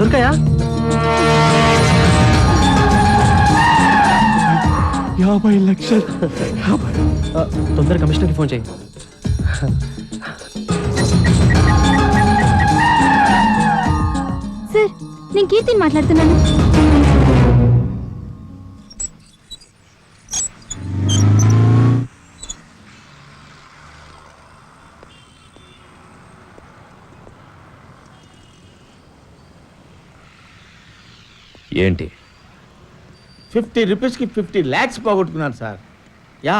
[SPEAKER 12] దొరికాయా?
[SPEAKER 16] 50 లక్షలు.
[SPEAKER 12] తొందరగా కమిషనర్కి ఫోన్ చేయి.
[SPEAKER 17] సార్, నేను కీర్తిని మాట్లాడుతున్నాను.
[SPEAKER 7] ఏంటి?
[SPEAKER 9] 50 రూపీస్కి 50 lakhs పోగొట్టుకున్నాను సార్. యా.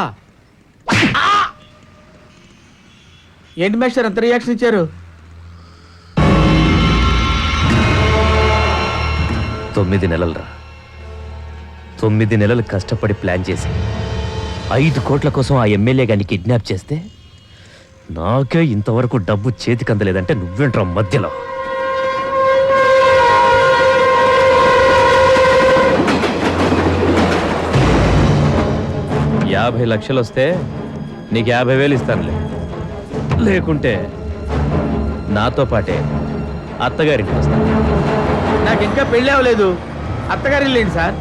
[SPEAKER 9] ఏంటి మేస్టర్ అంత రియాక్షన్ ఇచ్చారు?
[SPEAKER 7] 9 నెలలురా. 9 నెలలు కష్టపడి ప్లాన్ చేసి 5 కోట్ల కోసం ఆ ఎమ్మెల్యే గారిని కిడ్నాప్ చేస్తే నాకే ఇంతవరకు డబ్బు చేతికి అందలేదంటే నువ్వేంట్రా మధ్యలో? యాభై లక్షలు వస్తే నీకు 50,000 ఇస్తానులే. లేకుంటే నాతో పాటే అత్తగారికి వస్తాను.
[SPEAKER 9] నాకు ఇంకా పెళ్ళి అవ్వలేదు. అత్తగారి వెళ్ళండి సార్.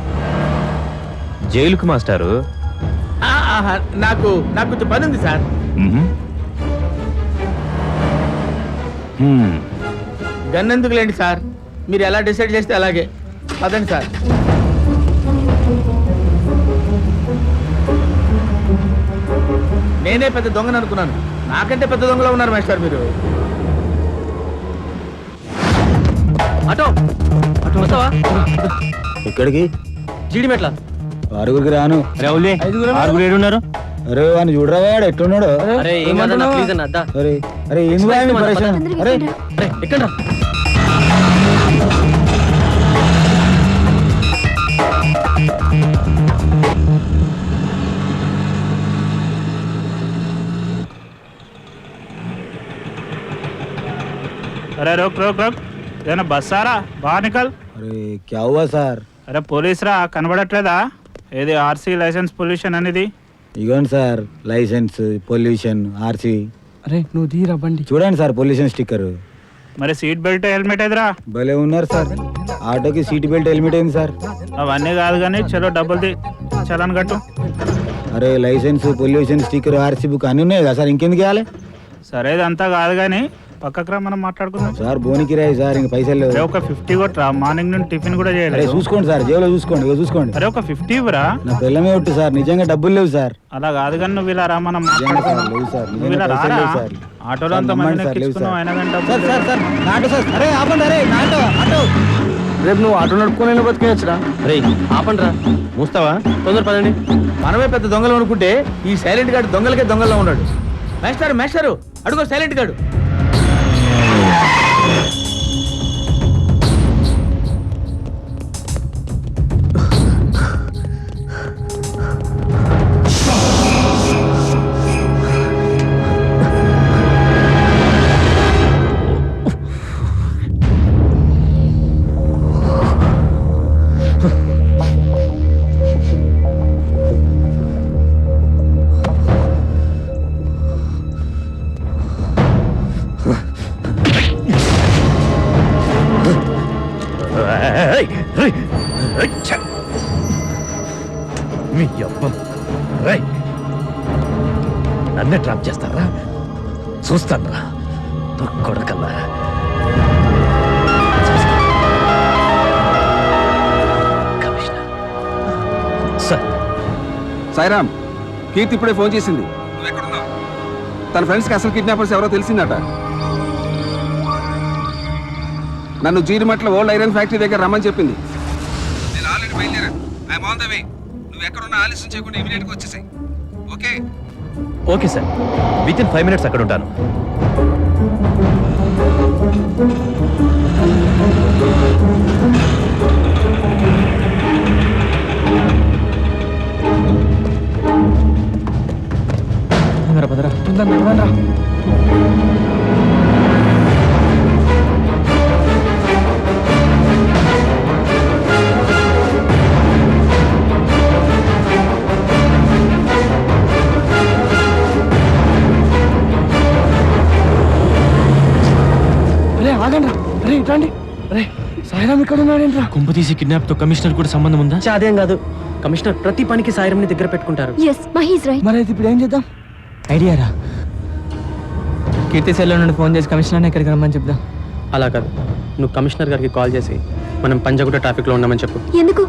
[SPEAKER 7] జైలుకు మాస్టారు.
[SPEAKER 9] నాకు కొంచెం పని ఉంది సార్. గన్ ఎందుకు లేండి సార్, మీరు ఎలా డిసైడ్ చేస్తే అలాగే. పదండి సార్. నేనే పెద్ద దొంగను అనుకున్నాను, నాకంటే పెద్ద దొంగలో ఉన్నారు మాస్టర్ మీరు.
[SPEAKER 12] ఆటో ఆటో వస్తావా?
[SPEAKER 6] ఎక్కడికి?
[SPEAKER 12] జీడిమెట్ల.
[SPEAKER 6] 6గురికి రాను.
[SPEAKER 12] రావులే,
[SPEAKER 6] 6గురు ఏడున్నారు? అరే వాడిని చూడరా, వాడు ఎట్టున్నాడు?
[SPEAKER 12] అరే ఏమన్నా ప్లీజ్ అన్న అద్దా.
[SPEAKER 6] అరే ఏంది పరిశ్రమ? అరే
[SPEAKER 12] ఎక్కడ?
[SPEAKER 20] अरे रोक रोक रोक ఏదైనా బస్ సారా బాగా నికల్.
[SPEAKER 6] అరే క్యా హువా సార్?
[SPEAKER 20] అరే పోలీస్ రా, కనబడట్లేదా? ఏది ఆర్సీ లైసెన్స్ పొల్యూషన్ అనేది?
[SPEAKER 6] ఇగోండి సార్, లైసెన్స్ పొల్యూషన్ ఆర్సీ.
[SPEAKER 16] అరే నువ్వు తీరా బండి.
[SPEAKER 6] చూడండి సార్ పొల్యూషన్ స్టిక్కర్.
[SPEAKER 20] మరి సీట్ బెల్ట్ హెల్మెట్ ఎదురా?
[SPEAKER 6] భలే ఉన్నారు సార్. ఆటోకి సీట్ బెల్ట్ హెల్మెట్ ఏంది సార్?
[SPEAKER 20] అవన్నీ కాదు కానీ చలో డబ్బులు చలాన్ కట్టు.
[SPEAKER 6] అరే licence pollution sticker RC book అన్నీ ఉన్నాయి కదా సార్, ఇంకెందుకు ఇవ్వాలి?
[SPEAKER 20] సరే ఇదంతా కాదు కానీ పక్కకు రా, మనం మాట్లాడుకుందాం.
[SPEAKER 6] సార్ బోనికి రాయి సార్, ఇంక పైసలు లేవు.
[SPEAKER 20] ఒక 50 కొట్టరా, మార్నింగ్ నుండి టిఫిన్ కూడా
[SPEAKER 6] అరే
[SPEAKER 20] చేయలేదు.
[SPEAKER 6] చూసుకోండి సార్, జేబులో చూసుకోండి, ఇగో చూసుకోండి.
[SPEAKER 20] అరే ఒక 50 ఇవ్వరా?
[SPEAKER 6] నా పిల్లమే ఒట్టు సార్, నిజంగా డబ్బులు లేవు సార్.
[SPEAKER 20] అలా కాదు కానీ నువ్వు ఇలా రా, మనం
[SPEAKER 6] నిజంగా సార్,
[SPEAKER 20] మాట్లాడుకుందాం.
[SPEAKER 6] లేవు సార్,
[SPEAKER 20] నువ్వు
[SPEAKER 6] నిజంగా
[SPEAKER 20] ఇలా
[SPEAKER 6] పైసలు
[SPEAKER 20] రారా,
[SPEAKER 6] లేవు సార్.
[SPEAKER 20] ఆటోలో
[SPEAKER 6] సార్,
[SPEAKER 20] అంత
[SPEAKER 6] నమ్మండి
[SPEAKER 20] మందిని
[SPEAKER 6] సార్, లేవు
[SPEAKER 20] ఎక్కించుకున్నావు,
[SPEAKER 6] సార్.
[SPEAKER 20] అయినా కానీ డబ్బులు
[SPEAKER 6] సార్
[SPEAKER 20] లేవు.
[SPEAKER 6] సార్ సార్ నా ఆటో సార్. అరే ఆపండి, అరే నా ఆటో ఆటో.
[SPEAKER 16] రేపు నువ్వు ఆటో నడుపుకొని బతికేయచ్చురా.
[SPEAKER 12] రే ఆపండి రా, మూస్తావా? తొందర పదండి.
[SPEAKER 9] మనమే పెద్ద దొంగలు అనుకుంటే ఈ సైలెంట్ గార్డ్ దొంగలకే దొంగల్లో ఉన్నాడు. మేస్టారు అడుగో సైలెంట్ గాడు.
[SPEAKER 3] మీ అబ్బ రై నన్నే ట్రాప్ చేస్తారా? చూస్తాను రా కొడకల్లా.
[SPEAKER 4] సాయిరామ్, కీర్తి ఇప్పుడే ఫోన్ చేసింది. తన ఫ్రెండ్స్కి అసలు కిడ్నాపర్స్ ఎవరో తెలిసిందట. నన్ను జీడిమట్ల ఓల్డ్ ఐరన్ ఫ్యాక్టరీ దగ్గర రమ్మని చెప్పింది. నేను ఆల్రెడీ బయలుదేరాను. I'm on the way. నువ్వు ఎక్కడున్నా ఆలస్యం చేయకుండా ఇమీడియట్గా వచ్చేసాయి. Okay?
[SPEAKER 3] Okay sir, within 5 minutes అక్కడ ఉంటాను.
[SPEAKER 12] భద్రా రా.
[SPEAKER 16] రండి రే, సాయిరామ్ ఇక్కడ ఉన్నాడేంట్రా?
[SPEAKER 12] కొంప తీసి కిడ్నాప్ తో కమిషనర్ కూడా సంబంధం ఉందా? అదేం కాదు, కమిషనర్ ప్రతి పనికి సాయిరామ్ ని దగ్గర పెట్టుకుంటారు.
[SPEAKER 16] మరి అయితే ఇప్పుడు ఏం చేద్దాం?
[SPEAKER 12] ఐడియా రా, కీర్తి సెల్లో నుండి ఫోన్ చేసి కమిషనర్ని ఎక్కడికి రమ్మని చెప్దాం. అలా కాదు, నువ్వు కమిషనర్ గారికి కాల్ చేసి మనం పంజగుట్ట ట్రాఫిక్ లో ఉన్నామని చెప్పు.
[SPEAKER 17] ఎందుకు?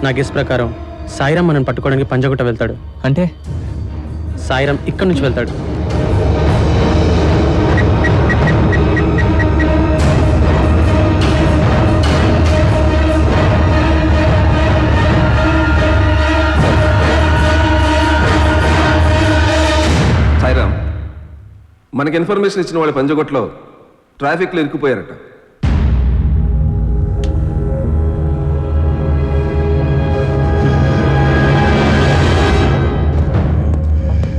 [SPEAKER 12] నా గెస్ ప్రకారం సాయిరామ్ మనం పట్టుకోవడానికి పంజగుట్ట వెళ్తాడు. అంటే సాయిరామ్ ఇక్కడ నుంచి వెళ్తాడు.
[SPEAKER 4] సాయిరామ్, మనకి ఇన్ఫర్మేషన్ ఇచ్చిన వాళ్ళు పంజగుట్టలో ట్రాఫిక్లో ఇరుక్కుపోయారట.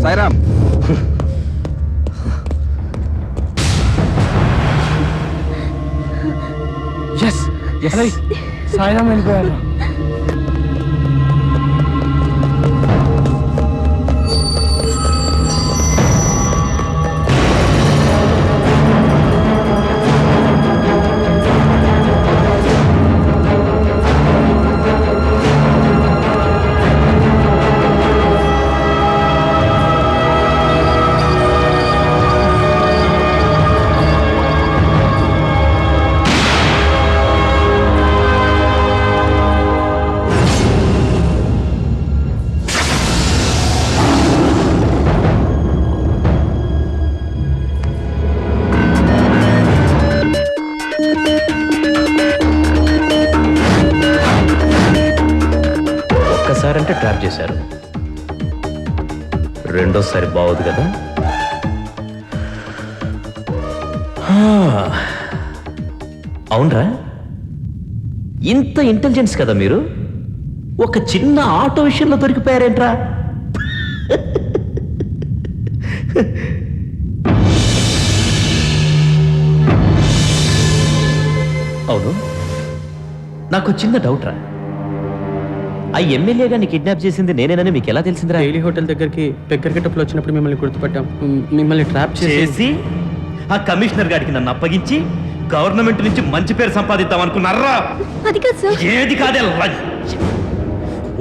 [SPEAKER 4] సాయిరామ్,
[SPEAKER 16] సాయిరామ్ వెళ్ళిపోయారు.
[SPEAKER 3] ఒక్కసారంటే ట్రాప్ చేశారు, రెండోసారి బాగోదు కదా. అవునరా, ఇంత ఇంటెలిజెన్స్ కదా మీరు, ఒక చిన్న ఆటో విషయంలో దొరికిపోయారేంట్రా? అవును, నాకు చిన్న డౌట్ రా, ఆ ఎమ్మెల్యే గారిని కిడ్నాప్ చేసింది నేనేనని మీకు ఎలా తెలిసిందిరా?
[SPEAKER 12] డైలీ హోటల్ దగ్గరికి పెగ్గర్ గెటప్లో వచ్చినప్పుడు మిమ్మల్ని గుర్తుపట్టాం. మిమ్మల్ని ట్రాప్ చేసి
[SPEAKER 7] ఆ కమిషనర్ గారికి నన్ను అప్పగించి గవర్నమెంట్ నుంచి మంచి పేరు సంపాదిద్దాం అనుకున్నారా? ఏది కాదే,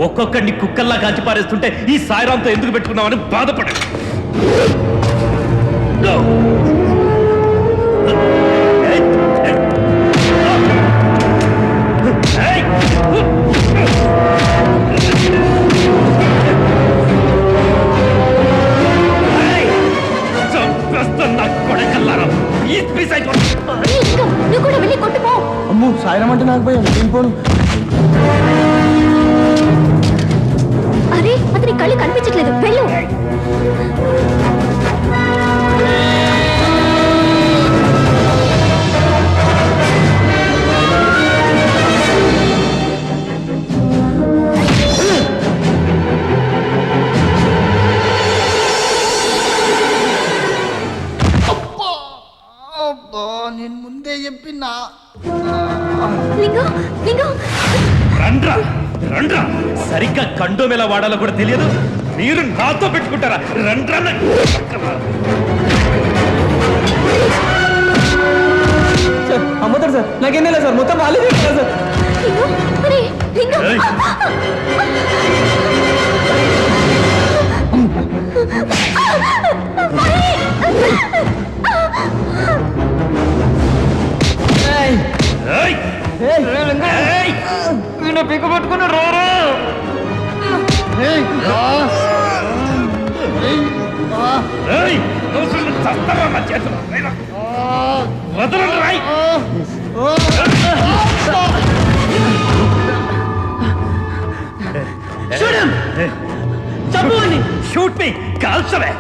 [SPEAKER 7] ఒక్కొక్కడిని కుక్కల్లా కాల్చి పారేస్తుంటే ఈ సాయిరాంతో ఎందుకు పెట్టుకున్నామని బాధపడే.
[SPEAKER 16] అమ్ము, సాయిరామ్ అంటే నాకు భయం. వెళ్ళిపోను.
[SPEAKER 17] అరే, అతని కళ్ళు కనిపించట్లేదు, వెళ్ళు.
[SPEAKER 16] చెప్పినా
[SPEAKER 3] రండ్రా రండ్రా సరిగ్గా కండోమ్ ఎలా వాడాలో కూడా తెలియదు మీరు నాతో పెట్టుకుంటారా రండ్రా
[SPEAKER 12] సార్ అమ్ముతారు సార్ నాకేం తెలియదు సార్ మొత్తం వాళ్ళే చెప్తారు సార్ పీక పట్టుకుని రారా
[SPEAKER 3] షూట్ మీ కాల్చవే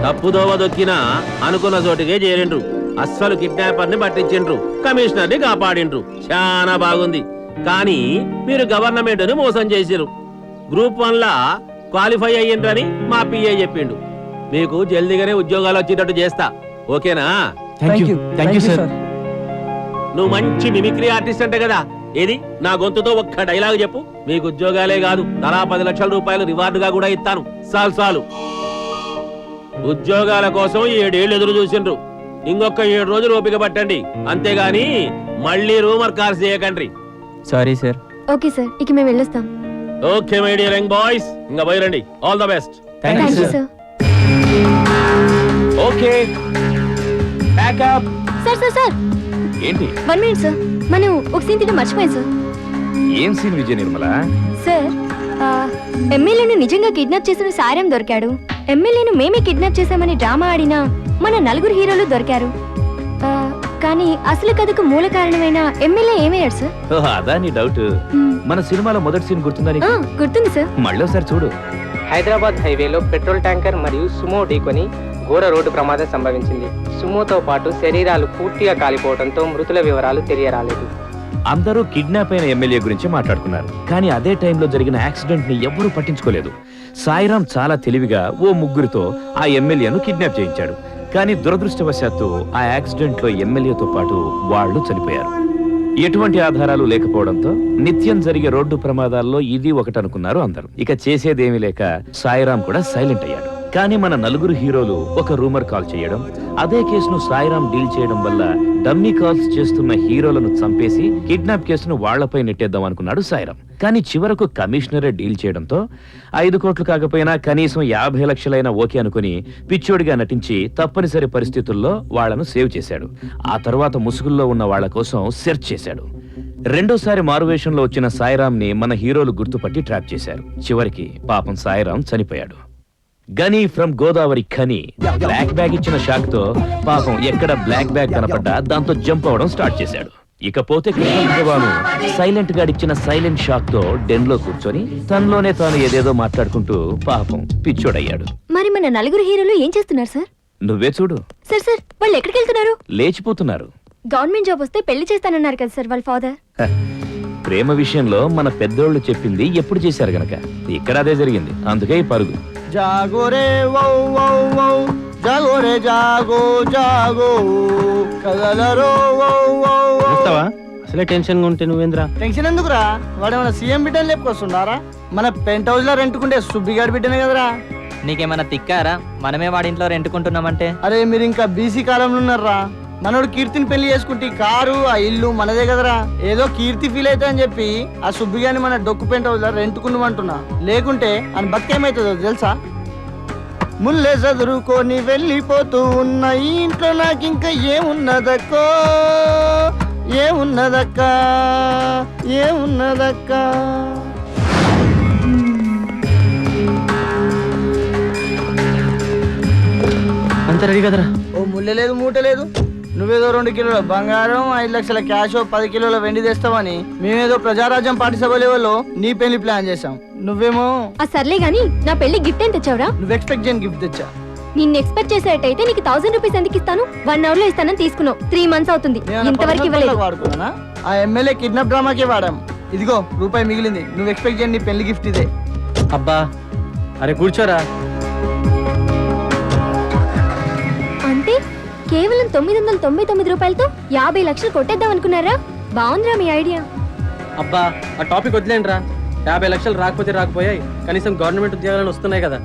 [SPEAKER 5] తప్పుదోవ దొక్కినా అనుకున్న చోటికే చేరిండ్రు. అస్సలు కిడ్నాపర్ ని పట్టించిండ్రు, కమిషనర్ ని కాపాడిండ్రు. చాలా బాగుంది. కానీ మీరు గవర్నమెంట్ ని మోసం చేసిరు. గ్రూప్ 1 లా క్వాలిఫై అయ్యిండ్రని మా పిఏ చెప్పిండు. మీకు జల్దీగానే ఉద్యోగాలు వచ్చేటట్టు చేస్తా. ఓకేనా? నువ్వు మంచి మిమిక్రీ ఆర్టిస్ట్ అంటే కదా. ఏది నా గొంతుతో ఒక్క డైలాగ్ చెప్పు. మీకు ఉద్యోగాలే కాదు, తలా 10 లక్షల రూపాయలు రివార్డుగా కూడా ఇస్తాను. చాలు ఉద్యోగాల కోసం 7 ఏళ్ళు ఎదురు చూసిండ్రు. ఇంకొక 7 రోజులు ఓపిక పట్టండి. అంతేగాని మళ్ళీ రూమర్ కార్స్ చేయకండి.
[SPEAKER 12] Sorry sir.
[SPEAKER 17] ఓకే సార్, ఇక మేము వెళ్ళొస్తాం.
[SPEAKER 5] Okay my dear young boys, ఇంకా పోయిరండి. All the best.
[SPEAKER 17] Thank you sir.
[SPEAKER 7] Okay backup.
[SPEAKER 17] Sir
[SPEAKER 7] ఏంటి?
[SPEAKER 17] 1 మినిట్ సార్, మనం ఒక సీన్ తింటే మర్చిపోయాం సార్.
[SPEAKER 7] ఏం సీన్ విజయ నిర్మల?
[SPEAKER 17] సార్, ఎమ్మెల్యేను నిజంగా కిడ్నాప్ చేసిన సారం దొరికాడు. ఎమ్మెల్యేను మేమే కిడ్నాప్ చేశామని డ్రామా ఆడినా మన 4 హీరోలు దొరికారు. కానీ అసలు కథకు మూల కారణమైన ఎమ్మెల్యే ఏమయ్యాడు సార్?
[SPEAKER 7] అదా నీ డౌట్? మన సినిమాలో మొదటి సీన్ గుర్తుందా?
[SPEAKER 17] గుర్తుంది సార్.
[SPEAKER 7] మళ్ళీ ఒకసారి చూడు.
[SPEAKER 1] హైదరాబాద్ హైవేలో పెట్రోల్ ట్యాంకర్ మరియు సుమో ఢీకొని ఘోర రోడ్డు ప్రమాదం సంభవించింది. సుమోతో పాటు శరీరాలు పూర్తిగా కాలిపోవడంతో మృతుల వివరాలు తెలియరాలేదు.
[SPEAKER 7] అందరూ కిడ్నాప్ అయిన ఎమ్మెల్యే గురించి మాట్లాడుకున్నారు. కానీ అదే టైంలో జరిగిన యాక్సిడెంట్ ని ఎవ్వరూ పట్టించుకోలేదు. సాయిరాం చాలా తెలివిగా ఓ ముగ్గురితో ఆ ఎమ్మెల్యేను కిడ్నాప్ చేయించాడు. కానీ దురదృష్టవశాత్తు ఆ యాక్సిడెంట్ లో ఎమ్మెల్యేతో పాటు వాళ్ళు చనిపోయారు. ఎటువంటి ఆధారాలు లేకపోవడంతో నిత్యం జరిగే రోడ్డు ప్రమాదాల్లో ఇది ఒకటనుకున్నారు అందరూ. ఇక చేసేదేమీ లేక సాయిరాం కూడా సైలెంట్ అయ్యాడు. కానీ మన 4 హీరోలు ఒక రూమర్ కాల్ చేయడం, అదే కేసును సాయిరాం డీల్ చేయడం వల్ల డమ్మీ కాల్స్ చేస్తున్న హీరోలను చంపేసి కిడ్నాప్ కేసును వాళ్లపై నెట్టేద్దాం అనుకున్నాడు సాయిరాం. కానీ చివరకు కమిషనరే డీల్ చేయడంతో 5 కోట్లు కాకపోయినా కనీసం 50 లక్షలైనా ఓకే అనుకుని పిచ్చోడిగా నటించి తప్పనిసరి పరిస్థితుల్లో వాళ్లను సేవ్ చేశాడు. ఆ తర్వాత ముసుగుల్లో ఉన్న వాళ్ల కోసం సెర్చ్ చేశాడు. రెండోసారి మారువేషంలో వచ్చిన సాయిరాం ని మన హీరోలు గుర్తుపట్టి ట్రాప్ చేశారు. చివరికి పాపం సాయిరాం చనిపోయాడు. గని from Godavari Khani black bag ఇచ్చిన షాక్ తో పాపం ఎక్కడ బ్లాక్ బ్యాగ్ కనపడ్డా దాంతో జంప్ అవడం స్టార్ట్ చేశాడు. ఇకపోతే కృష్ణబాబు సైలెంట్ గాడిచ్చిన సైలెంట్ షాక్ తో డెన్ లో కూర్చొని తనలోనే తాను ఏదేదో మాట్లాడుకుంటూ పాపం పిచ్చోడయ్యాడు.
[SPEAKER 17] మరి మన 4 హీరోలు ఏం చేస్తున్నారు సార్?
[SPEAKER 7] నువ్వే చూడు.
[SPEAKER 17] సార్ వాళ్ళు ఎక్కడికి వెళ్తున్నారు?
[SPEAKER 7] లేచిపోతున్నారు.
[SPEAKER 17] గవర్నమెంట్ జాబ్ వస్తే పెళ్లి చేస్తానన్నారు కదా సార్ వాళ్ళ ఫాదర్.
[SPEAKER 7] ప్రేమ విషయంలో మన పెద్దోళ్ళు చెప్పింది ఎప్పుడు చేశారు గనక ఇక్కడ అదే జరిగింది. అందుకే ఈ పరుగు.
[SPEAKER 16] జాగోరే వౌ వౌ వౌ, జాగోరే జాగో జాగో, కదలరో వౌ వౌ.
[SPEAKER 12] అసలే టెన్షన్ గా ఉంటే నువ్వేంద్రా?
[SPEAKER 16] టెన్షన్ ఎందుకురా? వాడు మన సీఎం బిడ్డని లేపుకొస్తున్నారా? మన పెంట్ హౌస్ లో రెంట్కుంటే సుబ్బిగాడి బిడ్డనే కదరా.
[SPEAKER 10] నీకేమన్నా తిక్కారా? మనమే వాడి ఇంట్లో రెంట్కుంటున్నామంటే.
[SPEAKER 16] అరే మీరు ఇంకా బీసీ కాలంలో ఉన్నారా? మనోడు కీర్తిని పెళ్లి చేసుకుంటే కారు ఆ ఇల్లు మనదే కదరా. ఏదో కీర్తి ఫీల్ అవుతా అని చెప్పి ఆ సుబ్బిగాని మన డొక్కు పెంట్ హౌస్ లో రెంట్కుందామంటున్నా. లేకుంటే అని బతికేమైతుందో తెలుసా? ముల్లే చదురుకొని వెళ్ళిపోతూ ఉన్న ఈ ఇంట్లో నాకింకా ఏమున్నదక్కో, ఏమున్నదక్క, ఏమున్నదక్క.
[SPEAKER 12] అంత రెడీ కదరా?
[SPEAKER 16] ఓ ముల్లె లేదు మూట లేదు, నువ్వేదో 2 కిలోల బంగారం 5 లక్షల క్యాష్ 10 కిలోల వెండి తెస్తావని మేమేదో ప్రజారాజ్యం పార్టీ సభ లెవెల్లో నీ పెళ్లి ప్లాన్ చేసాం. నువ్వేమో
[SPEAKER 17] ఆ సర్లే గాని నా పెళ్లి గిఫ్ట్ ఏం తెచ్చావురా?
[SPEAKER 16] నువ్వు ఎక్స్పెక్ట్ చేయని గిఫ్ట్ తెచ్చా.
[SPEAKER 17] నిన్ను ఎక్స్పెక్ట్ చేసేటైతే నీకు 1000 రూపీస్ ఎందుకు ఇస్తాను? 1 అవర్ లో ఇస్తానని తీసుకున్నావు. 3 మంత్స్ అవుతుంది, ఇంతవరకు ఇవ్వలేదు.
[SPEAKER 16] వాడుకున్నానా? ఆ ఎమ్మెల్యే కిడ్నాప్ డ్రామాకే వాడాం. ఇదిగో రూపాయి మిగిలింది. నువ్వు ఎక్స్పెక్ట్ చేయని నీ పెళ్లి గిఫ్ట్ ఇదే.
[SPEAKER 12] అబ్బా అరే కూర్చోరా.
[SPEAKER 17] అంటే కేవలం 999 రూపాయలతో 50 లక్షలు కొట్టేద్దాం అనుకున్నారా? బాగుందిరా మీ ఐడియా.
[SPEAKER 12] అబ్బా ఆ టాపిక్ వదిలేండి రా. 50 లక్షలు రాకపోతే రాకపోయాయి, కనీసం గవర్నమెంట్ ఉద్యోగాలను వస్తున్నాయి కదా.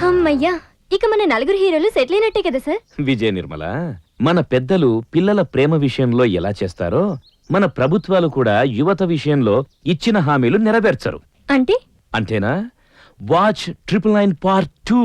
[SPEAKER 17] అమ్మయ్యా, ఇక మన 4 హీరోలు సెటిల్ అయినట్టే కదా సార్.
[SPEAKER 7] విజయ నిర్మల, మన పెద్దలు పిల్లల ప్రేమ విషయంలో ఎలా చేస్తారో మన ప్రభుత్వాలు కూడా యువత విషయంలో ఇచ్చిన హామీలు నెరవేర్చరు.
[SPEAKER 17] అంటే
[SPEAKER 7] అంతేనా? Watch 999 Part 2.